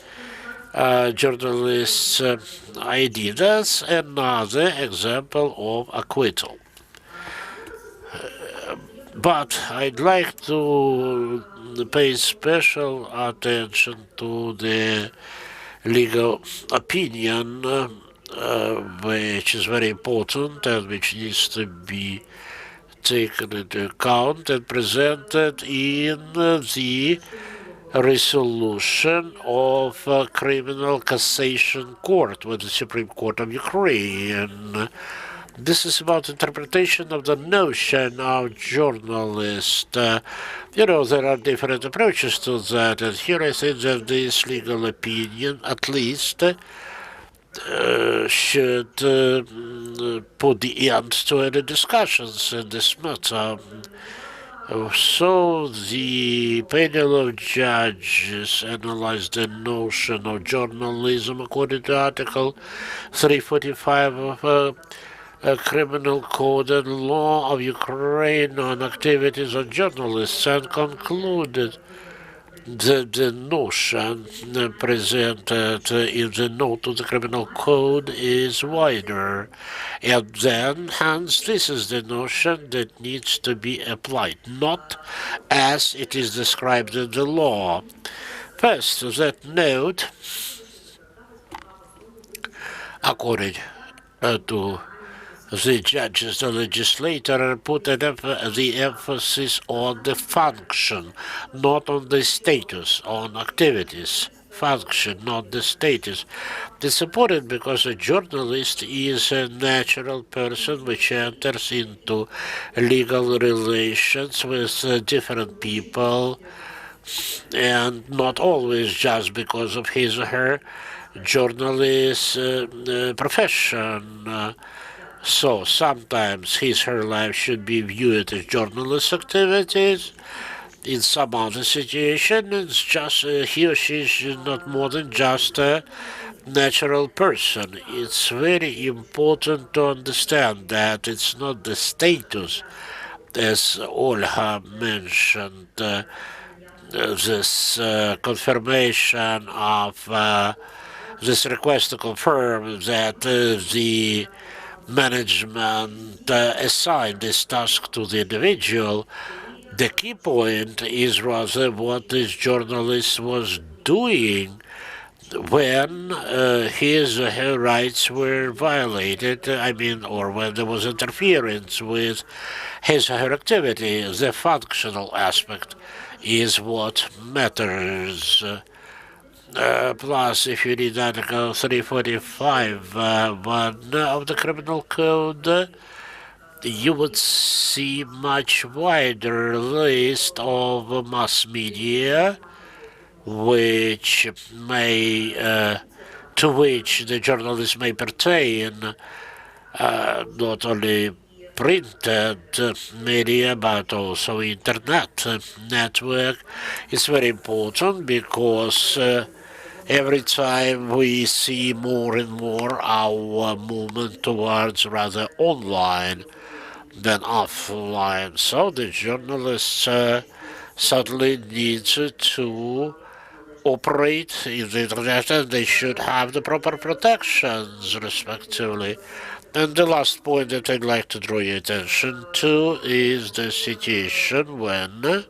journalist's ID. That's another example of acquittal. But I'd like to pay special attention to the legal opinion, which is very important and which needs to be taken into account and presented in the resolution of Criminal Cassation Court with the Supreme Court of Ukraine. This is about interpretation of the notion of journalist. There are different approaches to that, and here I think that this legal opinion, at least, should put the end to any discussions in this matter. So the panel of judges analyzed the notion of journalism according to Article 345 of Criminal Code and Law of Ukraine on activities of journalists and concluded that the notion presented in the note to the Criminal Code is wider. And then, hence, this is the notion that needs to be applied, not as it is described in the law. First, that note, according to the judges, the legislator put the emphasis on the function, not on the status, on activities. Function, not the status. It's important because a journalist is a natural person which enters into legal relations with different people, and not always just because of his or her journalist profession. So sometimes his/her life should be viewed as journalist activities. In some other situation, it's just he or she is not more than just a natural person. It's very important to understand that it's not the status, as Olha mentioned, this confirmation of this request to confirm that the management assigned this task to the individual. The key point is rather what this journalist was doing when his or her rights were violated, or when there was interference with his or her activity. The functional aspect is what matters. Plus, if you read Article 345, 1 of the Criminal Code, you would see much wider list of mass media which may, to which the journalist may pertain, not only printed media but also internet network. It's very important because every time we see more and more our movement towards rather online than offline. So the journalists certainly need to operate in the internet, and they should have the proper protections respectively. And the last point that I'd like to draw your attention to is the situation when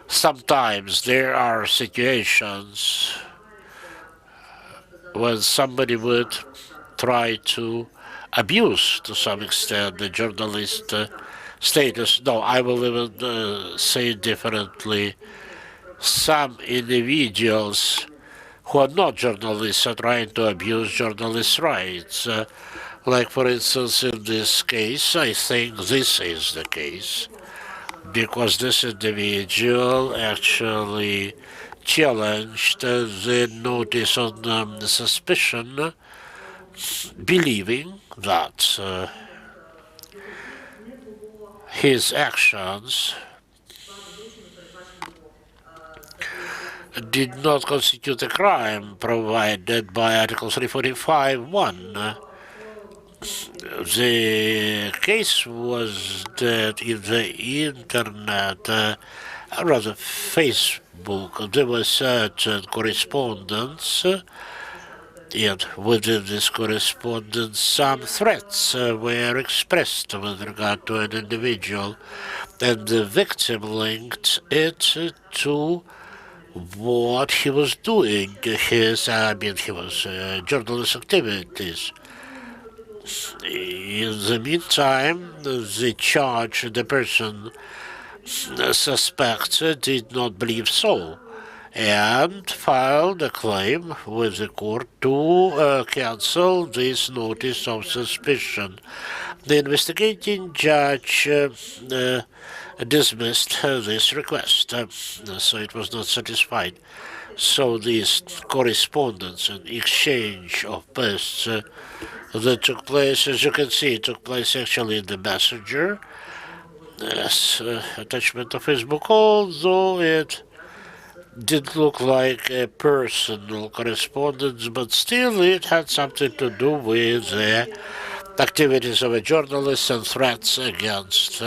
sometimes there are situations when somebody would try to abuse to some extent the journalist status. No, I will even say it differently. Some individuals who are not journalists are trying to abuse journalists' rights. Like, for instance, in this case, I think this is the case, because this individual actually challenged the notice on suspicion, believing that his actions did not constitute a crime provided by Article 345(1). The case was that in the internet rather Facebook, there was certain correspondence, and within this correspondence, some threats were expressed with regard to an individual, and the victim linked it to what he was doing, his journalist activities. In the meantime, the person suspected did not believe so, and filed a claim with the court to cancel this notice of suspicion. The investigating judge dismissed this request, so it was not satisfied. So this correspondence and exchange of posts that took place, as you can see, took place actually in the messenger as attachment of Facebook, although it did look like a personal correspondence, but still it had something to do with the activities of a journalist and threats against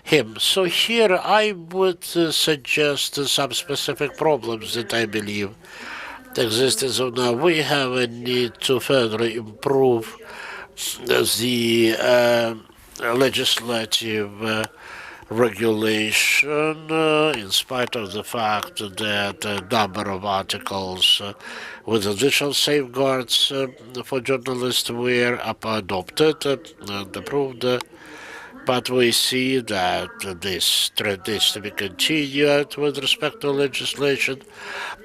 him. So here I would suggest some specific problems that I believe exist as of now. We have a need to further improve the legislative regulation, in spite of the fact that a number of articles with additional safeguards for journalists were adopted and approved. But we see that this trend needs to be continued with respect to legislation.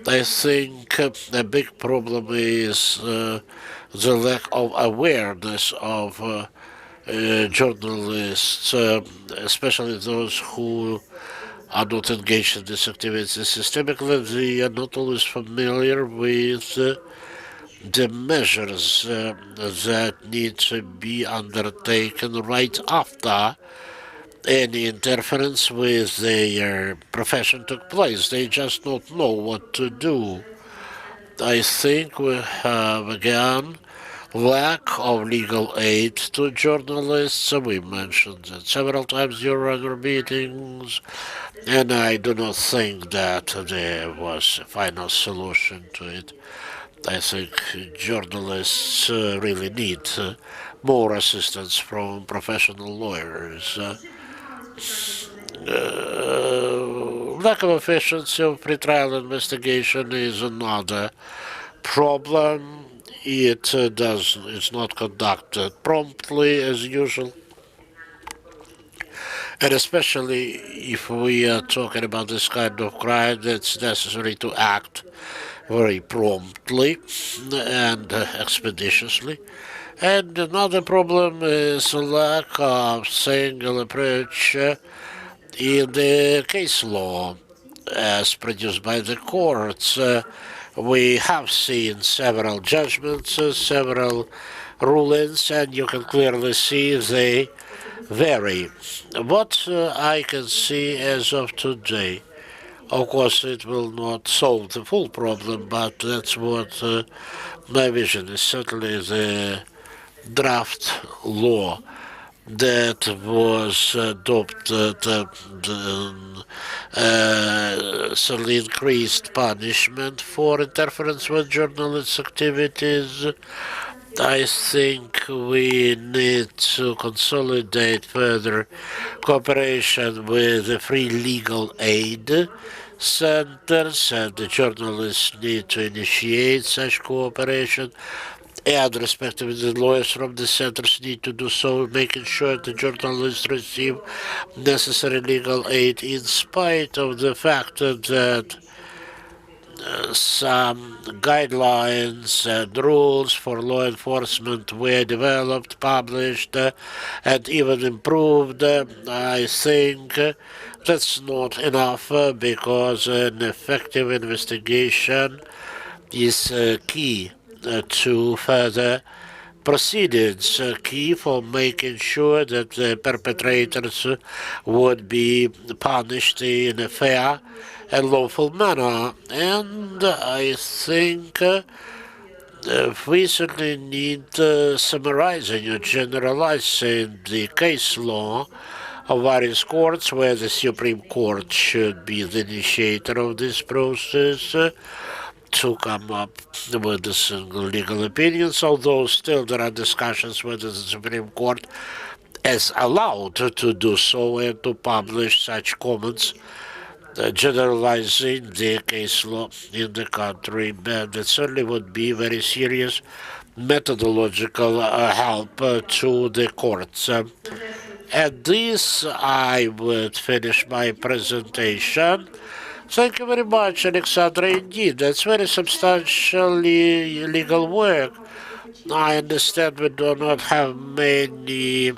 I think a big problem is the lack of awareness of journalists, especially those who are not engaged in this activity systemically. They are not always familiar with the measures that need to be undertaken right after any interference with their profession took place. They just don't know what to do. I think we have, again, lack of legal aid to journalists. We mentioned that several times during our meetings, and I do not think that there was a final solution to it. I think journalists really need more assistance from professional lawyers. Lack of efficiency of pretrial investigation is another problem. It's not conducted promptly as usual. And especially if we are talking about this kind of crime, it's necessary to act very promptly and expeditiously. And another problem is a lack of single approach in the case law as produced by the courts. We have seen several judgments, several rulings, and you can clearly see they vary. What I can see as of today, of course, it will not solve the full problem, but that's what my vision is. Certainly the draft law that was adopted certainly increased punishment for interference with journalists' activities. I think we need to consolidate further cooperation with the free legal aid centers, and the journalists need to initiate such cooperation, and respectively the lawyers from the centers need to do so, making sure the journalists receive necessary legal aid, in spite of the fact that some guidelines and rules for law enforcement were developed, published, and even improved. I think that's not enough because an effective investigation is key to further proceedings, key for making sure that the perpetrators would be punished in a fair and lawful manner. And I think we certainly need summarizing or generalizing the case law of various courts, where the Supreme Court should be the initiator of this process, to come up with the single legal opinions, although still there are discussions whether the Supreme Court is allowed to do so and to publish such comments generalizing the case law in the country. But that certainly would be very serious methodological help to the courts. At this, I would finish my presentation. Thank you very much, Alexandra. Indeed, that's very substantially legal work. I understand we do not have many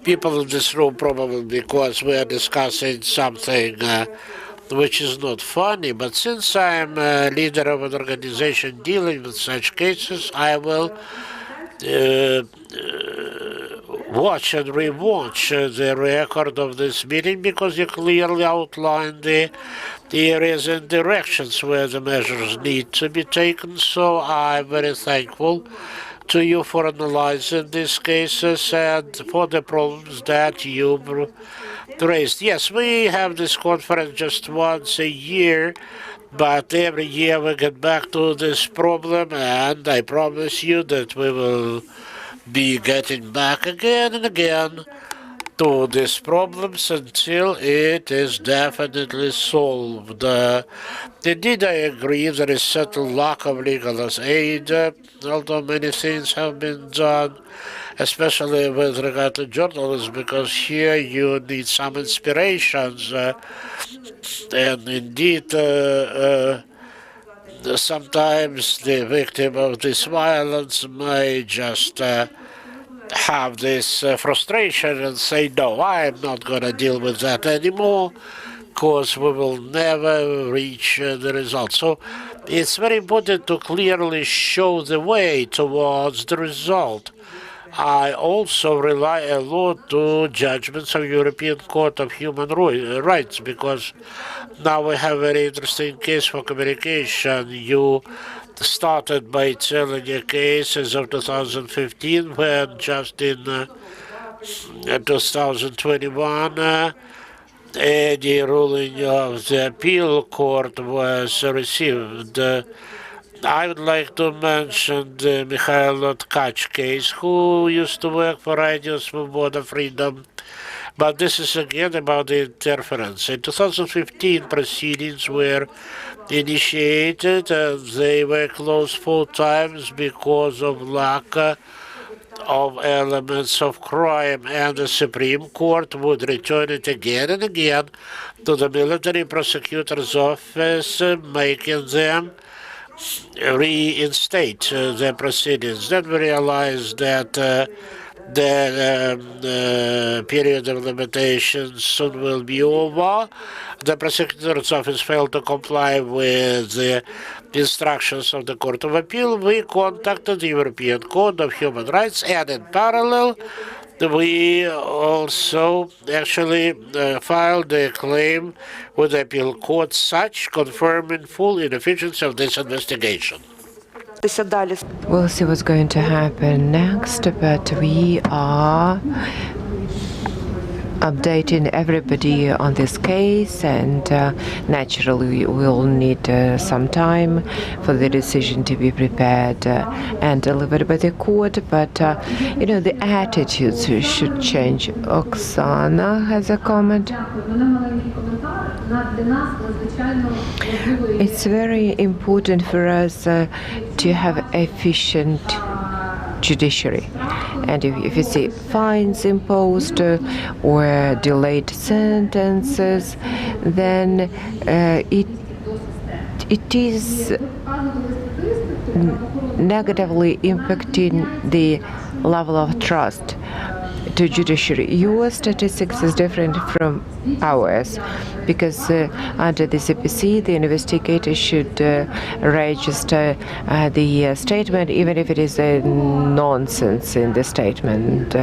people in this room, probably because we are discussing something which is not funny, but since I'm a leader of an organization dealing with such cases, I will watch and rewatch the record of this meeting, because you clearly outlined the areas and directions where the measures need to be taken. So I'm very thankful to you for analyzing these cases and for the problems that you raised. Yes, we have this conference just once a year, but every year we get back to this problem, and I promise you that we will be getting back again and again to these problems until it is definitely solved. Indeed, I agree there is certain lack of legal aid, although many things have been done, especially with regard to journalism, because here you need some inspirations. And indeed, sometimes the victim of this violence may just have this frustration and say, no, I'm not going to deal with that anymore, because we will never reach the result. So it's very important to clearly show the way towards the result. I also rely a lot to judgments of European Court of Human Rights, because now we have a very interesting case for communication. You started by telling a case as of 2015, when just in 2021, any ruling of the appeal court was received. I would like to mention the Mikhail Tkach case, who used to work for Radio Svoboda Freedom. But this is again about the interference. In 2015, proceedings were initiated, and they were closed 4 times because of lack of elements of crime, and the Supreme Court would return it again and again to the military prosecutor's office, making them reinstate their proceedings. Then we realized that the period of limitations soon will be over. The prosecutor's office failed to comply with the instructions of the Court of Appeal. We contacted the European Court of Human Rights, and in parallel, we also actually filed a claim with the appeal court, such confirming full inefficiency of this investigation. We'll see what's going to happen next, but we are updating everybody on this case, and naturally we'll need some time for the decision to be prepared and delivered by the court, but the attitudes should change. Oksana has a comment. It's very important for us to have efficient judiciary, and if you see fines imposed or delayed sentences, then it is negatively impacting the level of trust to judiciary. Your statistics is different from ours, because under the CPC, the investigator should register the statement, even if it is a nonsense in the statement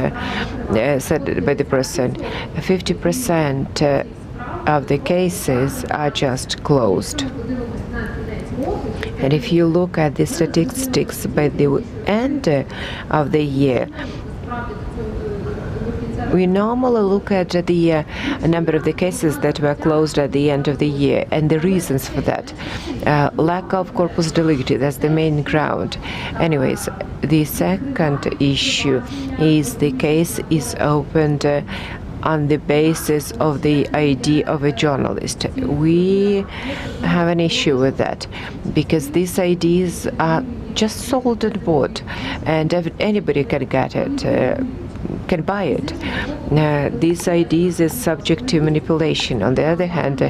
said by the person. 50% of the cases are just closed. And if you look at the statistics by the end of the year, We normally look at the number of the cases that were closed at the end of the year and the reasons for that. Lack of corpus delicti, that's the main ground. Anyways, the second issue is the case is opened on the basis of the ID of a journalist. We have an issue with that because these IDs are just sold and bought, and anybody can get it. Can buy it. These IDs is subject to manipulation. On the other hand,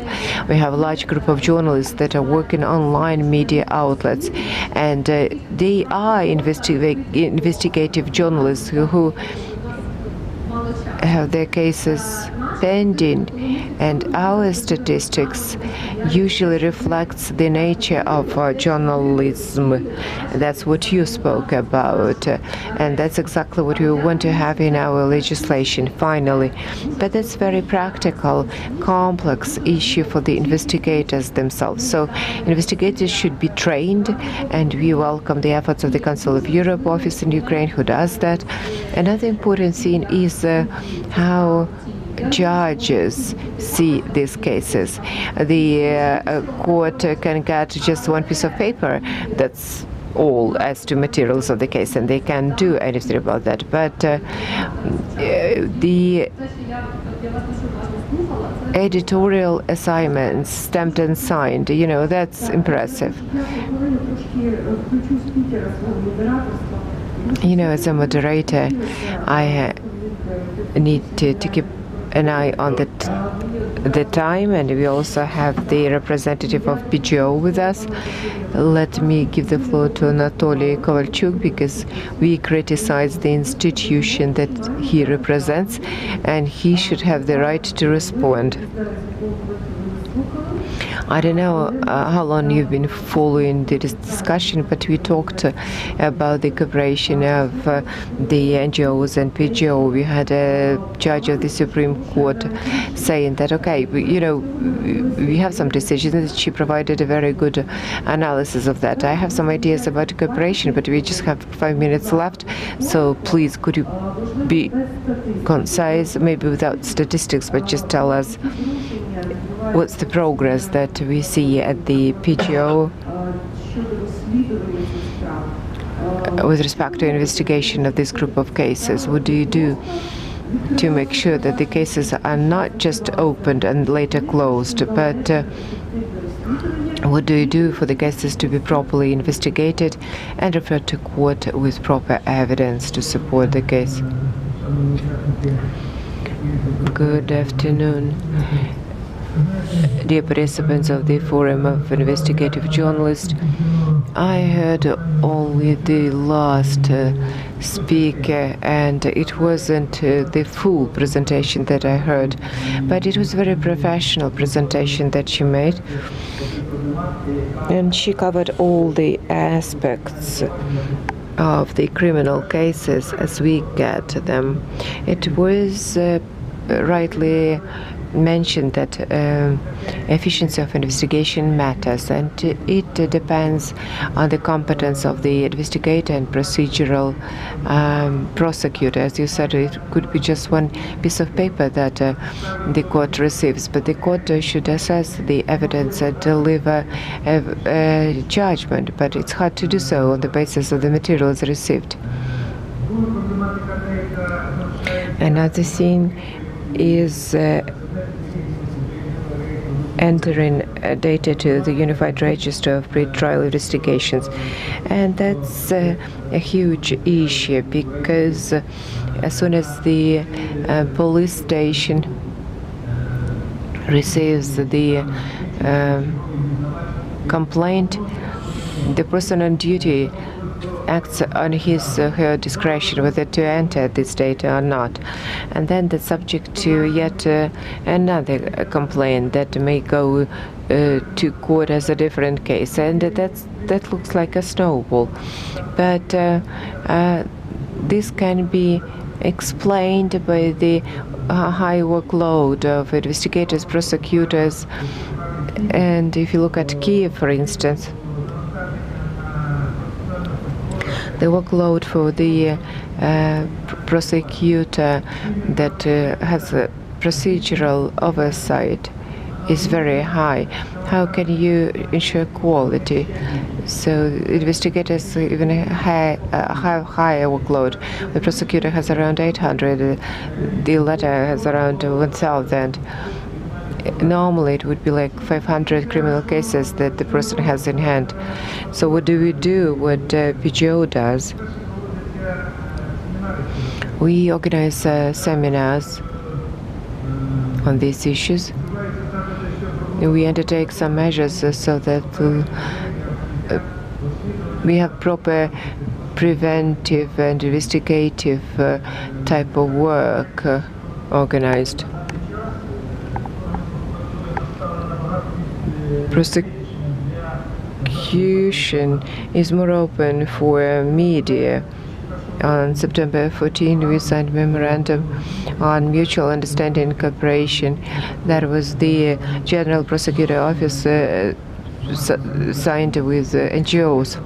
we have a large group of journalists that are working online media outlets, and they are investigative journalists who have their cases pending, and our statistics usually reflects the nature of journalism. That's what you spoke about, and that's exactly what we want to have in our legislation finally. But that's very practical, complex issue for the investigators themselves. So investigators should be trained, and we welcome the efforts of the Council of Europe office in Ukraine who does that. Another important thing is how judges see these cases. The court can get just one piece of paper that's all as to materials of the case, and they can't do anything about that. But the editorial assignments stamped and signed, that's impressive. As a moderator, I need to keep an eye on the time, and we also have the representative of PGO with us. Let me give the floor to Anatoly Kovalchuk because we criticize the institution that he represents, and he should have the right to respond. I don't know how long you've been following this discussion, but we talked about the cooperation of the NGOs and PGO. We had a judge of the Supreme Court saying that, okay, we have some decisions. She provided a very good analysis of that. I have some ideas about cooperation, but we just have 5 minutes left. So please, could you be concise, maybe without statistics, but just tell us what's the progress that we see at the PGO with respect to investigation of this group of cases? What do you do to make sure that the cases are not just opened and later closed, but what do you do for the cases to be properly investigated and referred to court with proper evidence to support the case? Good afternoon. Dear participants of the Forum of Investigative Journalists, I heard only the last speaker, and it wasn't the full presentation that I heard, but it was a very professional presentation that she made, and she covered all the aspects of the criminal cases as we get them. It was rightly mentioned that efficiency of investigation matters, and it depends on the competence of the investigator and procedural prosecutor. As you said, it could be just one piece of paper that the court receives, but the court should assess the evidence and deliver a judgment, but it's hard to do so on the basis of the materials received. Another thing is entering data to the Unified Register of Pre-Trial Investigations. And that's a huge issue because as soon as the police station receives the complaint, the person on duty acts on his or her discretion whether to enter this data or not. And then that's subject to yet another complaint that may go to court as a different case. And that looks like a snowball. But this can be explained by the high workload of investigators, prosecutors. And if you look at Kiev, for instance, the workload for the prosecutor that has a procedural oversight is very high. How can you ensure quality? So investigators even have higher workload. The prosecutor has around 800. The latter has around 1,000. Normally it would be like 500 criminal cases that the person has in hand. So what do we do? What PGO does? We organize seminars on these issues. We undertake some measures so that we have proper preventive and investigative type of work organized. Prosecution is more open for media. On September 14, we signed memorandum on mutual understanding and cooperation. That was the General Prosecutor Office signed with NGOs.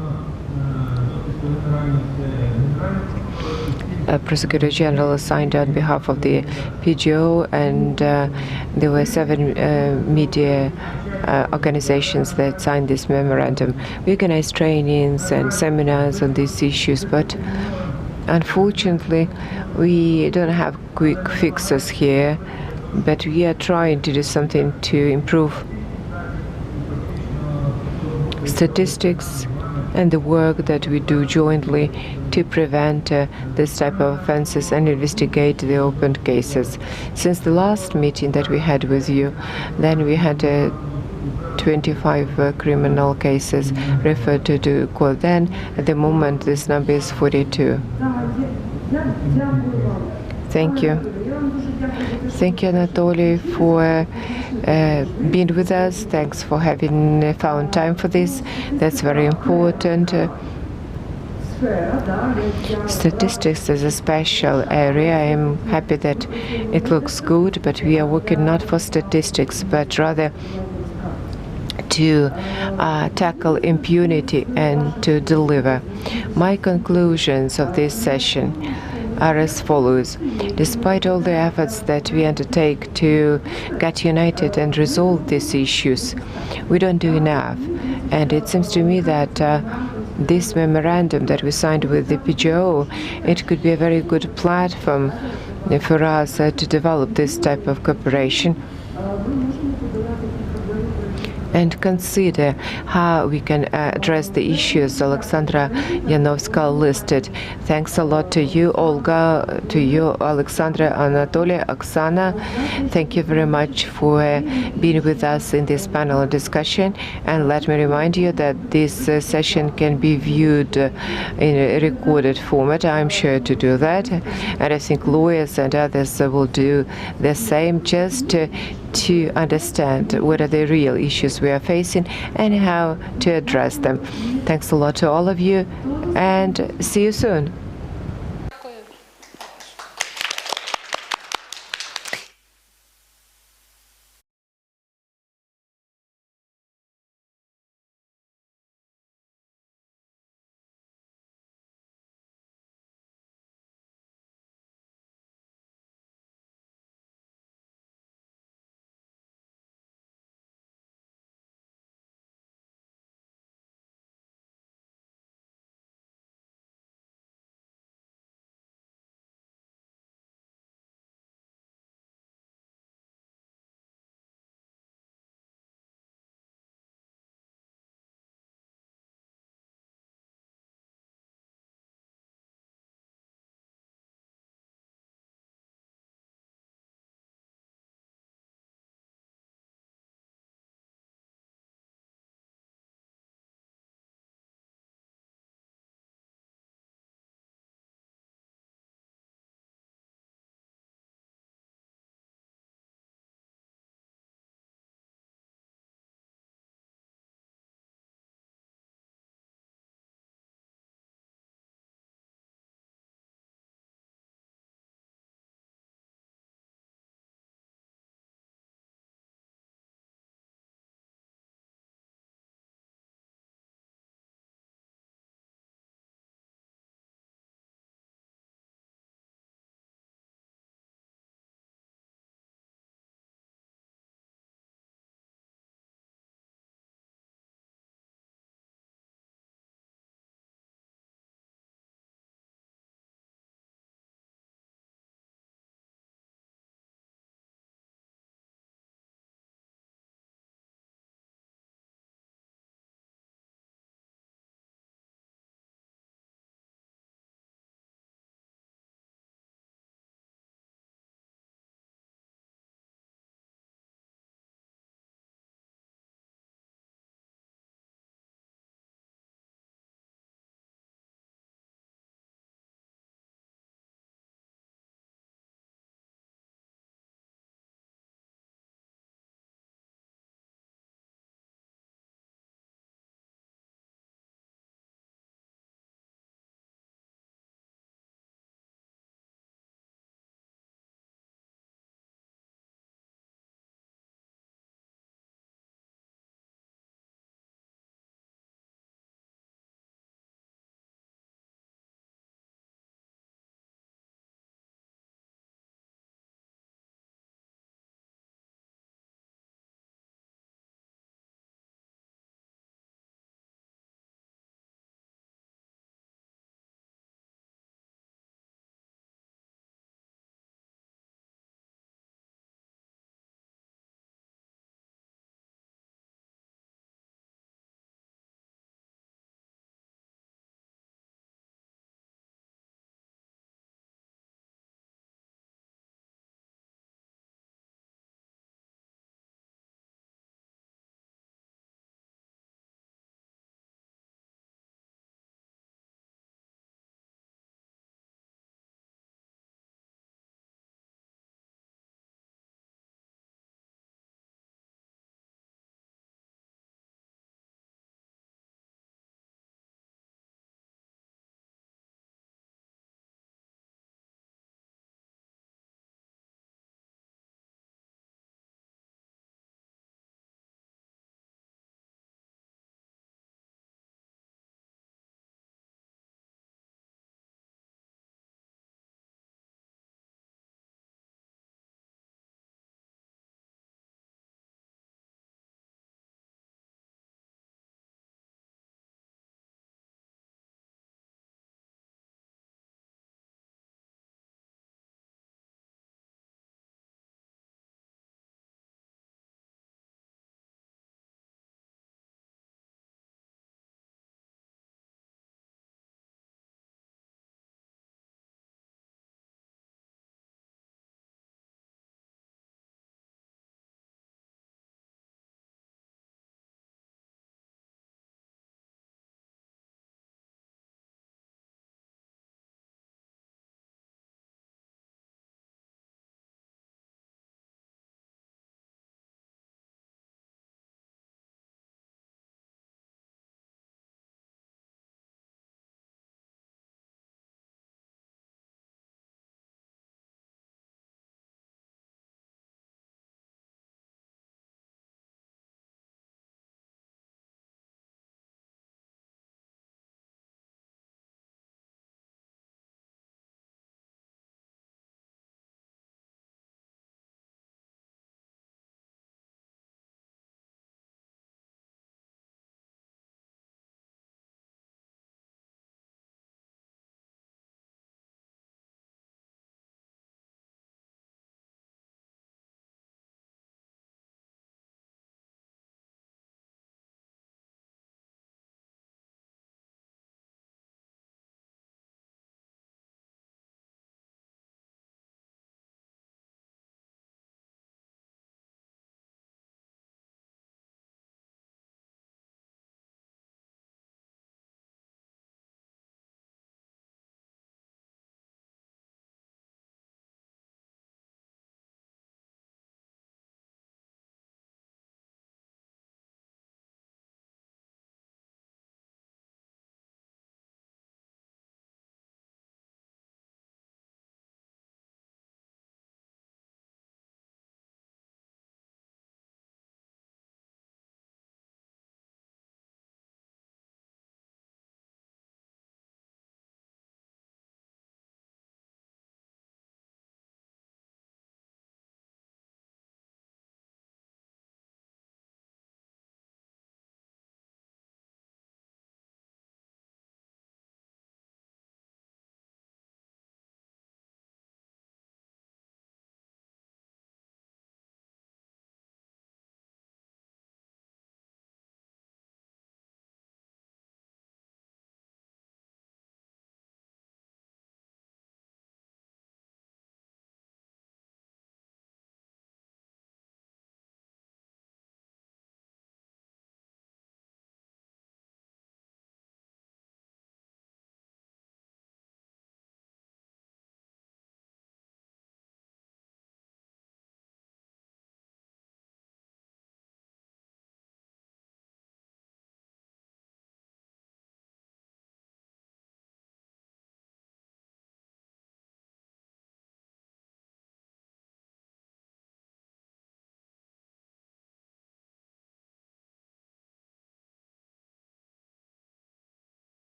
Prosecutor General signed on behalf of the PGO, and there were 7 media organizations that signed this memorandum. We organized trainings and seminars on these issues, but unfortunately, we don't have quick fixes here, but we are trying to do something to improve statistics and the work that we do jointly to prevent this type of offenses and investigate the opened cases. Since the last meeting that we had with you, then we had 25 criminal cases referred to court. Then, at the moment, this number is 42. Thank you. Thank you, Anatoly, for being with us. Thanks for having found time for this. That's very important. Statistics is a special area. I am happy that it looks good, but we are working not for statistics, but rather to tackle impunity and to deliver. My conclusions of this session are as follows. Despite all the efforts that we undertake to get united and resolve these issues, we don't do enough. And it seems to me that this memorandum that we signed with the PGO, it could be a very good platform for us to develop this type of cooperation and consider how we can address the issues Alexandra Yanovska listed. Thanks a lot to you, Olga, to you, Alexandra, Anatoly, Oksana. Thank you very much for being with us in this panel discussion. And let me remind you that this session can be viewed in a recorded format. I'm sure to do that. And I think lawyers and others will do the same, just to understand what are the real issues we are facing and how to address them. Thanks a lot to all of you, and see you soon.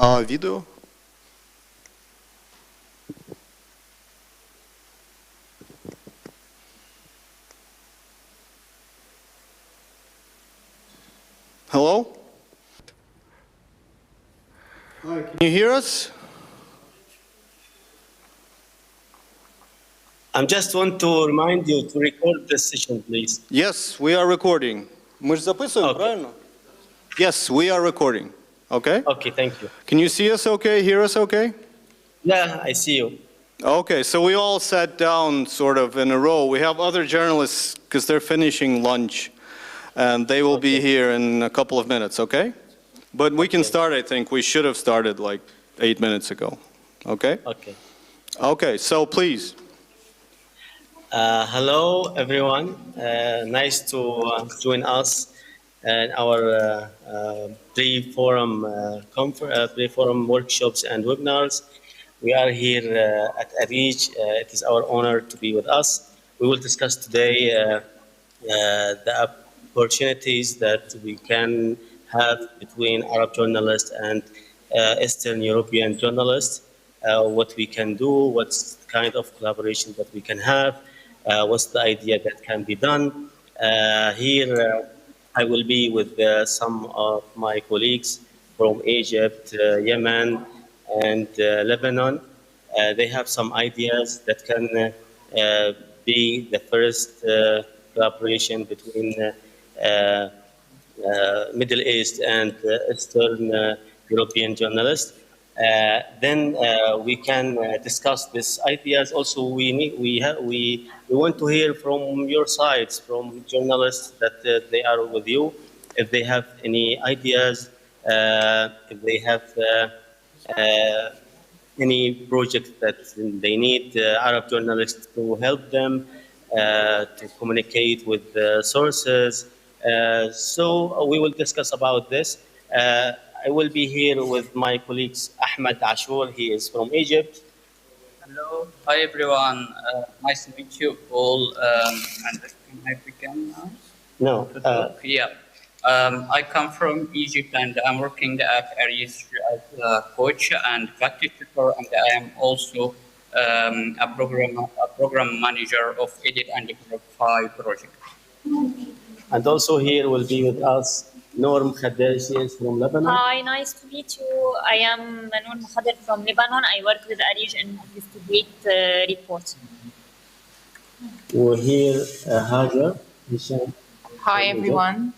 Відео. Hello? Hi, can you hear us? I just want to remind you to record this session, please. Yes, we are recording. Мы же записываем, правильно? Yes, we are recording. Okay? Okay, thank you. Can you see us okay, hear us okay? Yeah, I see you. Okay, so we all sat down sort of in a row. We have other journalists because they're finishing lunch and they will be here in a couple of minutes, okay? But we can start, I think. We should have started like 8 minutes ago, okay? Okay. Okay, so please. Hello, everyone. Nice to join us in our pre-forum pre-forum workshops and webinars. We are here at Arij. It is our honor to be with us. We will discuss today the opportunities that we can have between Arab journalists and Eastern European journalists, what we can do, what's kind of collaboration that we can have, what's the idea that can be done. Here I will be with some of my colleagues from Egypt, Yemen, and Lebanon. They have some ideas that can be the first collaboration between Middle East and Eastern European journalists. Then we can discuss these ideas. Also, we want to hear from your sides, from journalists that they are with you, if they have any ideas, if they have any project that they need Arab journalists to help them to communicate with the sources. So we will discuss about this. I will be here with my colleagues Ahmed Ashur. He is from Egypt. Hello, hi everyone. Nice to meet you all. And can I begin now? No. Yeah. I come from Egypt and I'm working at Aries as a coach and practice tutor, and I am also a program manager of Edit and Verify project. And also here will be with us Norm Khader. She is from Lebanon. Hi, nice to meet you. I am Norm Khader from Lebanon. I work with Arij and Investigate Reporters. We're here Hajar Hisham. Hi everyone.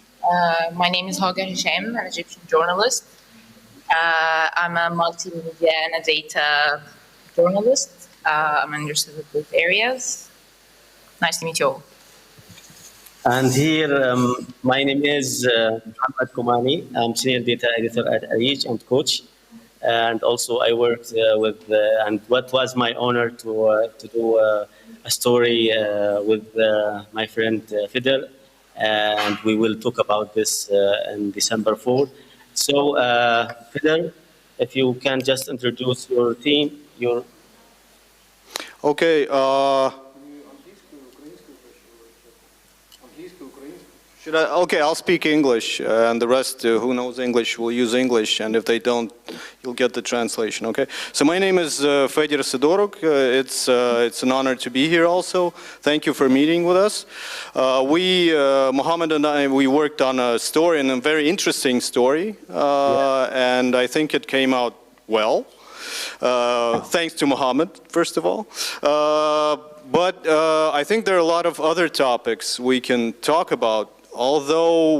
My name is Hagar Hisham, an Egyptian journalist. I'm a multimedia and a data journalist. I'm interested in both areas. Nice to meet you all. And here, my name is Muhammad Komani. I'm senior data editor at Arij and coach. And also I worked with, and what was my honor to do a story with my friend Fidel. And we will talk about this in December 4th. So, Fidel, if you can just introduce your team, your... Okay, okay, I'll speak English, and the rest who knows English will use English, and if they don't, you'll get the translation, okay? So my name is Fedor Sidoruk. It's an honor to be here also. Thank you for meeting with us. Mohammed and I, we worked on a story, and a very interesting story, and I think it came out well. Thanks to Mohammed, first of all. But I think there are a lot of other topics we can talk about. Although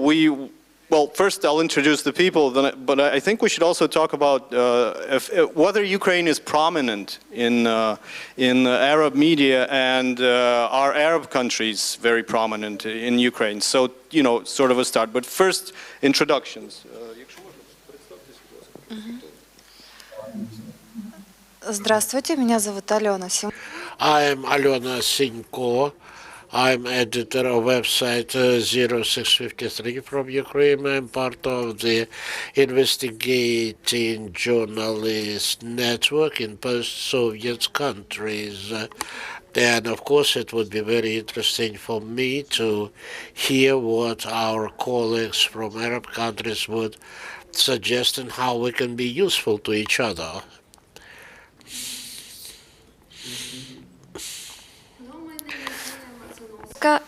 well, first I'll introduce the people, but I think we should also talk about whether Ukraine is prominent in Arab media, and are Arab countries very prominent in Ukraine. So, you know, sort of a start. But first, introductions. Здравствуйте, меня зовут Алена Симко. I'm Alena Sinko. I'm editor of website 0653 from Ukraine. I'm part of the Investigating Journalist Network in post-Soviet countries. And of course, it would be very interesting for me to hear what our colleagues from Arab countries would suggest and how we can be useful to each other.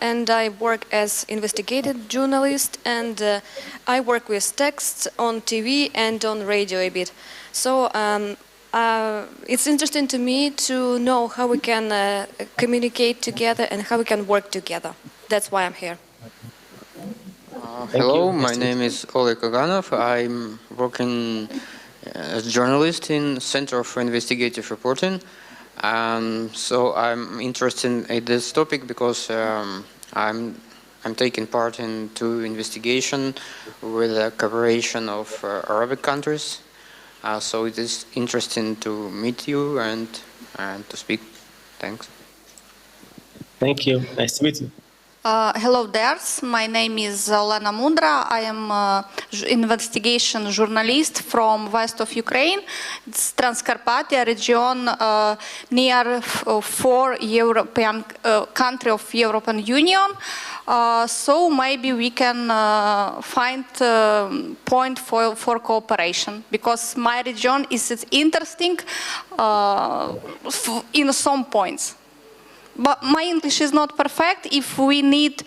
And I work as investigative journalist, and I work with texts on TV and on radio a bit. So it's interesting to me to know how we can communicate together and how we can work together. That's why I'm here. Hello, my name is Oleg Kaganov. I'm working as a journalist in Center for Investigative Reporting. So I'm interested in this topic because I'm taking part in 2 investigations with the cooperation of Arabic countries. So it is interesting to meet you and to speak. Thanks. Thank you. Nice to meet you. Hello there, my name is Olena Mundra. I am an investigation journalist from west of Ukraine. It's Transcarpathia region near 4 European countries of European Union. So maybe we can find point for cooperation, because my region is interesting in some points. But my English is not perfect. If we need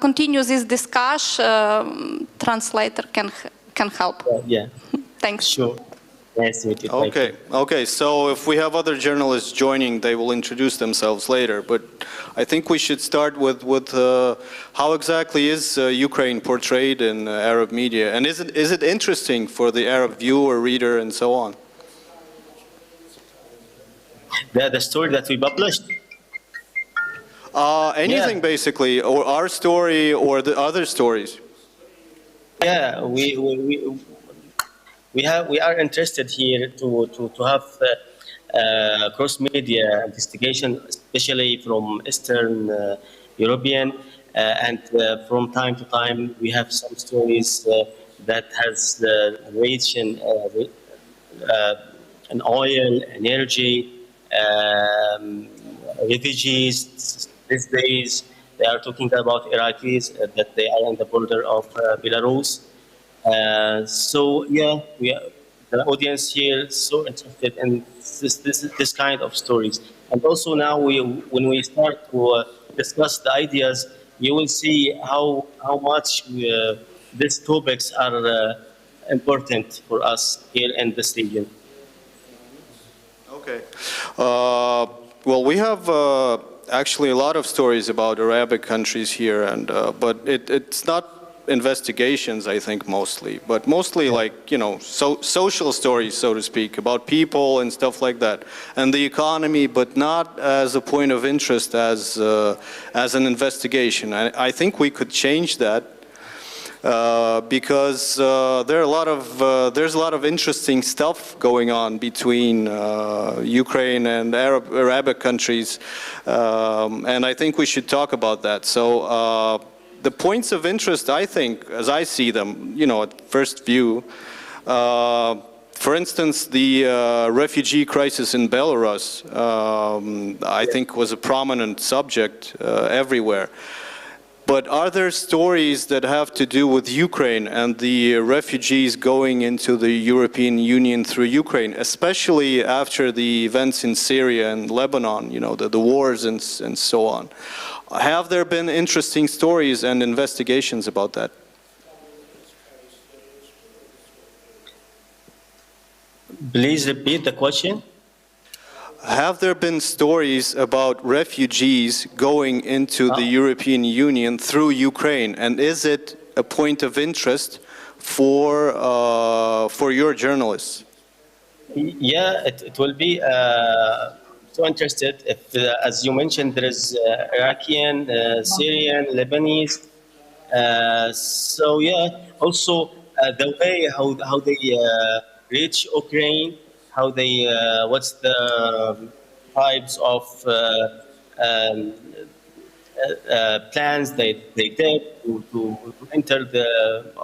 continue this discussion, translator can help. Yeah. Thanks. Sure. Nice to meet you. Okay. Okay. So if we have other journalists joining, they will introduce themselves later. But I think we should start with how exactly is Ukraine portrayed in Arab media, and is it interesting for the Arab viewer, reader, and so on? The story that we published. Anything basically, or our story, or the other stories. Yeah, we are interested here to have cross-media investigation, especially from Eastern European, and from time to time we have some stories that has rich in oil, energy, refugees. These days, they are talking about Iraqis that they are on the border of Belarus. So yeah, the audience here is so interested in this kind of stories. And also now, when we start to discuss the ideas, you will see how much these topics are important for us here in this region. Okay. Well, we have actually a lot of stories about Arabic countries here, and but it's not investigations, I think, mostly, but mostly like, social stories, so to speak, about people and stuff like that, and the economy, but not as a point of interest as an investigation. I think we could change that. Because there's a lot of interesting stuff going on between Ukraine and Arabic countries, and I think we should talk about that. So the points of interest, I think, as I see them, at first view, for instance, the refugee crisis in Belarus, I think was a prominent subject everywhere. But are there stories that have to do with Ukraine and the refugees going into the European Union through Ukraine, especially after the events in Syria and Lebanon, the wars and so on? Have there been interesting stories and investigations about that? Please repeat the question. Have there been stories about refugees going into the European Union through Ukraine, and is it a point of interest for your journalists? Yeah, it will be so interested if, as you mentioned, there is Iraqi, Syrian, Lebanese. So yeah, also the way how they reach Ukraine. How they, what's the types of plans they did to enter the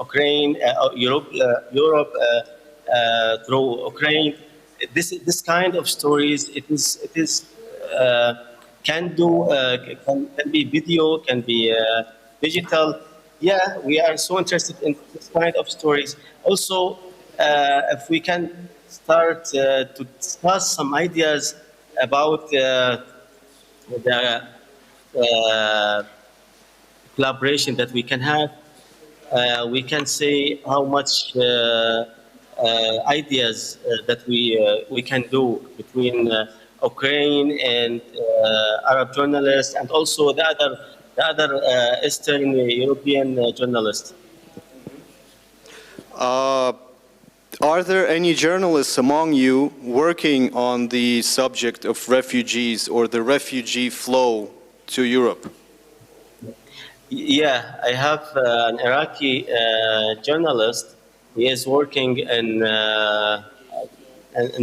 Ukraine, Europe through Ukraine. This kind of stories, it is can do, can be video, can be digital. Yeah, we are so interested in this kind of stories. Also, if we can start to discuss some ideas about the collaboration that we can have, we can say how much ideas that we can do between Ukraine and Arab journalists, and also the other Eastern European journalists. Are there any journalists among you working on the subject of refugees or the refugee flow to Europe? Yeah, I have an Iraqi journalist. He is working in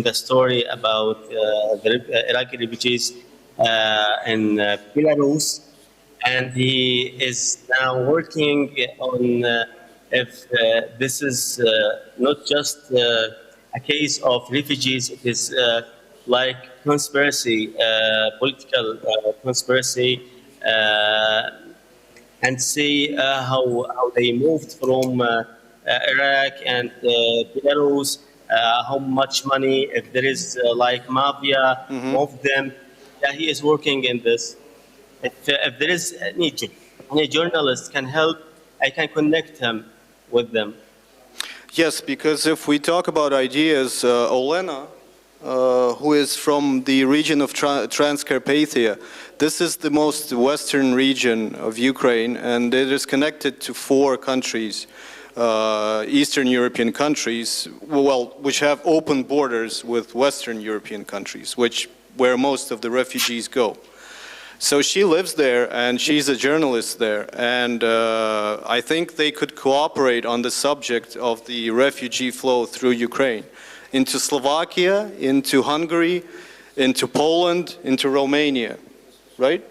the story about the Iraqi refugees in Belarus, and he is now working on if this is not just a case of refugees, it is like conspiracy, political conspiracy, and see how they moved from Iraq and Belarus, how much money, if there is like mafia of them. Yeah, he is working in this. If there is any journalist can help, I can connect him with them. Yes, because if we talk about ideas, Olena, who is from the region of Transcarpathia, this is the most western region of Ukraine, and it is connected to 4 countries, Eastern European countries, which have open borders with Western European countries, where most of the refugees go. So she lives there, and she's a journalist there, and I think they could cooperate on the subject of the refugee flow through Ukraine into Slovakia, into Hungary, into Poland, into Romania, right?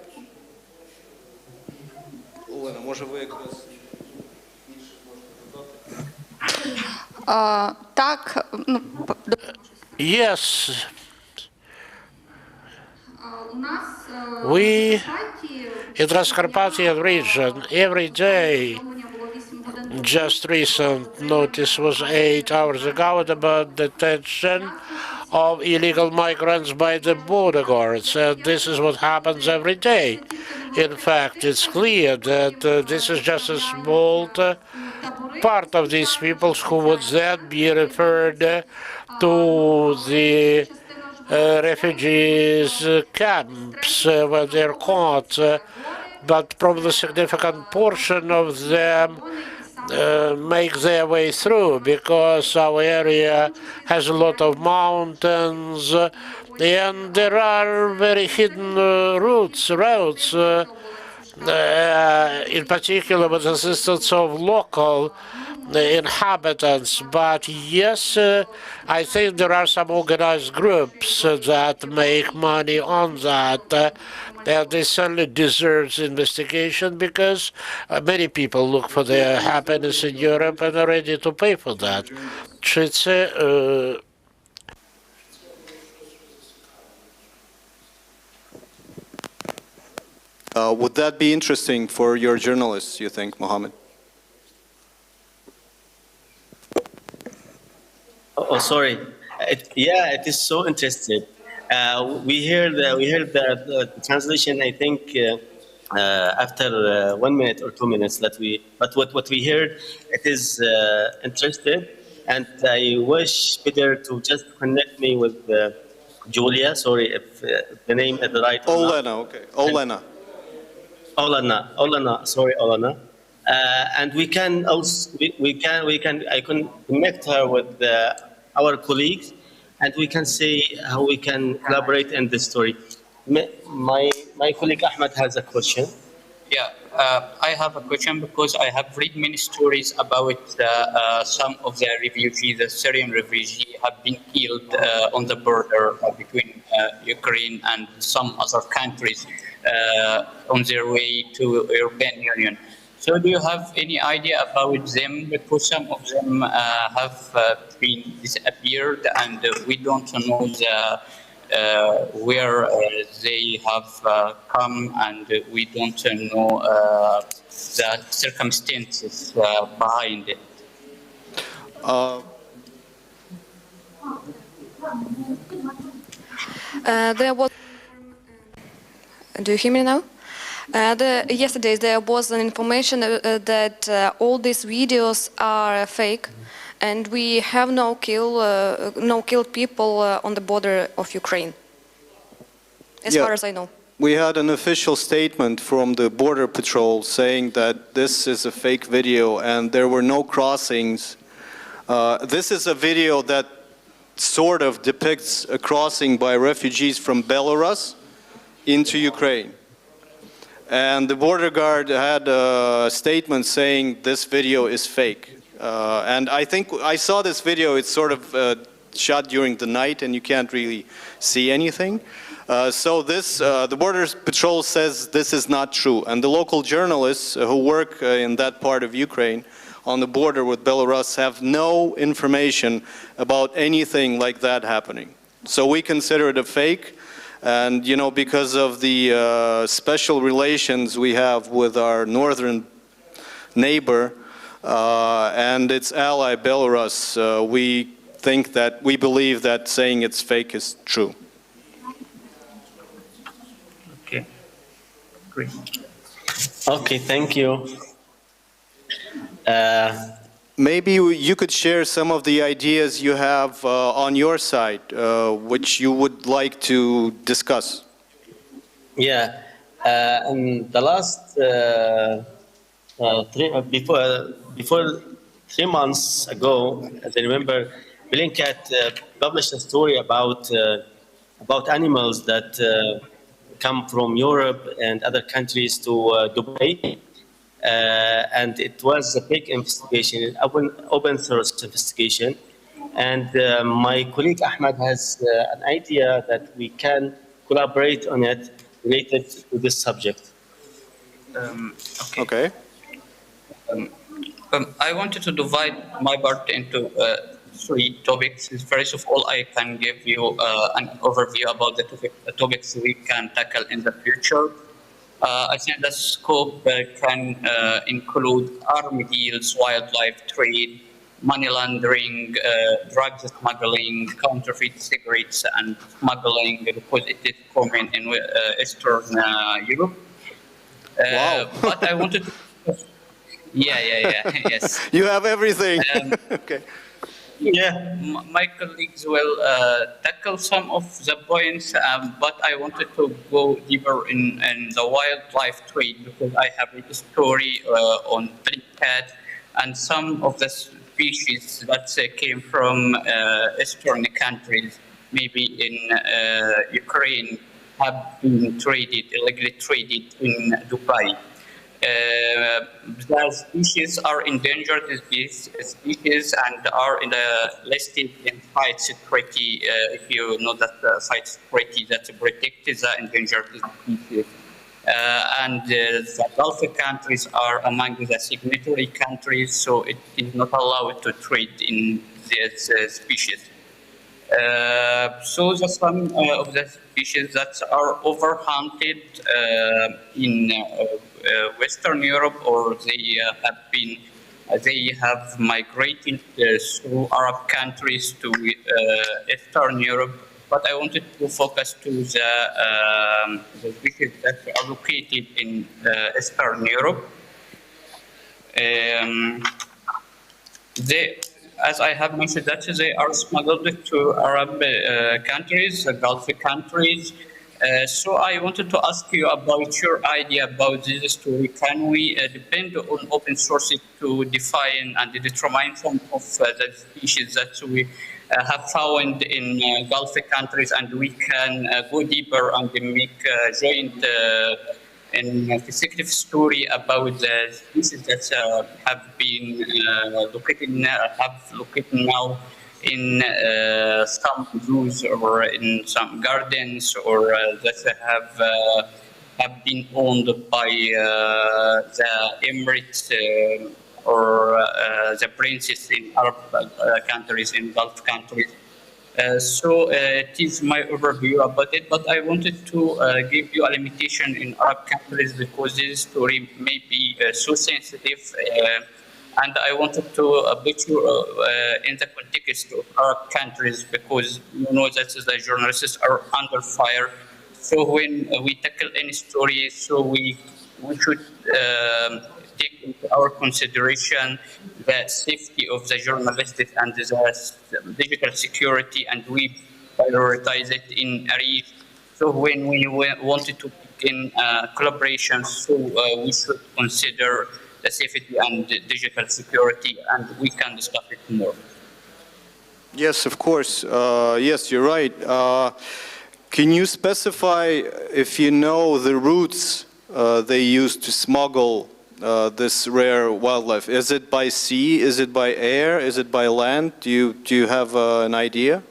Yes. We, in Transcarpathian region, every day, just recent notice was 8 hours ago about detention of illegal migrants by the border guards. And this is what happens every day. In fact, it's clear that this is just a small part of these people who would then be referred to the refugees camps where they're caught, but probably a significant portion of them make their way through because our area has a lot of mountains and there are very hidden routes, in particular with assistance of local inhabitants. But yes, I think there are some organized groups that make money on that. And this certainly deserves investigation because many people look for their happiness in Europe and are ready to pay for that. Would that be interesting for your journalists, you think, Mohammed? Oh, sorry. It is so interesting. We heard the translation. I think after 1 minute or 2 minutes but what we heard, it is interesting, and I wish Peter to just connect me with Julia. Sorry if the name is right. Olena, okay. Olena. Olena. Sorry, Olena. And we can also I can connect her with our colleagues, and we can see how we can collaborate in this story. My colleague Ahmed has a question. Yeah, I have a question because I have read many stories about some of the refugees, the Syrian refugees, have been killed on the border between Ukraine and some other countries on their way to European Union. So do you have any idea about them? Because some of them have been disappeared, and we don't know where they have come, and we don't know the circumstances behind it. There was. Do you hear me now? Yesterday there was an information that all these videos are fake, and we have no killed people on the border of Ukraine, as far as I know. We had an official statement from the Border Patrol saying that this is a fake video and there were no crossings. This is a video that sort of depicts a crossing by refugees from Belarus into Ukraine. And the border guard had a statement saying this video is fake. And I think I saw this video, it's sort of shot during the night and you can't really see anything. So the Border Patrol says this is not true. And the local journalists who work in that part of Ukraine on the border with Belarus have no information about anything like that happening. So we consider it a fake. And, you know, because of the special relations we have with our northern neighbor and its ally Belarus, we believe that saying it's fake is true. Okay, great. Okay, thank you. Maybe you could share some of the ideas you have on your side, which you would like to discuss. Yeah, in the last before 3 months ago, as I remember, Blinket published a story about animals that come from Europe and other countries to Dubai. And it was a big investigation, open source investigation. And my colleague Ahmed has an idea that we can collaborate on it related to this subject. Okay. I wanted to divide my part into 3 topics. First of all, I can give you an overview about the topics we can tackle in the future. I think the scope can include arms deals, wildlife trade, money laundering, drugs smuggling, counterfeit cigarettes, and smuggling, because it is common in Eastern Europe. Wow. But I wanted to... yes. You have everything. Okay. Yeah, my colleagues will tackle some of the points, but I wanted to go deeper in the wildlife trade, because I have a story on big cat and some of the species that came from Eastern countries, maybe in Ukraine, have been illegally traded in Dubai. The species are endangered species and are listed in site security. If you know that site security that protects the endangered species. And the Gulf countries are among the signatory countries, so it is not allowed to trade in these species. So some of the species that are overhunted in Western Europe, or they have migrated through Arab countries to Eastern Europe. But I wanted to focus to the species that are located in Eastern Europe. As I have mentioned, that they are smuggled to Arab countries, Gulf countries. So I wanted to ask you about your idea about this story. Can we depend on open sources to define and determine some of the species that we have found in Gulf countries, and we can go deeper and make joint an investigative story about the species that have been located now in some zoos or in some gardens, or that have been owned by the Emirates or the princes in Arab countries, in Gulf countries. It is my overview about it, but I wanted to give you a limitation in Arab countries because this story may be so sensitive, and I wanted to put you in the context of Arab countries because you know that the journalists are under fire. So when we tackle any story, so we should take into our consideration the safety of the journalists and the digital security, and we prioritize it in Arif. So when we wanted to begin collaboration, so we should consider the safety and the digital security, and we can discuss it more. Yes, of course. Yes, you're right. Can you specify if you know the routes they use to smuggle this rare wildlife? Is it by sea? Is it by air? Is it by land? Do you have an idea?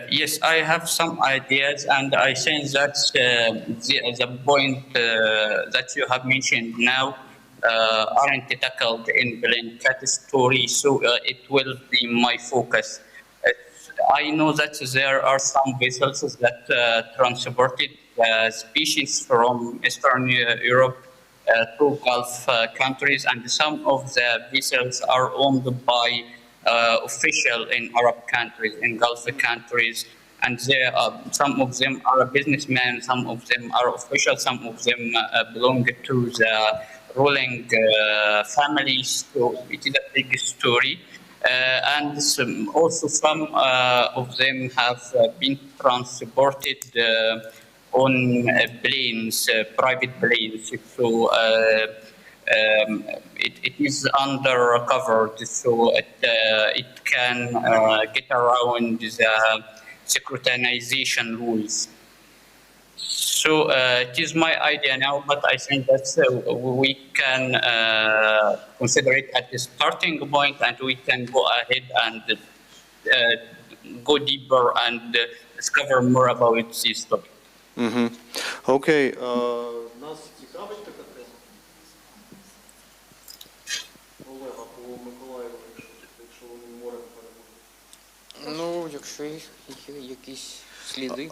Yes, I have some ideas, and I think that the point that you have mentioned now aren't tackled in Belen Cat story, so it will be my focus. I know that there are some vessels that transported species from Eastern Europe to Gulf countries, and some of the vessels are owned by official in Arab countries, in Gulf countries, and some of them are businessmen, some of them are officials, some of them belong to the ruling families. So it is a big story. And also some of them have been transported on planes, private planes. So it is undercovered, so it can get around the scrutinization rules. So it is my idea now, but I think that we can consider it at the starting point, and we can go ahead and go deeper and discover more about this topic. Mm-hmm. Okay.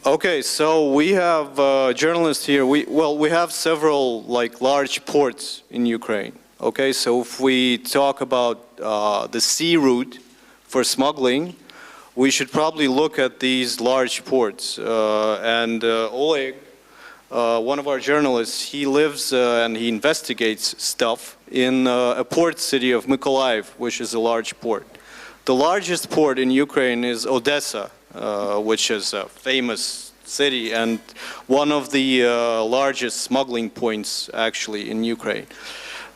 Okay, so we have journalists here. We have several large ports in Ukraine. Okay, so if we talk about the sea route for smuggling, we should probably look at these large ports. And Oleg, one of our journalists, he lives and he investigates stuff in a port city of Mykolaiv, which is a large port. The largest port in Ukraine is Odessa, which is a famous city and one of the largest smuggling points actually in Ukraine.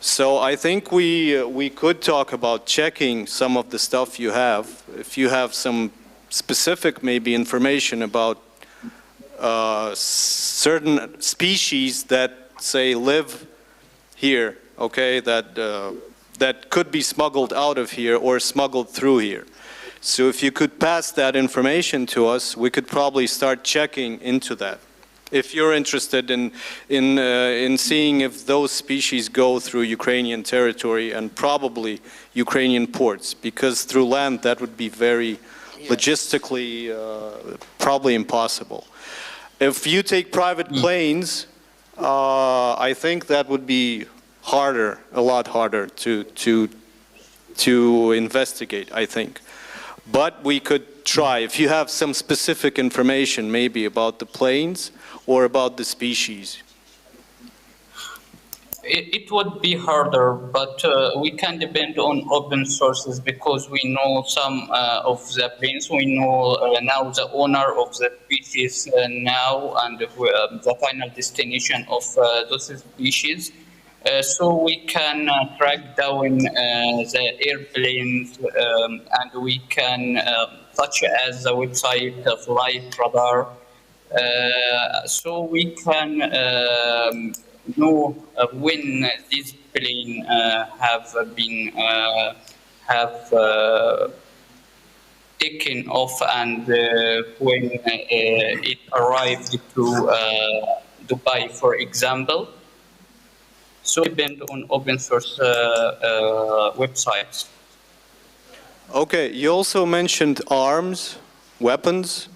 So I think we could talk about checking some of the stuff you have. If you have some specific maybe information about certain species that say live here, okay, that could be smuggled out of here or smuggled through here. So if you could pass that information to us, we could probably start checking into that. If you're interested in seeing if those species go through Ukrainian territory and probably Ukrainian ports, because through land that would be very logistically probably impossible. If you take private planes, I think that would be harder, a lot harder to investigate, I think. But we could try. If you have some specific information maybe about the planes or about the species. It would be harder, but we can depend on open sources because we know some of the planes. We know now the owner of the species now and the final destination of those species. So we can track down the airplanes and we can, such as the website Flight Radar, so we can know when these planes have been taken off and when it arrived to Dubai, for example. So depend on open source websites. Okay, you also mentioned arms, weapons,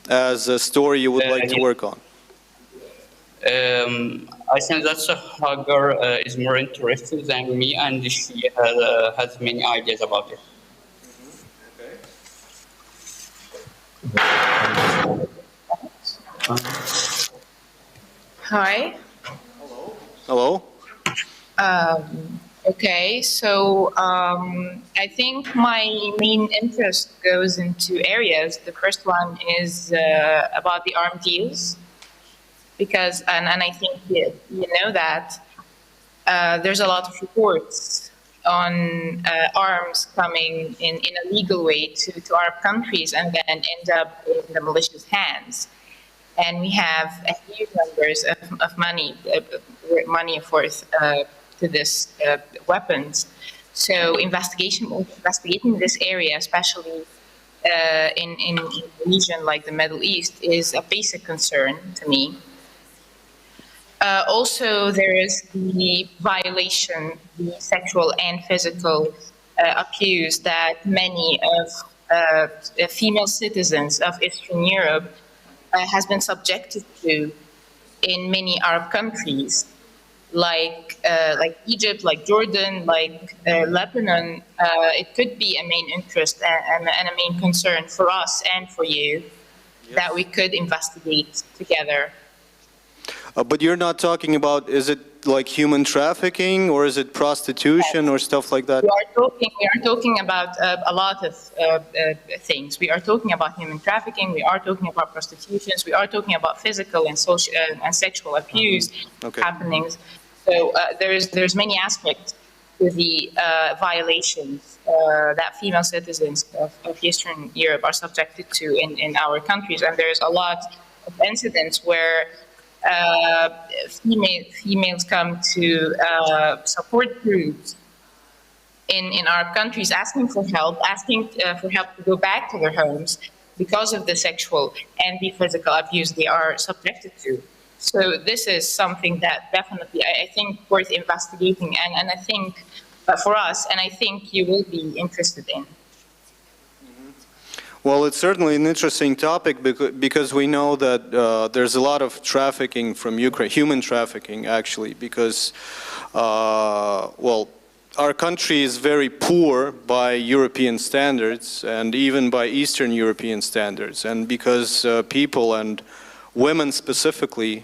as a story you would like to work on. I think that Hagar is more interested than me, and she has many ideas about it. Hi. Hello. Okay, so I think my main interest goes into areas. The first one is about the armed deals, because, and I think you know that there's a lot of reports on arms coming in a legal way to Arab countries and then end up in the malicious hands. And we have huge numbers of money forth to this weapons. So investigating this area, especially in a region like the Middle East, is a basic concern to me. Also, there is the violation, the sexual and physical abuse that many of female citizens of Eastern Europe has been subjected to in many Arab countries, like Egypt, like Jordan, like Lebanon. It could be a main interest and a main concern for us and for you that we could investigate together. But you're not talking about, is it like human trafficking or is it prostitution or stuff like that? We are talking about a lot of things. We are talking about human trafficking. We are talking about prostitutions. We are talking about physical and social and sexual abuse happenings. So there's many aspects to the violations that female citizens of Eastern Europe are subjected to in our countries, and there's a lot of incidents where females come to support groups in our countries asking for help to go back to their homes because of the sexual and the physical abuse they are subjected to. So this is something that definitely I think worth investigating, and I think for us, and I think you will be interested in. Well, it's certainly an interesting topic because we know that there's a lot of trafficking from Ukraine, human trafficking actually, because, well, our country is very poor by European standards and even by Eastern European standards. And because people and women specifically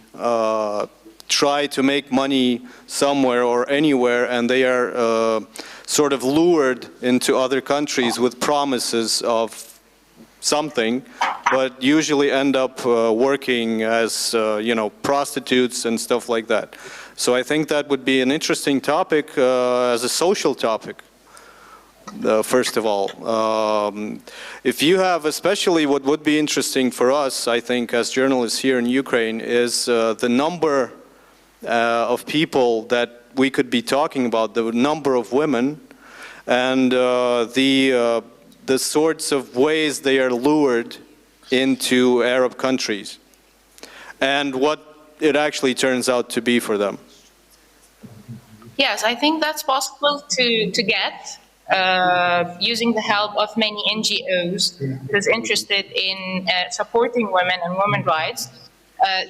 try to make money somewhere or anywhere, and they are sort of lured into other countries with promises of something, but usually end up working as, you know, prostitutes and stuff like that. So I think that would be an interesting topic as a social topic, first of all. If you have, especially what would be interesting for us, I think, as journalists here in Ukraine, is the number of people that we could be talking about, the number of women, and the sorts of ways they are lured into Arab countries, and what it actually turns out to be for them. Yes, I think that's possible to get using the help of many NGOs who's interested in supporting women and women's rights.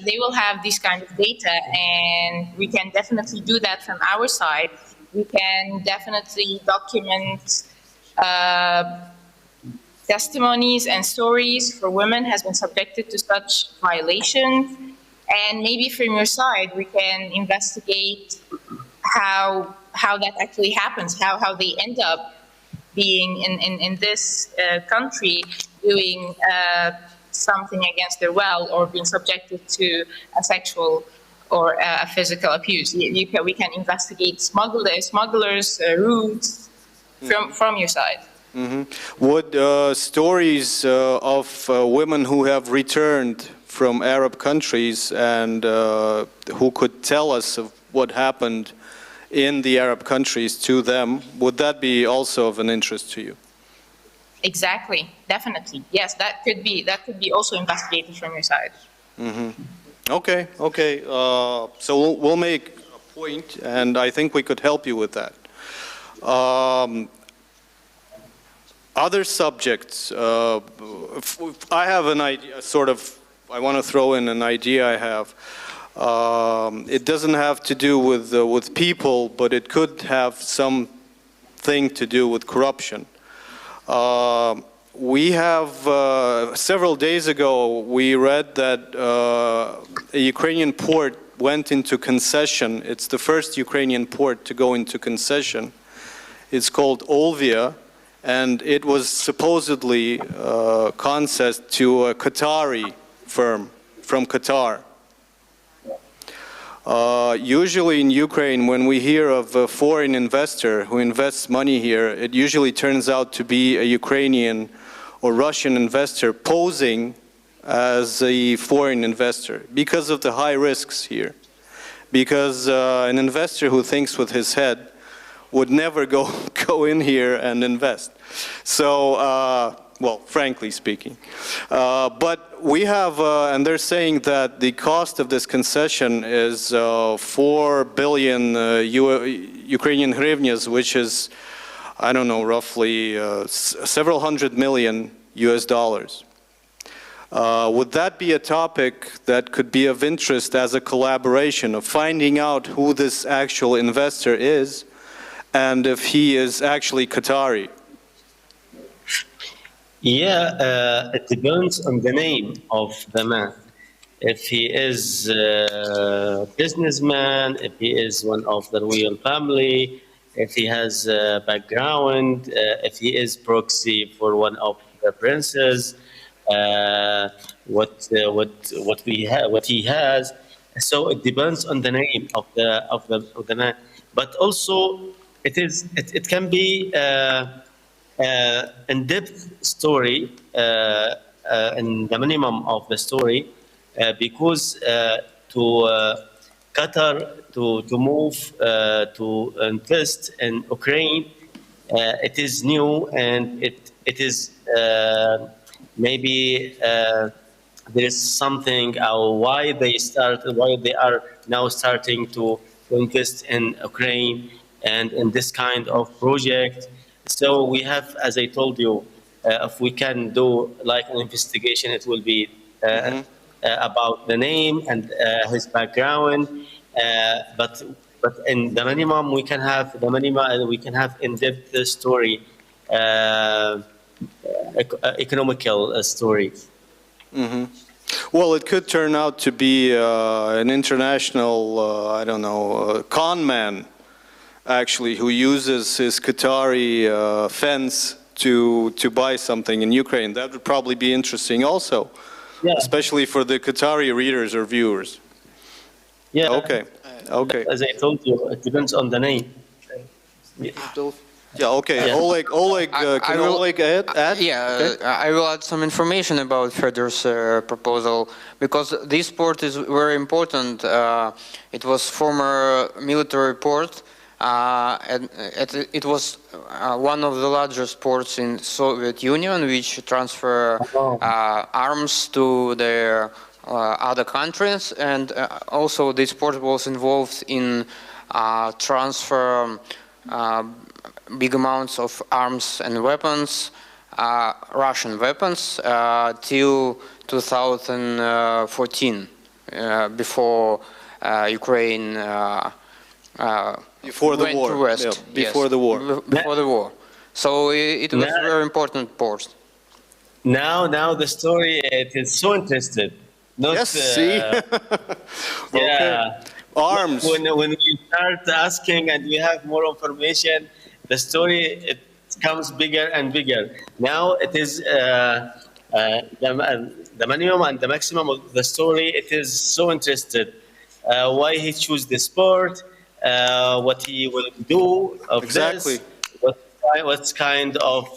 They will have this kind of data, and we can definitely do that from our side. We can definitely document testimonies and stories for women has been subjected to such violations, and maybe from your side we can investigate how that actually happens, how they end up being in this country doing something against their will or being subjected to a sexual or a physical abuse. We can investigate smugglers, routes from your side. Mm-hmm. Would stories of women who have returned from Arab countries and who could tell us of what happened in the Arab countries to them, would that be also of an interest to you? Exactly, definitely. Yes, that could be also investigated from your side. Mm-hmm. Okay. So we'll make a point, and I think we could help you with that. other subjects, I have an idea, I want to throw in an idea I have. It doesn't have to do with people, but it could have something to do with corruption. We have, several days ago, we read that a Ukrainian port went into concession. It's the first Ukrainian port to go into concession. It's called Olvia, and it was supposedly concessed to a Qatari firm from Qatar. Usually in Ukraine, when we hear of a foreign investor who invests money here, it usually turns out to be a Ukrainian or Russian investor posing as a foreign investor because of the high risks here. Because an investor who thinks with his head would never go in here and invest. So, well, frankly speaking. But we have, and they're saying that the cost of this concession is 4 billion Ukrainian hryvnias, which is, I don't know, roughly several hundred million US dollars. Would that be a topic that could be of interest as a collaboration of finding out who this actual investor is and if he is actually Qatari? Yeah, it depends on the name of the man. If he is a businessman, if he is one of the royal family, if he has a background, if he is proxy for one of the princes, what he has. So it depends on the name of the man. But also it can be in-depth story in the minimum of the story because to Qatar to move to invest in Ukraine, it is new and it is maybe there is something why they are now starting to invest in Ukraine and in this kind of project. So we have, as I told you, if we can do like an investigation, it will be about the name and his background. But in the minimum, we can have in-depth story, economical story. Mm-hmm. Well, it could turn out to be an international, I don't know, con man, actually, who uses his Qatari fence to buy something in Ukraine. That would probably be interesting also, especially for the Qatari readers or viewers. Yeah. Okay. Okay. As I told you, it depends on the name. Yeah, okay. Yeah. Oleg, can Oleg add? Yeah, okay. I will add some information about Fedor's proposal, because this port is very important. It was former military port, and it was one of the largest ports in Soviet Union, which transfer arms to the other countries, and also this port was involved in transfer big amounts of arms and weapons, Russian weapons, till 2014, before Ukraine before the went war. to West. Yeah, before the war. Before the war. So it was a very important port. Now the story, it is so interested. Not, yes, see? Yeah. Arms. When we start asking and we have more information, the story, it becomes bigger and bigger. Now it is the minimum and the maximum of the story. It is so interested. Why he choose the sport, what he will do of exactly. this, what's kind of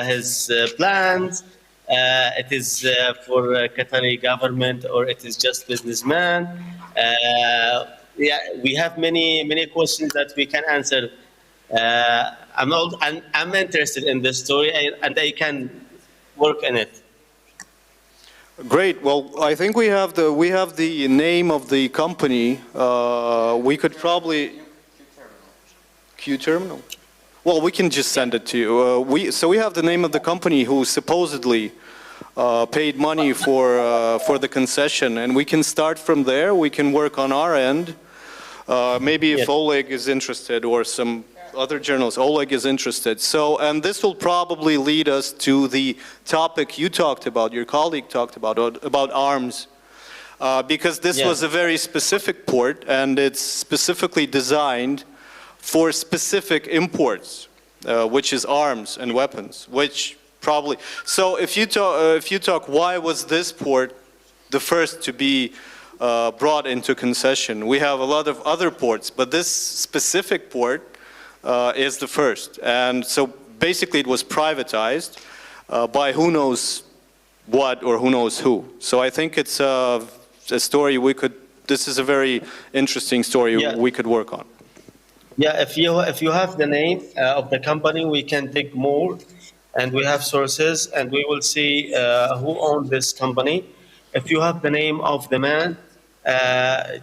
his plans. It is for Qatari government or it is just businessman. Yeah, we have many questions that we can answer. I'm interested in this story and I can work in it. Great. Well, I think we have the name of the company. We could probably Q Terminal. Well, we can just send it to you. So we have the name of the company who supposedly paid money for the concession, and we can start from there. We can work on our end. Maybe if Oleg is interested, or some other journalists, Oleg is interested. So, and this will probably lead us to the topic you talked about, your colleague talked about arms. Because this was a very specific port, and it's specifically designed for specific imports, which is arms and weapons, which probably. So if you talk, why was this port the first to be brought into concession? We have a lot of other ports, but this specific port is the first. And so basically it was privatized by who knows what or who knows who. So I think it's a story this is a very interesting story we could work on. Yeah, if you have the name of the company, we can dig more, and we have sources, and we will see who owns this company. If you have the name of the man,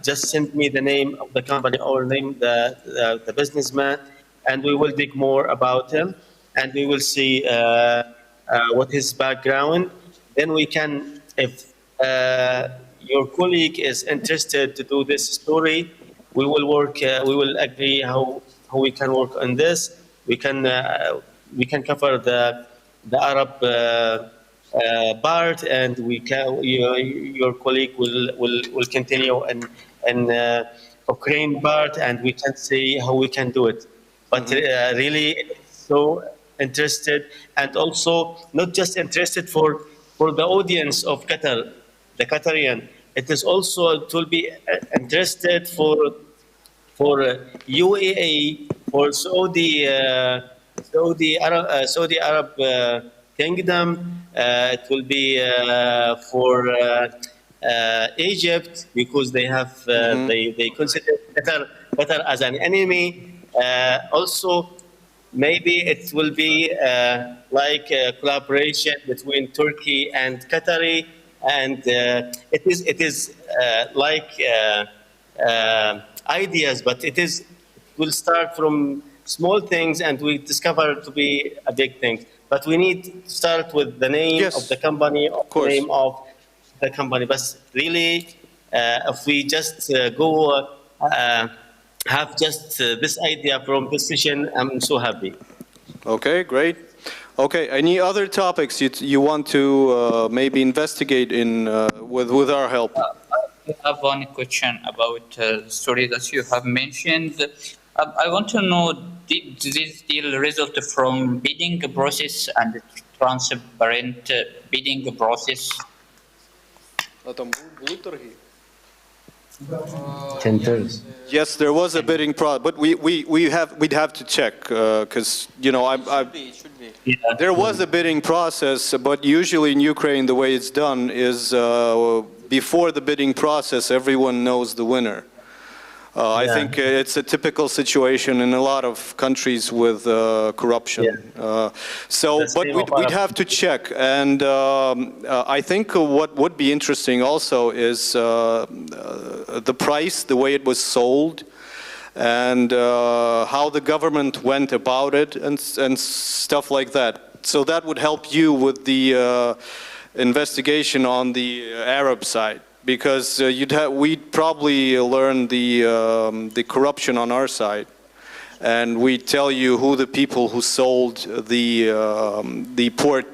just send me the name of the company or name the businessman, and we will dig more about him, and we will see what his background. Then we can, if your colleague is interested to do this story, we will work. We will agree how we can work on this. We can cover the Arab part, and we can. Your colleague will continue in Ukraine part, and we can see how we can do it. But really, so interested, and also not just interested for the audience of Qatar, the Qatarian. It is also, it will be interested for UAE, for Saudi Arab Kingdom. It will be for Egypt, because they have they consider Qatar as an enemy. Also, maybe it will be like a collaboration between Turkey and Qatari. And it is like ideas, but it will start from small things, and we discover to be a big thing. But we need to start with the name of the company, of the name of the company. But really, if we just go have just this idea from this session, I'm so happy. Okay, great. Okay, any other topics you want to maybe investigate in with our help? I have one question about the story that you have mentioned. I want to know, did this deal result from bidding process and transparent bidding process? Tenders. Yes, there was a bidding process, but we'd have to check, because there was a bidding process, but usually in Ukraine the way it's done is before the bidding process everyone knows the winner. I think it's a typical situation in a lot of countries with corruption. But we'd have to check. And I think what would be interesting also is the price, the way it was sold, and how the government went about it, and stuff like that. So that would help you with the investigation on the Arab side. Because we'd probably learn the corruption on our side, and we'd tell you who the people who sold the port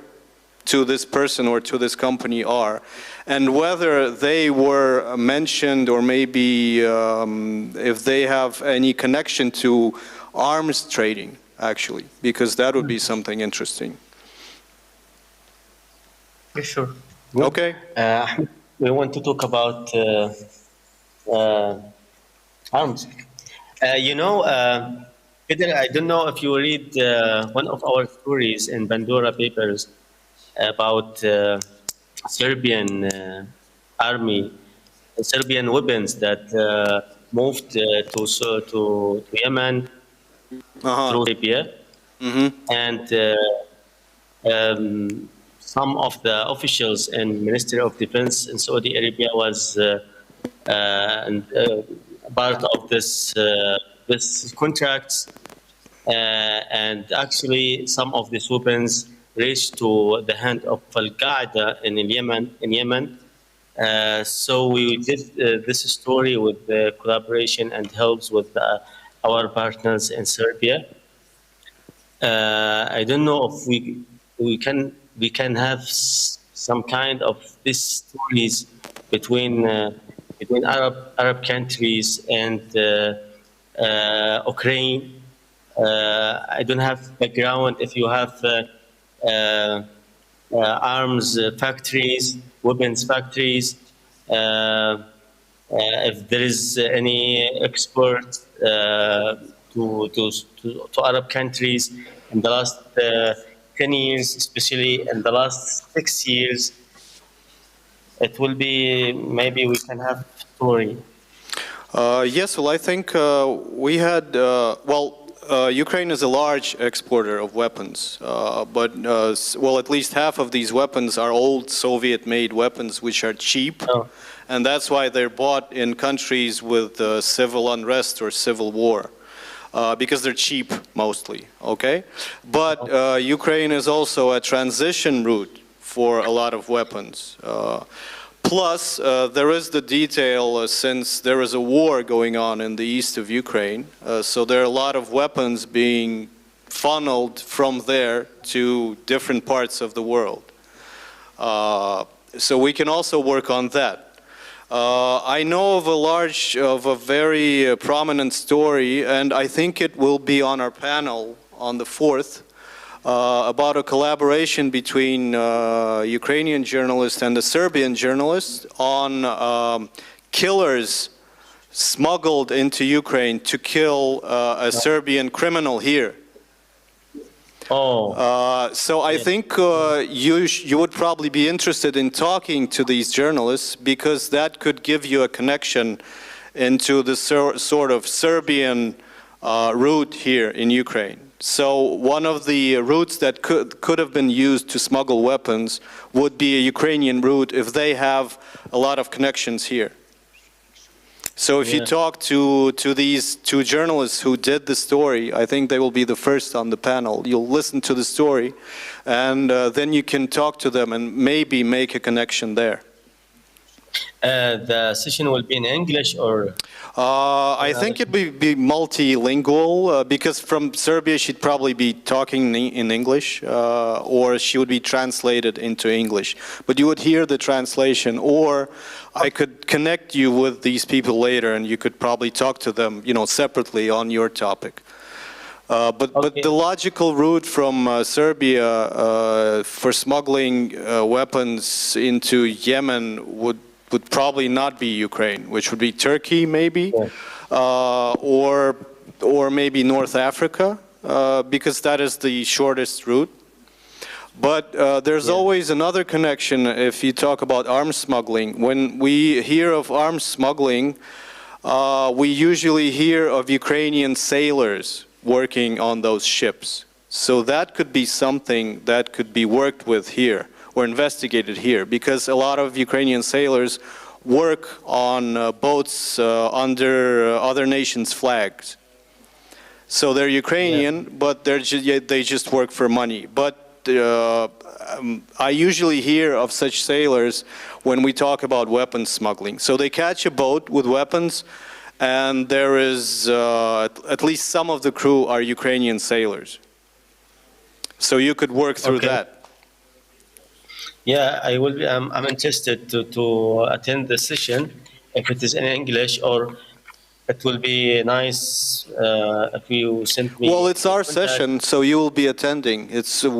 to this person or to this company are, and whether they were mentioned, or maybe if they have any connection to arms trading, actually, because that would be something interesting. Sure. Okay. We want to talk about arms. Peter, I don't know if you read one of our stories in Pandora papers about Serbian army, Serbian weapons that moved to Yemen through Libya, and some of the officials in Ministry of Defense in Saudi Arabia was part of this contracts. and actually some of these weapons reached to the hand of Al-Qaeda in Yemen. So we did this story with the collaboration and helps with our partners in Serbia. I don't know if we can have some kind of these stories between Arab countries and Ukraine. I don't have background if you have arms factories, weapons factories. If there is any export to Arab countries in the last 10 years, especially in the last 6 years, it will be, maybe we can have story. Yes, well, I think we had, Ukraine is a large exporter of weapons, but, well, at least half of these weapons are old Soviet-made weapons, which are cheap. Oh. And that's why they're bought in countries with civil unrest or civil war, because they're cheap mostly, okay? But Ukraine is also a transition route for a lot of weapons. Plus, there is the detail, since there is a war going on in the east of Ukraine, so there are a lot of weapons being funneled from there to different parts of the world. So we can also work on that. I know of a very prominent story, and I think it will be on our panel on the 4th, about a collaboration between Ukrainian journalists and the Serbian journalists on killers smuggled into Ukraine to kill a Serbian criminal here. Oh. So I think you would probably be interested in talking to these journalists, because that could give you a connection into the sort of Serbian route here in Ukraine. So one of the routes that could have been used to smuggle weapons would be a Ukrainian route if they have a lot of connections here. So if you talk to these two journalists who did the story, I think they will be the first on the panel. You'll listen to the story, and then you can talk to them and maybe make a connection there. The session will be in English, or? I think it will be multilingual, because from Serbia she'd probably be talking in English, or she would be translated into English. But you would hear the translation, or I could connect you with these people later, and you could probably talk to them, separately on your topic. But the logical route from Serbia for smuggling weapons into Yemen would probably not be Ukraine, which would be Turkey maybe, or maybe North Africa, because that is the shortest route. But there's always another connection if you talk about arms smuggling. When we hear of arms smuggling, we usually hear of Ukrainian sailors working on those ships. So that could be something that could be worked with here, or investigated here, because a lot of Ukrainian sailors work on boats under other nations' flags. So they're Ukrainian, but they just work for money. But I usually hear of such sailors when we talk about weapons smuggling. So they catch a boat with weapons, and there is at least some of the crew are Ukrainian sailors. So you could work through that. Yeah, I will. I'm interested to attend the session, if it is in English, or it will be nice if you send me. Well, it's our session, so you will be attending.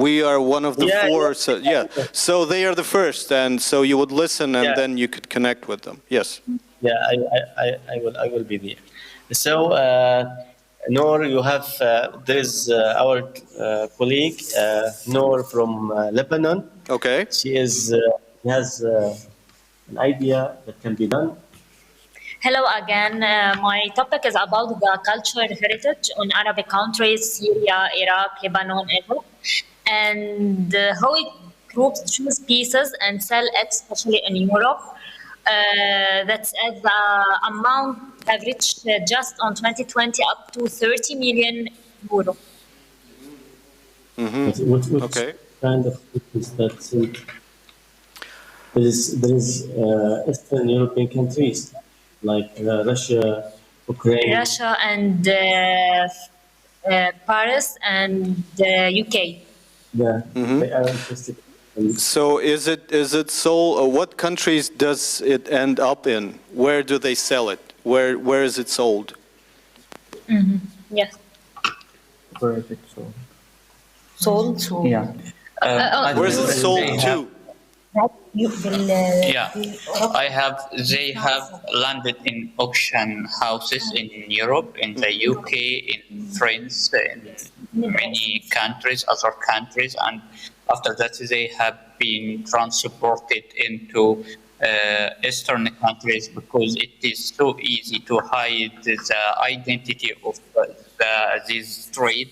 We are one of the four. So they are the first, and so you would listen, and then you could connect with them. Yes. Yeah, I will be there. So, Noor, you have there is our colleague Noor from Lebanon. Okay. She has an idea that can be done. Hello again. My topic is about the cultural heritage on Arabic countries, Syria, Iraq, Lebanon, Egypt, and how groups choose pieces and sell it, especially in Europe. That's as the amount have reached just on 2020 up to 30 million euro. What kind of is that? There is Eastern European countries like Russia, Ukraine. Russia and Paris and UK. Yeah, they are interested. So is it sold? What countries does it end up in? Where do they sell it? Where is it sold? Yes. Perfect. Sold. Yeah. Where is it sold to? Yeah, they have landed in auction houses in Europe, in the UK, in France, in many countries, other countries, and after that they have been transported into Eastern countries because it is so easy to hide the identity of this trade.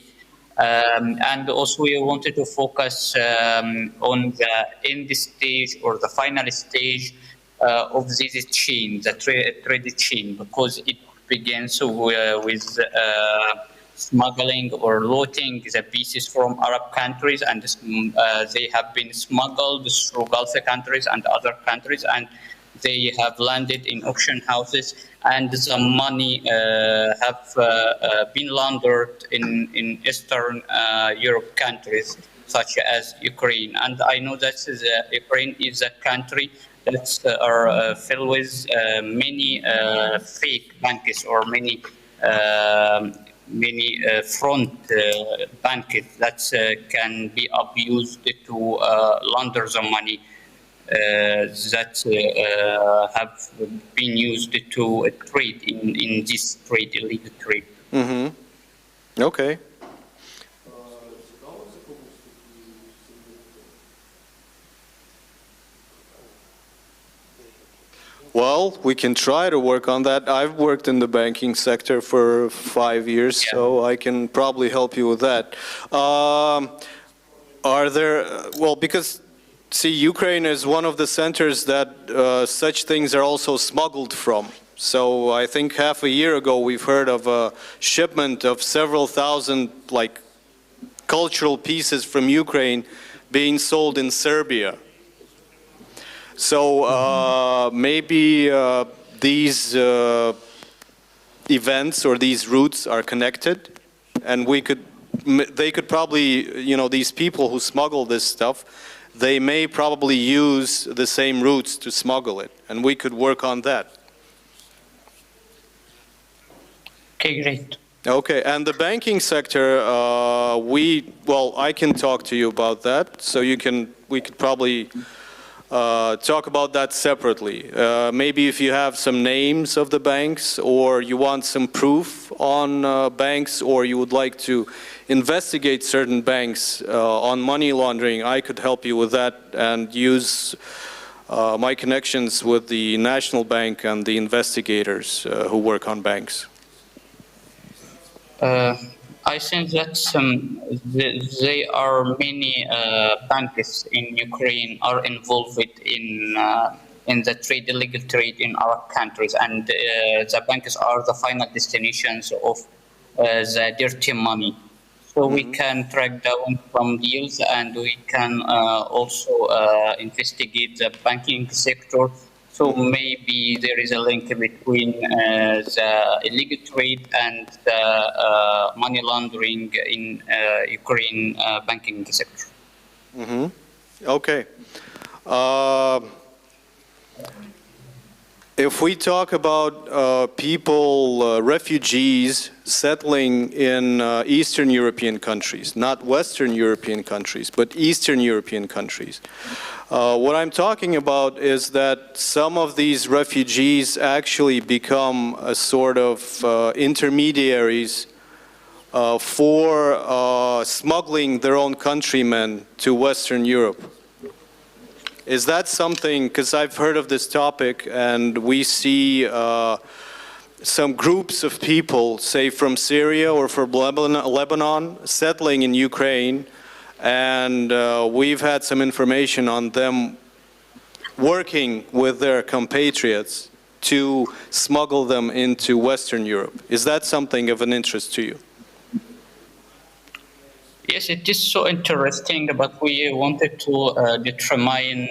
And also we wanted to focus on the end stage or the final stage of this chain, the trade chain, because it begins with smuggling or looting the pieces from Arab countries, and they have been smuggled through Gulf countries and other countries, and they have landed in auction houses, and the money have been laundered in Eastern Europe countries such as Ukraine. And I know that Ukraine is a country that are filled with many fake banks or many front banks that can be abused to launder the money that have been used to trade in this trade, illegal trade. Okay. Well, we can try to work on that. I've worked in the banking sector for 5 years, so I can probably help you with that. Are there, well, because, see, Ukraine is one of the centers that such things are also smuggled from. So I think half a year ago we've heard of a shipment of several thousand, like, cultural pieces from Ukraine being sold in Serbia. So maybe these events or these routes are connected, and they could probably, you know, these people who smuggle this stuff, they may probably use the same routes to smuggle it, and we could work on that. Okay, great. Okay, and the banking sector, well, I can talk to you about that, so we could probably talk about that separately. Maybe if you have some names of the banks, or you want some proof on banks, or you would like to investigate certain banks on money laundering, I could help you with that and use my connections with the National Bank and the investigators who work on banks. I think that there are many banks in Ukraine are involved in the trade, illegal trade in our countries, and the banks are the final destinations of the dirty money. So we can track down some deals, and we can also investigate the banking sector. So maybe there is a link between the illegal trade and the money laundering in Ukraine banking sector. Okay. If we talk about people, refugees settling in Eastern European countries, not Western European countries, but Eastern European countries, what I'm talking about is that some of these refugees actually become a sort of intermediaries for smuggling their own countrymen to Western Europe. Is that something, because I've heard of this topic, and we see some groups of people, say from Syria or from Lebanon, settling in Ukraine, and we've had some information on them working with their compatriots to smuggle them into Western Europe. Is that something of an interest to you? Yes, it is so interesting, but we wanted to determine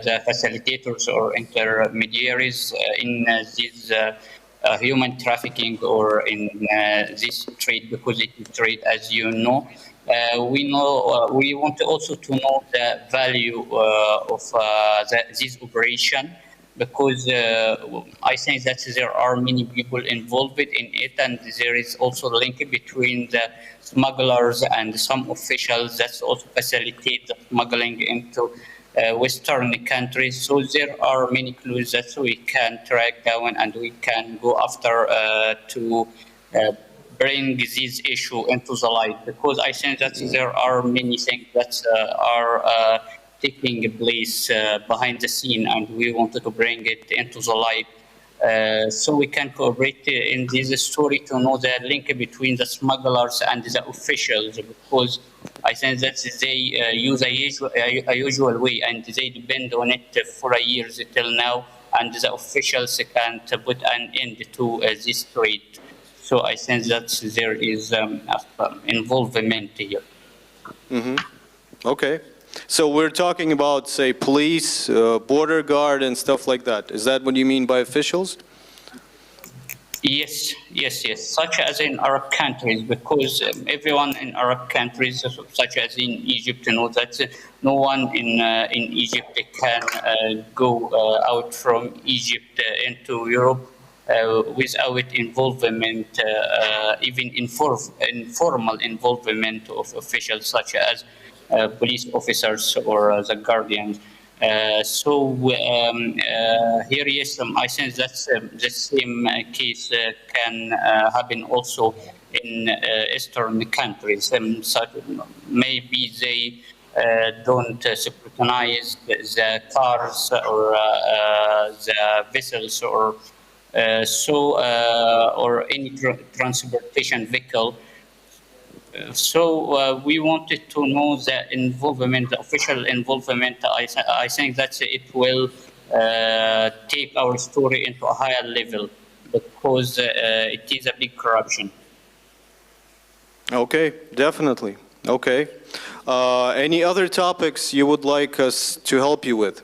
the facilitators or intermediaries in this human trafficking or in this trade, because it is trade, as you know. We want also to know the value of this operation, because I think that there are many people involved in it, and there is also a link between the smugglers and some officials that also facilitate the smuggling into Western countries. So there are many clues that we can track down and we can go after to bring this issue into the light, because I think that there are many things that are taking place behind the scene, and we wanted to bring it into the light so we can cooperate in this story to know the link between the smugglers and the officials, because I think that they use a usual way and they depend on it for years till now, and the officials can't put an end to this trade. So I think that there is involvement here. Mm-hmm. Okay. So we're talking about, say, police, border guard, and stuff like that. Is that what you mean by officials? Yes. Such as in Arab countries, because everyone in Arab countries, such as in Egypt, knows that no one in Egypt can go out from Egypt into Europe without involvement, even informal involvement of officials such as police officers or the guardians. Here, yes, I think that the same case can happen also in Eastern countries. Such, maybe they don't scrutinize the cars or the vessels or or any transportation vehicle. So we wanted to know the involvement, the official involvement. I think that it will take our story into a higher level, because it is a big corruption. Okay, definitely. Okay. Any other topics you would like us to help you with?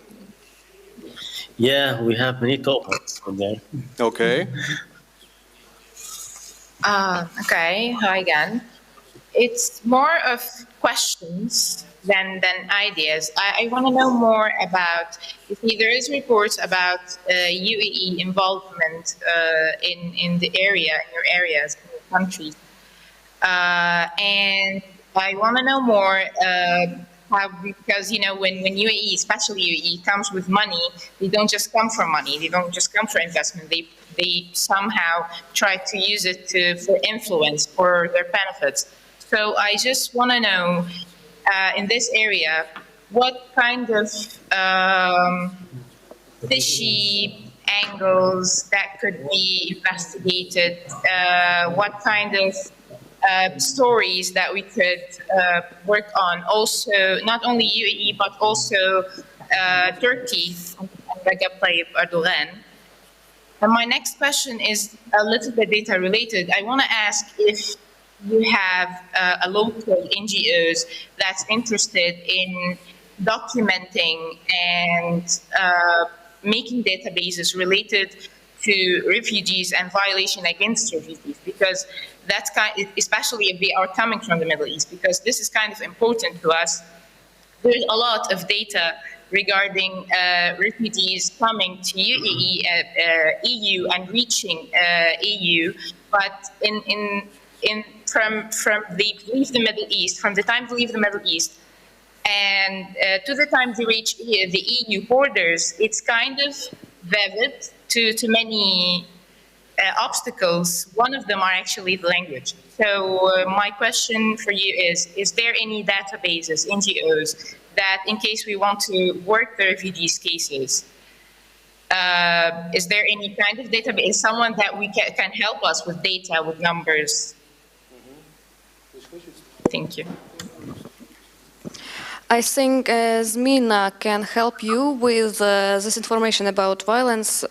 Yeah, we have many topics there. Okay. Okay, hi again. It's more of questions than ideas. I want to know more about, if there is reports about UAE involvement in the area, in your areas, in your countries. And I want to know more how, because, you know, when UAE, especially UAE, comes with money, they don't just come for money. They don't just come for investment. They somehow try to use it for influence, for their benefits. So I just want to know, in this area, what kind of fishy angles that could be investigated, what kind of stories that we could work on. Also, not only UAE, but also Turkey and Recep Tayyip Erdogan. And my next question is a little bit data related. I want to ask if you have a local NGOs that's interested in documenting and making databases related to refugees and violation against refugees, because that's especially if they are coming from the Middle East, because this is kind of important to us. There's a lot of data regarding refugees coming to UAE, EU and reaching EU, but from they leave the Middle East, from the time they leave the Middle East and to the time they reach the EU borders, it's kind of vivid to many obstacles. One of them are actually the language. So my question for you is there any databases, NGOs, that in case we want to work the refugees cases, is there any kind of database, someone that we can help us with data, with numbers? Thank you. I think Zmina can help you with this information about violence.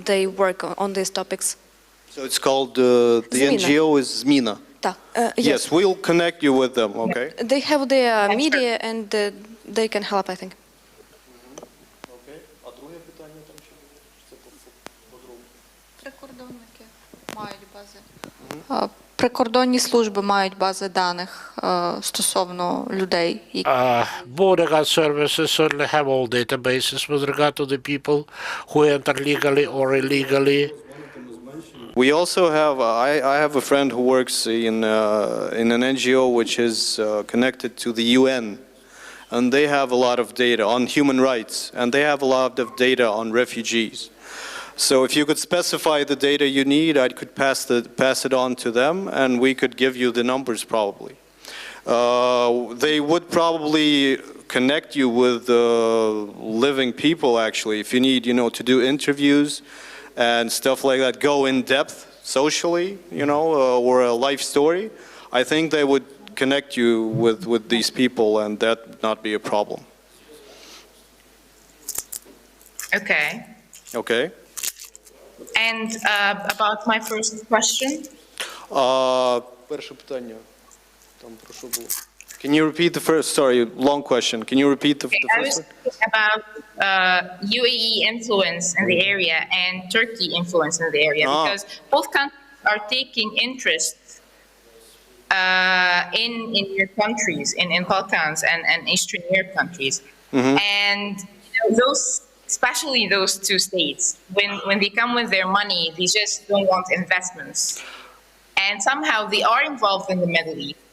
They work on these topics. So it's called, the Zmina. NGO is Zmina. Yes, we'll connect you with them, okay? They have their media and they can help, I think. Прикордонні служби мають бази даних стосовно людей. Border guard services certainly have all databases with regard to the people who enter legally or illegally. We also have, I have a friend who works in an NGO which is connected to the UN, and they have a lot of data on human rights, and they have a lot of data on refugees. So if you could specify the data you need, I could pass it on to them, and we could give you the numbers probably. They would probably connect you with living people actually, if you need, to do interviews and stuff like that, go in depth socially, or a life story. I think they would connect you with these people, and that would not be a problem. Okay. Okay. And about my first question? Перше питання. Там про що було? Can you repeat the first? Sorry, long question. Can you repeat the first one? I was thinking about UAE influence in the area and Turkey influence in the area, because both countries are taking interest in your countries, in Balkans and Eastern Europe countries. And those, especially those two states, when they come with their money, they just don't want investments. And somehow they are involved in the Middle East.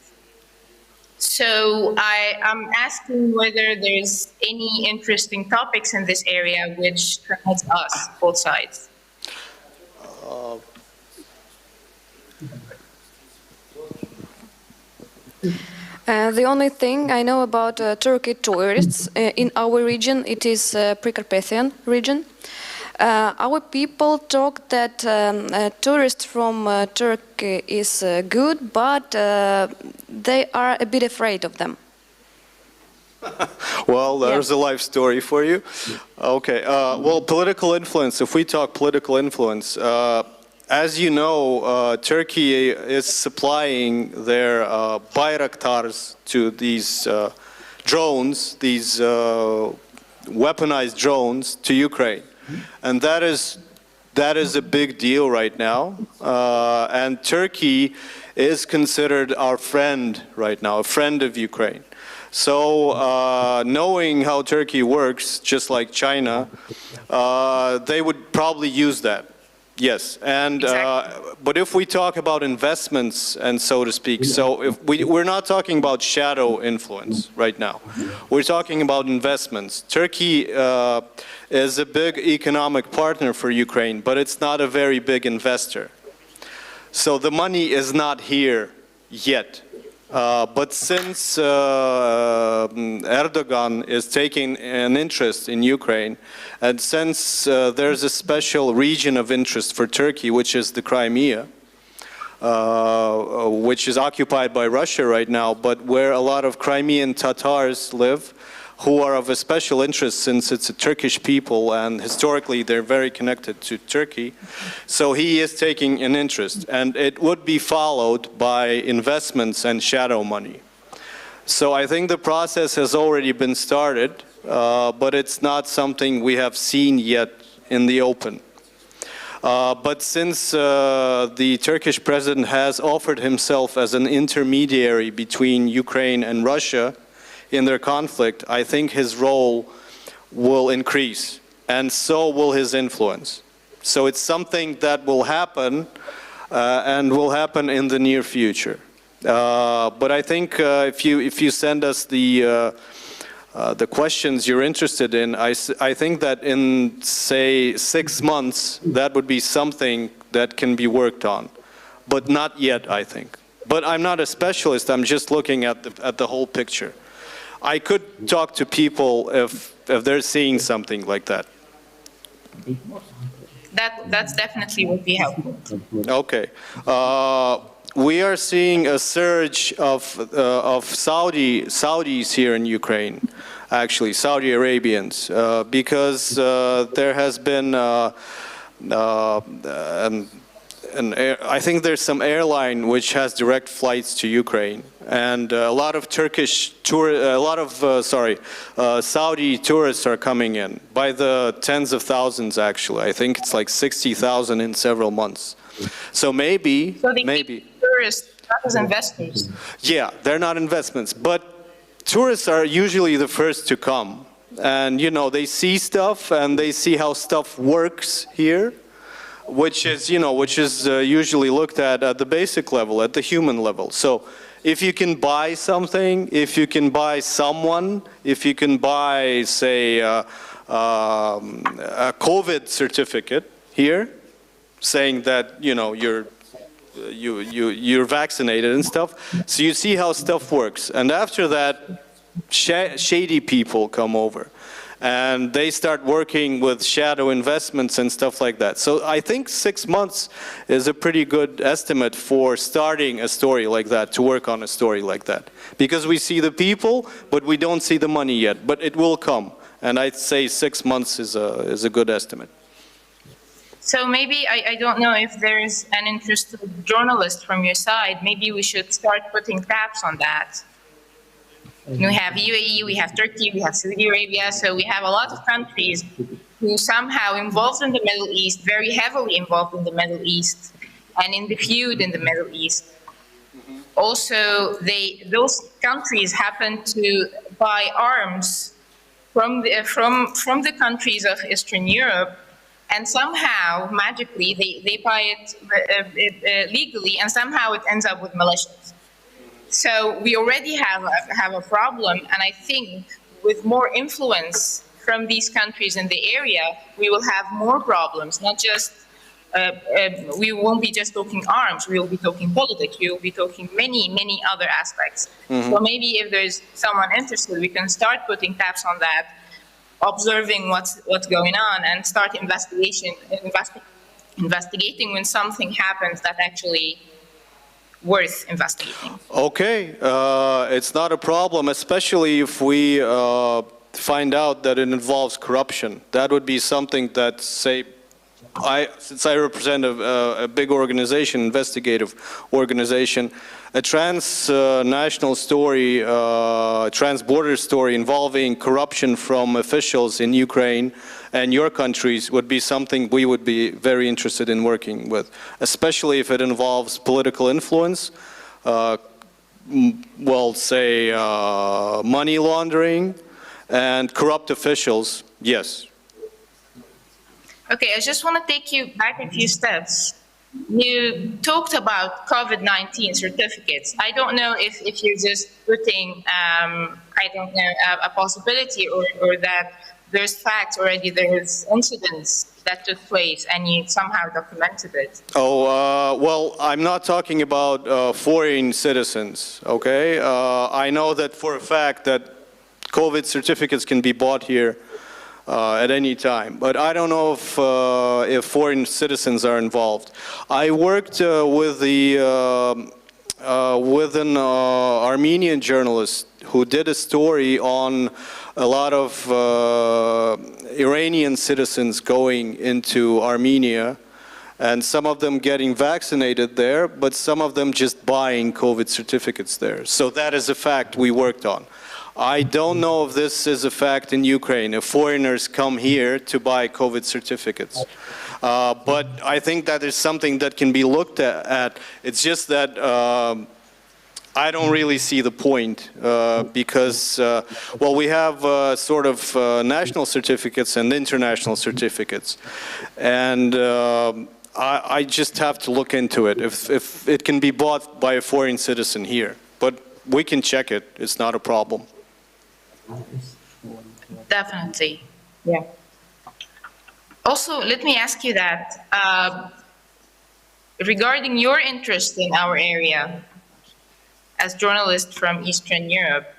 So I'm asking whether there's any interesting topics in this area which connects us, both sides. The only thing I know about Turkey tourists in our region, it is Pre-Carpathian region. Our people talk that tourists from Turkey is good, but they are a bit afraid of them. Well, there's a life story for you. Okay, well, political influence, if we talk political influence, as you know, Turkey is supplying their Bayraktars to these drones, these weaponized drones to Ukraine. And that is a big deal right now. And Turkey is considered our friend right now, a friend of Ukraine. So knowing how Turkey works, just like China, they would probably use that. Yes, and but if we talk about investments and so to speak, so if we're not talking about shadow influence right now. We're talking about investments. Turkey is a big economic partner for Ukraine, but it's not a very big investor. So the money is not here yet. But since Erdogan is taking an interest in Ukraine, and since there's a special region of interest for Turkey, which is the Crimea, which is occupied by Russia right now, but where a lot of Crimean Tatars live, who are of a special interest since it's a Turkish people and historically they're very connected to Turkey. So he is taking an interest, and it would be followed by investments and shadow money. So I think the process has already been started, but it's not something we have seen yet in the open. But since the Turkish president has offered himself as an intermediary between Ukraine and Russia in their conflict, I think his role will increase, and so will his influence. So it's something that will happen, and will happen in the near future. But I think if you send us the questions you're interested in, I think that in, say, 6 months, that would be something that can be worked on. But not yet, I think. But I'm not a specialist, I'm just looking at the whole picture. I could talk to people if they're seeing something like that. That's definitely would be helpful. Okay. We are seeing a surge of Saudis here in Ukraine, actually, Saudi Arabians, because there has been I think there's some airline which has direct flights to Ukraine, and a lot of Saudi tourists are coming in by the tens of thousands. Actually, I think it's like 60,000 in several months. So maybe tourists, not as investors. Yeah, they're not investments, but tourists are usually the first to come, and they see stuff and they see how stuff works here, which is usually looked at the basic level, at the human level. So if you can buy something, if you can buy someone, if you can buy, say, a COVID certificate here, saying that you're vaccinated and stuff, so you see how stuff works. And after that, shady people come over, and they start working with shadow investments and stuff like that. So I think 6 months is a pretty good estimate for starting a story like that, to work on a story like that. Because we see the people, but we don't see the money yet, but it will come. And I'd say 6 months is a good estimate. So maybe, I don't know if there's an interested journalist from your side, maybe we should start putting tabs on that. We have UAE, we have Turkey, we have Saudi Arabia, so we have a lot of countries who somehow involved in the Middle East, very heavily involved in the Middle East, and in the feud in the Middle East. Also, those countries happen to buy arms from the countries of Eastern Europe, and somehow, magically, they buy it legally, and somehow it ends up with militias. So we already have a problem, and I think with more influence from these countries in the area, we will have more problems. Not just we won't be just talking arms; we will be talking politics. We will be talking many other aspects. So maybe if there's someone interested, we can start putting tabs on that, observing what's going on, and start investigating when something happens that actually worth investigating. Okay, it's not a problem, especially if we find out that it involves corruption. That would be something that, say, since I represent a big organization, investigative organization, a transnational story, trans-border story involving corruption from officials in Ukraine and your countries would be something we would be very interested in working with, especially if it involves political influence, money laundering and corrupt officials, yes. Okay, I just want to take you back a few steps. You talked about COVID-19 certificates. I don't know if you're just putting, a possibility or that there's facts already, there's incidents that took place and you somehow documented it. Well, I'm not talking about foreign citizens, okay? I know that for a fact that COVID certificates can be bought here at any time, but I don't know if foreign citizens are involved. I worked with an Armenian journalist who did a story on a lot of Iranian citizens going into Armenia, and some of them getting vaccinated there, but some of them just buying COVID certificates there. So that is a fact we worked on. I don't know if this is a fact in Ukraine, if foreigners come here to buy COVID certificates. But I think that is something that can be looked at. It's just that I don't really see the point because, well, we have sort of national certificates and international certificates. And I just have to look into it, if it can be bought by a foreign citizen here. But we can check it, it's not a problem. Definitely, yeah. Also, let me ask you that, regarding your interest in our area, as journalists from Eastern Europe,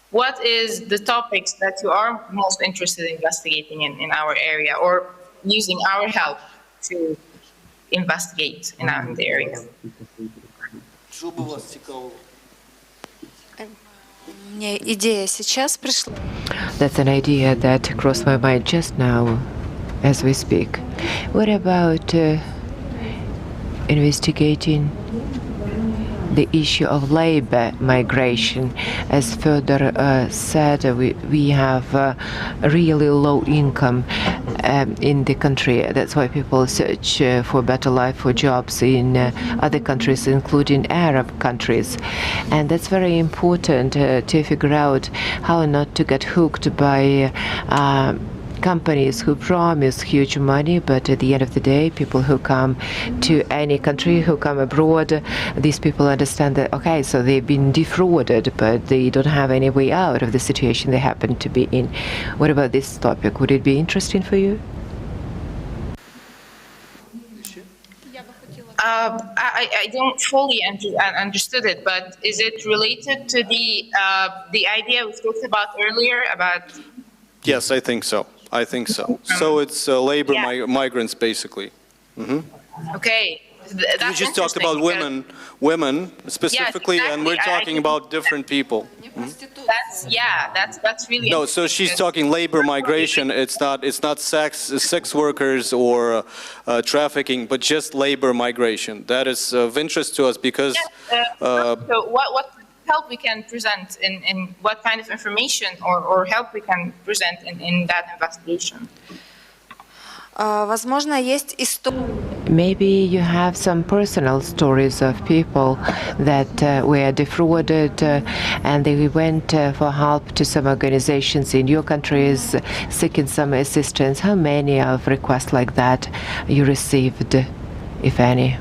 what is the topics that you are most interested in investigating in our area, or using our help to investigate in the area? That's an idea that crossed my mind just now as we speak. What about investigating the issue of labor migration. As further said, we have really low income in the country. That's why people search for better life, for jobs in other countries, including Arab countries. And that's very important to figure out how not to get hooked by companies who promise huge money, but at the end of the day, people who come to any country, who come abroad, these people understand that, okay, so they've been defrauded, but they don't have any way out of the situation they happen to be in. What about this topic? Would it be interesting for you? I don't fully understood it, but is it related to the idea we talked about earlier about? Yes, I think so. I think so. So it's labor migrants, basically. Okay. You just talked about women specifically, yes, exactly. and we're talking about different people. That's really no. So she's talking labor migration. It's not sex workers or trafficking, but just labor migration. That is of interest to us because. So what help we can present in what kind of information or help we can present in that investigation? Возможно, есть Maybe you have some personal stories of people that were defrauded and they went for help to some organizations in your countries seeking some assistance. How many of requests like that you received, if any?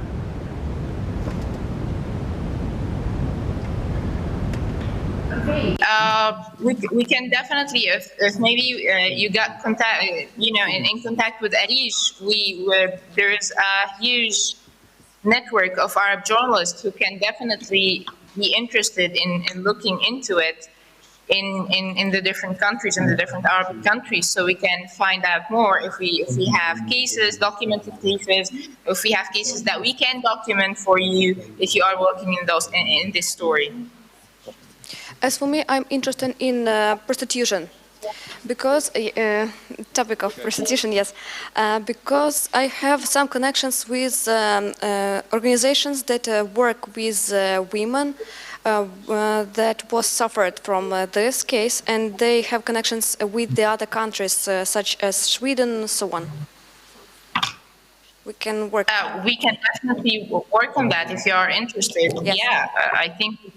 We can definitely, if maybe you got contact, in contact with Arish, there is a huge network of Arab journalists who can definitely be interested in looking into it in the different countries, in the different Arabic countries, so we can find out more if we have cases, documented cases, if we have cases that we can document for you if you are working in this story. As for me, I'm interested in prostitution, because topic of prostitution, yes, because I have some connections with organizations that work with women that was suffered from this case, and they have connections with the other countries such as Sweden and so on. We can work. We can definitely work on that if you are interested. Yes. Yeah, I think we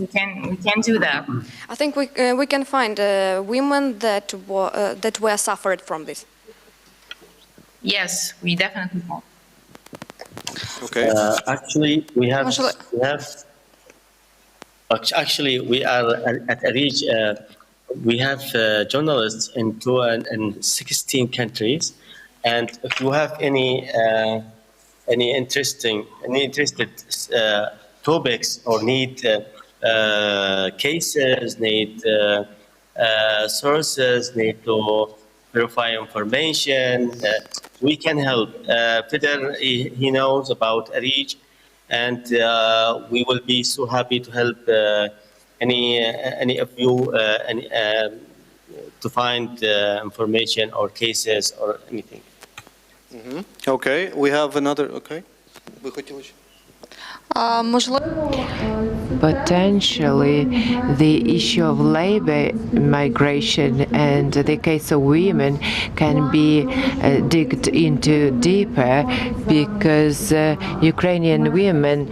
can do that. I think we can find women that were suffered from this. Yes, we definitely can. Okay. Actually, we are at Arish. We have journalists in 16 countries. And if you have any interested topics or need cases, need sources, need to verify information, we can help. Peter, he knows about Arish, and we will be so happy to help any of you to find information or cases or anything. Okay, we have another. Okay. Potentially, the issue of labor migration and the case of women can be digged into deeper, because Ukrainian women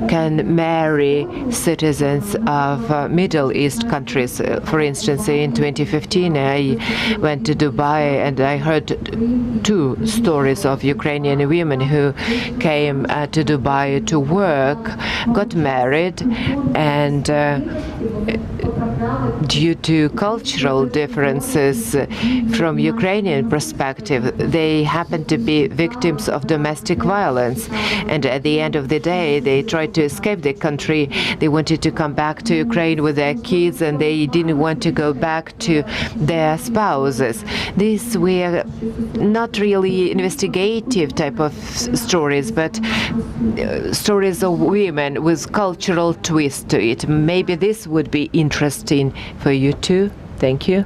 can marry citizens of Middle East countries. For instance, in 2015, I went to Dubai and I heard 2 stories of Ukrainian women who came to Dubai to work, got married, and due to cultural differences from Ukrainian perspective, they happened to be victims of domestic violence. And at the end of the day, they tried to escape the country. They wanted to come back to Ukraine with their kids, and they didn't want to go back to their spouses. These were not really investigative type of stories, but stories of women with cultural twist to it. Maybe this would be interesting for you too. Thank you.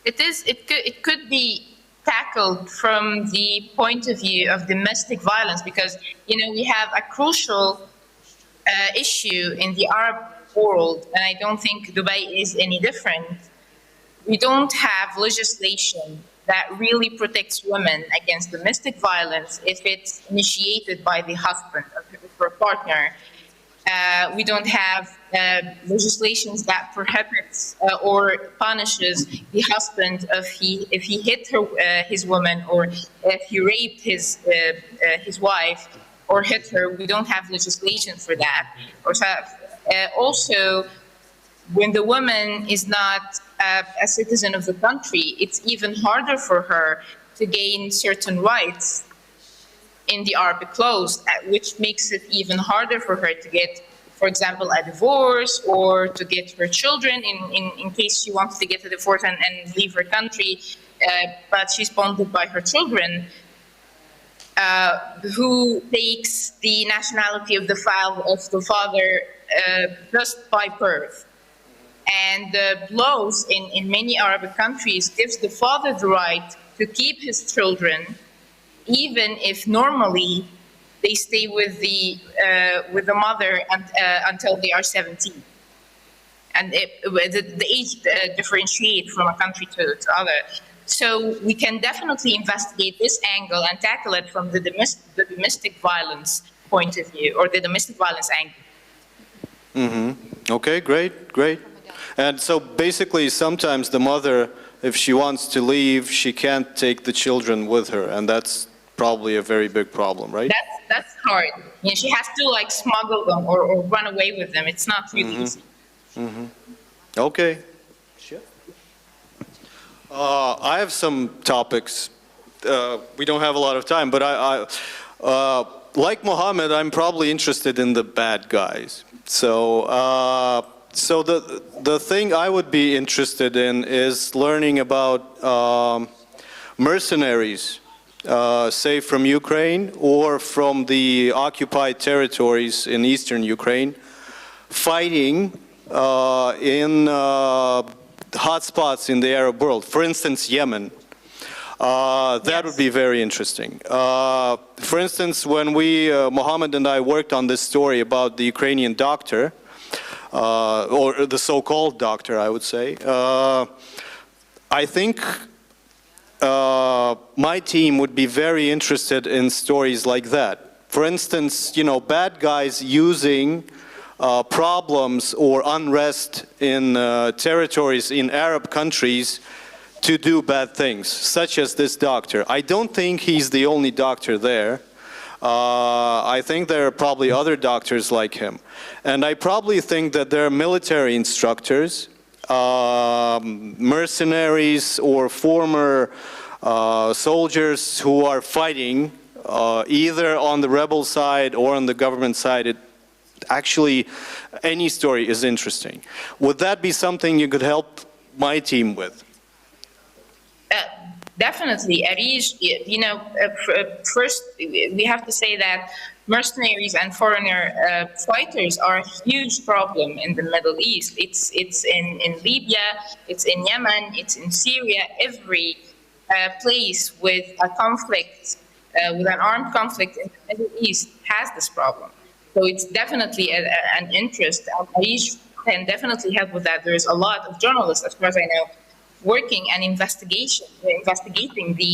It could be tackled from the point of view of domestic violence, because, we have a crucial issue in the Arab world, and I don't think Dubai is any different. We don't have legislation that really protects women against domestic violence if it's initiated by the husband or partner. We don't have legislations that prohibits or punishes the husband if he hit his woman, or if he raped his wife or hit her. We don't have legislation for that. Also, when the woman is not a citizen of the country, it's even harder for her to gain certain rights in the Arabic laws, which makes it even harder for her to get, for example, a divorce, or to get her children in case she wants to get a divorce and leave her country, but she's bonded by her children, who takes the nationality of the father just by birth. And the laws in many Arabic countries gives the father the right to keep his children, even if normally they stay with the mother until they are 17. And the age differentiate from a country to other. So we can definitely investigate this angle and tackle it from the domestic violence point of view, or the domestic violence angle. Mm-hmm. Okay, great. And so basically sometimes the mother, if she wants to leave, she can't take the children with her, and that's probably a very big problem, right? That's hard. She has to smuggle them or run away with them. It's not really easy. Mm-hmm. Okay. I have some topics. We don't have a lot of time, but I like Mohammed, I'm probably interested in the bad guys. So the thing I would be interested in is learning about mercenaries, say from Ukraine or from the occupied territories in eastern Ukraine, fighting in hotspots in the Arab world. For instance, Yemen. That would be very interesting. For instance, when Mohammed and I worked on this story about the Ukrainian doctor, or the so-called doctor, I would say, I think my team would be very interested in stories like that. For instance, bad guys using problems or unrest in territories in Arab countries to do bad things, such as this doctor. I don't think he's the only doctor there. I think there are probably other doctors like him. And I probably think that there are military instructors, mercenaries or former soldiers who are fighting either on the rebel side or on the government side. Actually, any story is interesting. Would that be something you could help my team with? Definitely, Arish. First we have to say that mercenaries and foreigner fighters are a huge problem in the Middle East. It's in Libya, it's in Yemen, it's in Syria. Every place with a conflict, with an armed conflict in the Middle East has this problem. So it's definitely an interest. Arish can definitely help with that. There's a lot of journalists, as far as I know, working and investigating the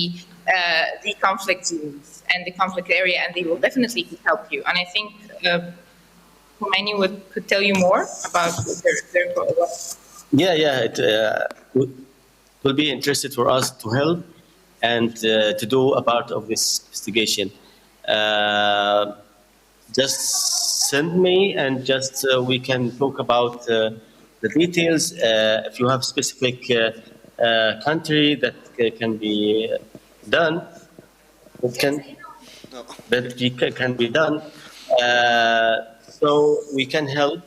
conflict zones and the conflict area, and they will definitely help you. And I think Khomeini could tell you more about their work. It will be interested for us to help and to do a part of this investigation. Just send me, and just we can talk about the details. If you have specific country that can be done, that can be done, so we can help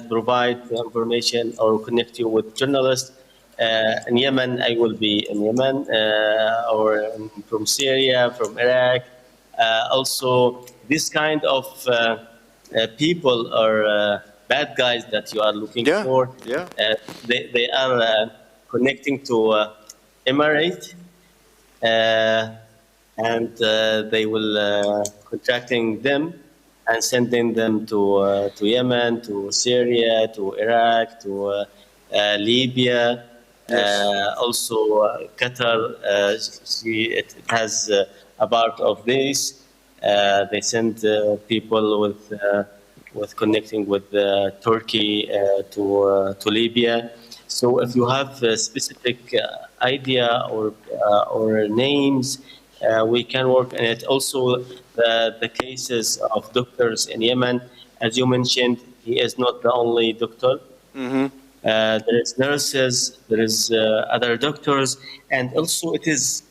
provide information or connect you with journalists. In Yemen, I will be in Yemen, or from Syria, from Iraq. Also, this kind of people are bad guys that you are looking for. They are connecting to Emirate, and they will contracting them and sending them to Yemen, to Syria, to Iraq, to Libya. Also, Qatar, it has a part of this. They send people with connecting with Turkey to Libya. So, if you have a specific idea or names, we can work on it. Also, the cases of doctors in Yemen, as you mentioned, he is not the only doctor. There is nurses, there is other doctors, and also it is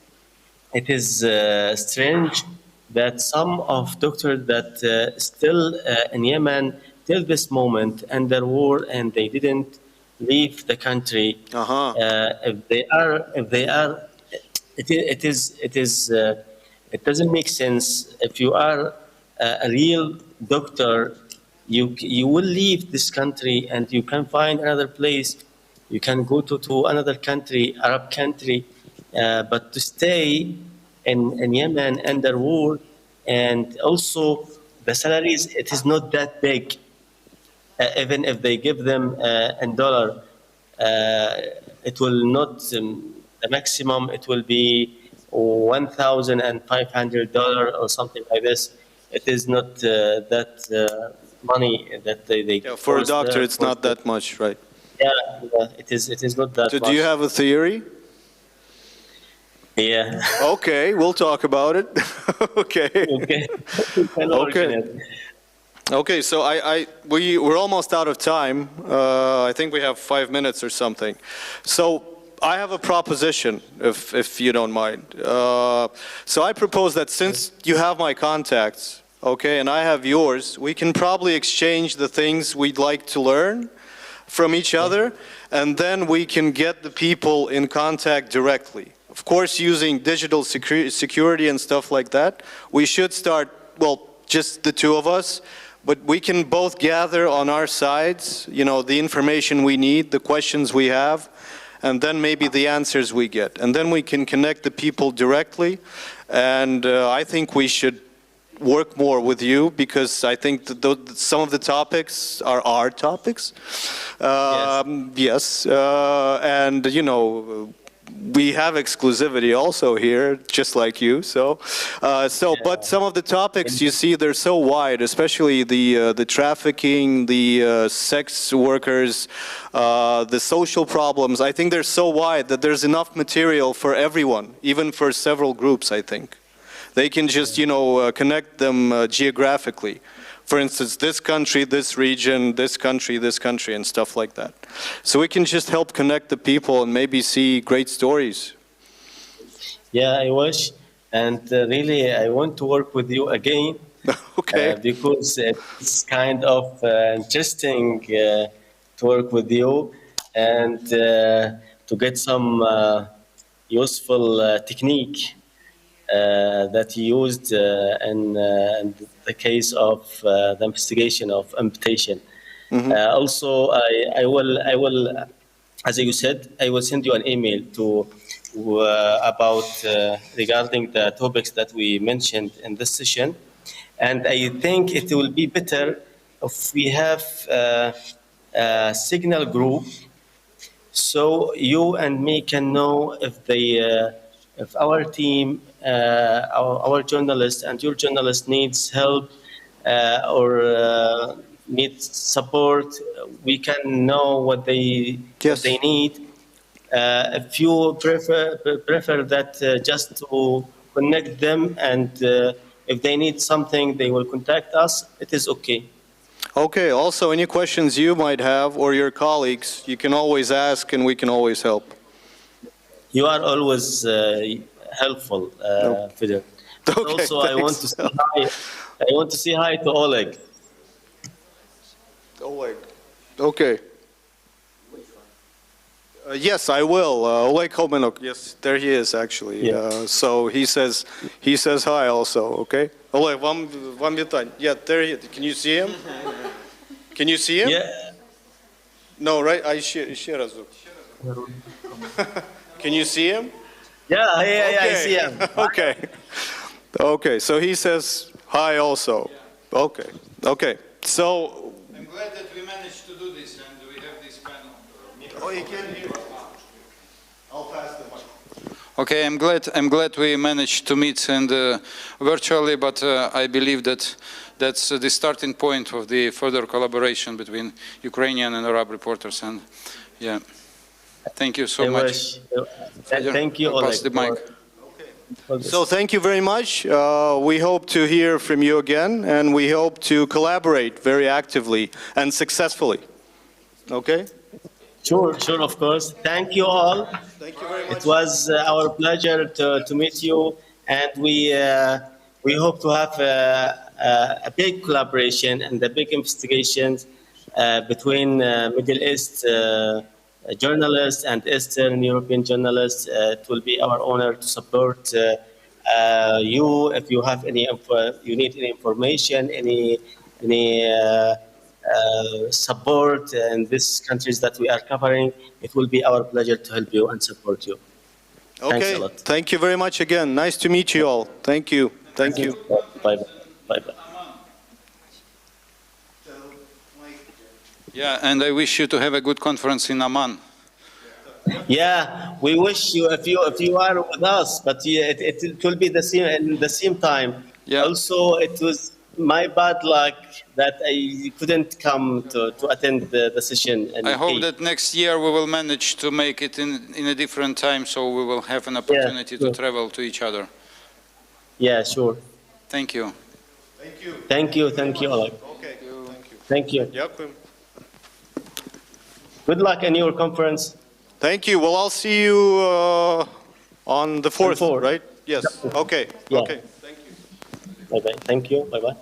strange that some of doctors that still in Yemen till this moment under war and they didn't leave the country. If they are, it doesn't make sense. If you are a real doctor, you will leave this country and you can find another place. You can go to another country, Arab country, but to stay in Yemen under war, and also the salaries, it is not that big. Even if they give them in dollar, it will not, the maximum, it will be $1,500 or something like this. It is not that money that they for a doctor, it's not that much, right? Yeah, it is not that So much. do you have a theory? Yeah. Okay, we'll talk about it. Okay. Okay. Okay. Okay, so we're almost out of time. I think we have 5 minutes or something. So I have a proposition, if you don't mind. So I propose that since you have my contacts, okay, and I have yours, we can probably exchange the things we'd like to learn from each other, and then we can get the people in contact directly. Of course, using digital security and stuff like that, we should start, well, just the two of us, but we can both gather on our sides, you know, the information we need, the questions we have, and then maybe the answers we get. And then we can connect the people directly, and I think we should work more with you, because I think that some of the topics are our topics. Yes. And, you know, we have exclusivity also here, just like you. So, but some of the topics, you see, they're so wide, especially the trafficking, the sex workers, the social problems. I think they're so wide that there's enough material for everyone, even for several groups, I think. They can just, you know, connect them geographically. For instance, this country, this region, this country, and stuff like that. So we can just help connect the people and maybe see great stories. Yeah, I wish. And really, I want to work with you again. Okay. Because it's kind of interesting to work with you and to get some useful technique that you used in the case of the investigation of amputation. Also, I will, as you said, I will send you an email to about regarding the topics that we mentioned in this session, and I think it will be better if we have a signal group, so you and me can know if if our team, our journalist and your journalist needs help or needs support, we can know what they need. If you prefer that just to connect them, and if they need something, they will contact us, it is okay. Okay, also any questions you might have or your colleagues, you can always ask and we can always help. You are always helpful, Fidel. Okay, also, I want to say hi. I want to say hi to Oleg. Oleg. Okay. Yes, I will. Oleg Homenok. Yes, there he is actually. Yeah. So he says hi also. Okay. Oleg, вам вітання. Yeah, there he is. Can you see him? Can you see him? Yeah. No, right? Ще разок. Can you see him? Yeah, I Okay. see him. Okay. Okay, so he says hi also. Okay. Okay. So I'm glad that we managed to do this and we have this panel. Oh, you can hear. I'll pass the mic. Okay, I'm glad we managed to meet and virtually, but I believe that that's the starting point of the further collaboration between Ukrainian and Arab reporters. And yeah, thank you so much. Thank you, I'll pass Oleg. the mic. So thank you very much. We hope to hear from you again, and we hope to collaborate very actively and successfully. Okay? Sure, of course. Thank you all. Thank you very much. It was our pleasure to meet you, and we hope to have a big collaboration and a big investigations between Middle East journalists and Eastern European journalists. It will be our honor to support you if you have you need any information, any support in these countries that we are covering. It will be our pleasure to help you and support you. Thanks Okay. a lot. Thank you very much again. Nice to meet you all. Thank you. Thank you. Bye bye. Yeah, and I wish you to have a good conference in Amman. Yeah, we wish you if you are with us, but it will be the same in the same time. Yeah. Also, it was my bad luck that I couldn't come to attend the session. I hope that next year we will manage to make it in a different time, so we will have an opportunity to travel to each other. Yeah, sure. Thank you. Thank you, Oleg. Okay. Thank you. Дякую. Good luck in your conference. Thank you. Well, I'll see you on the 4th, right? Yes. Okay. Yeah. Okay. Bye bye. Thank you. Bye bye.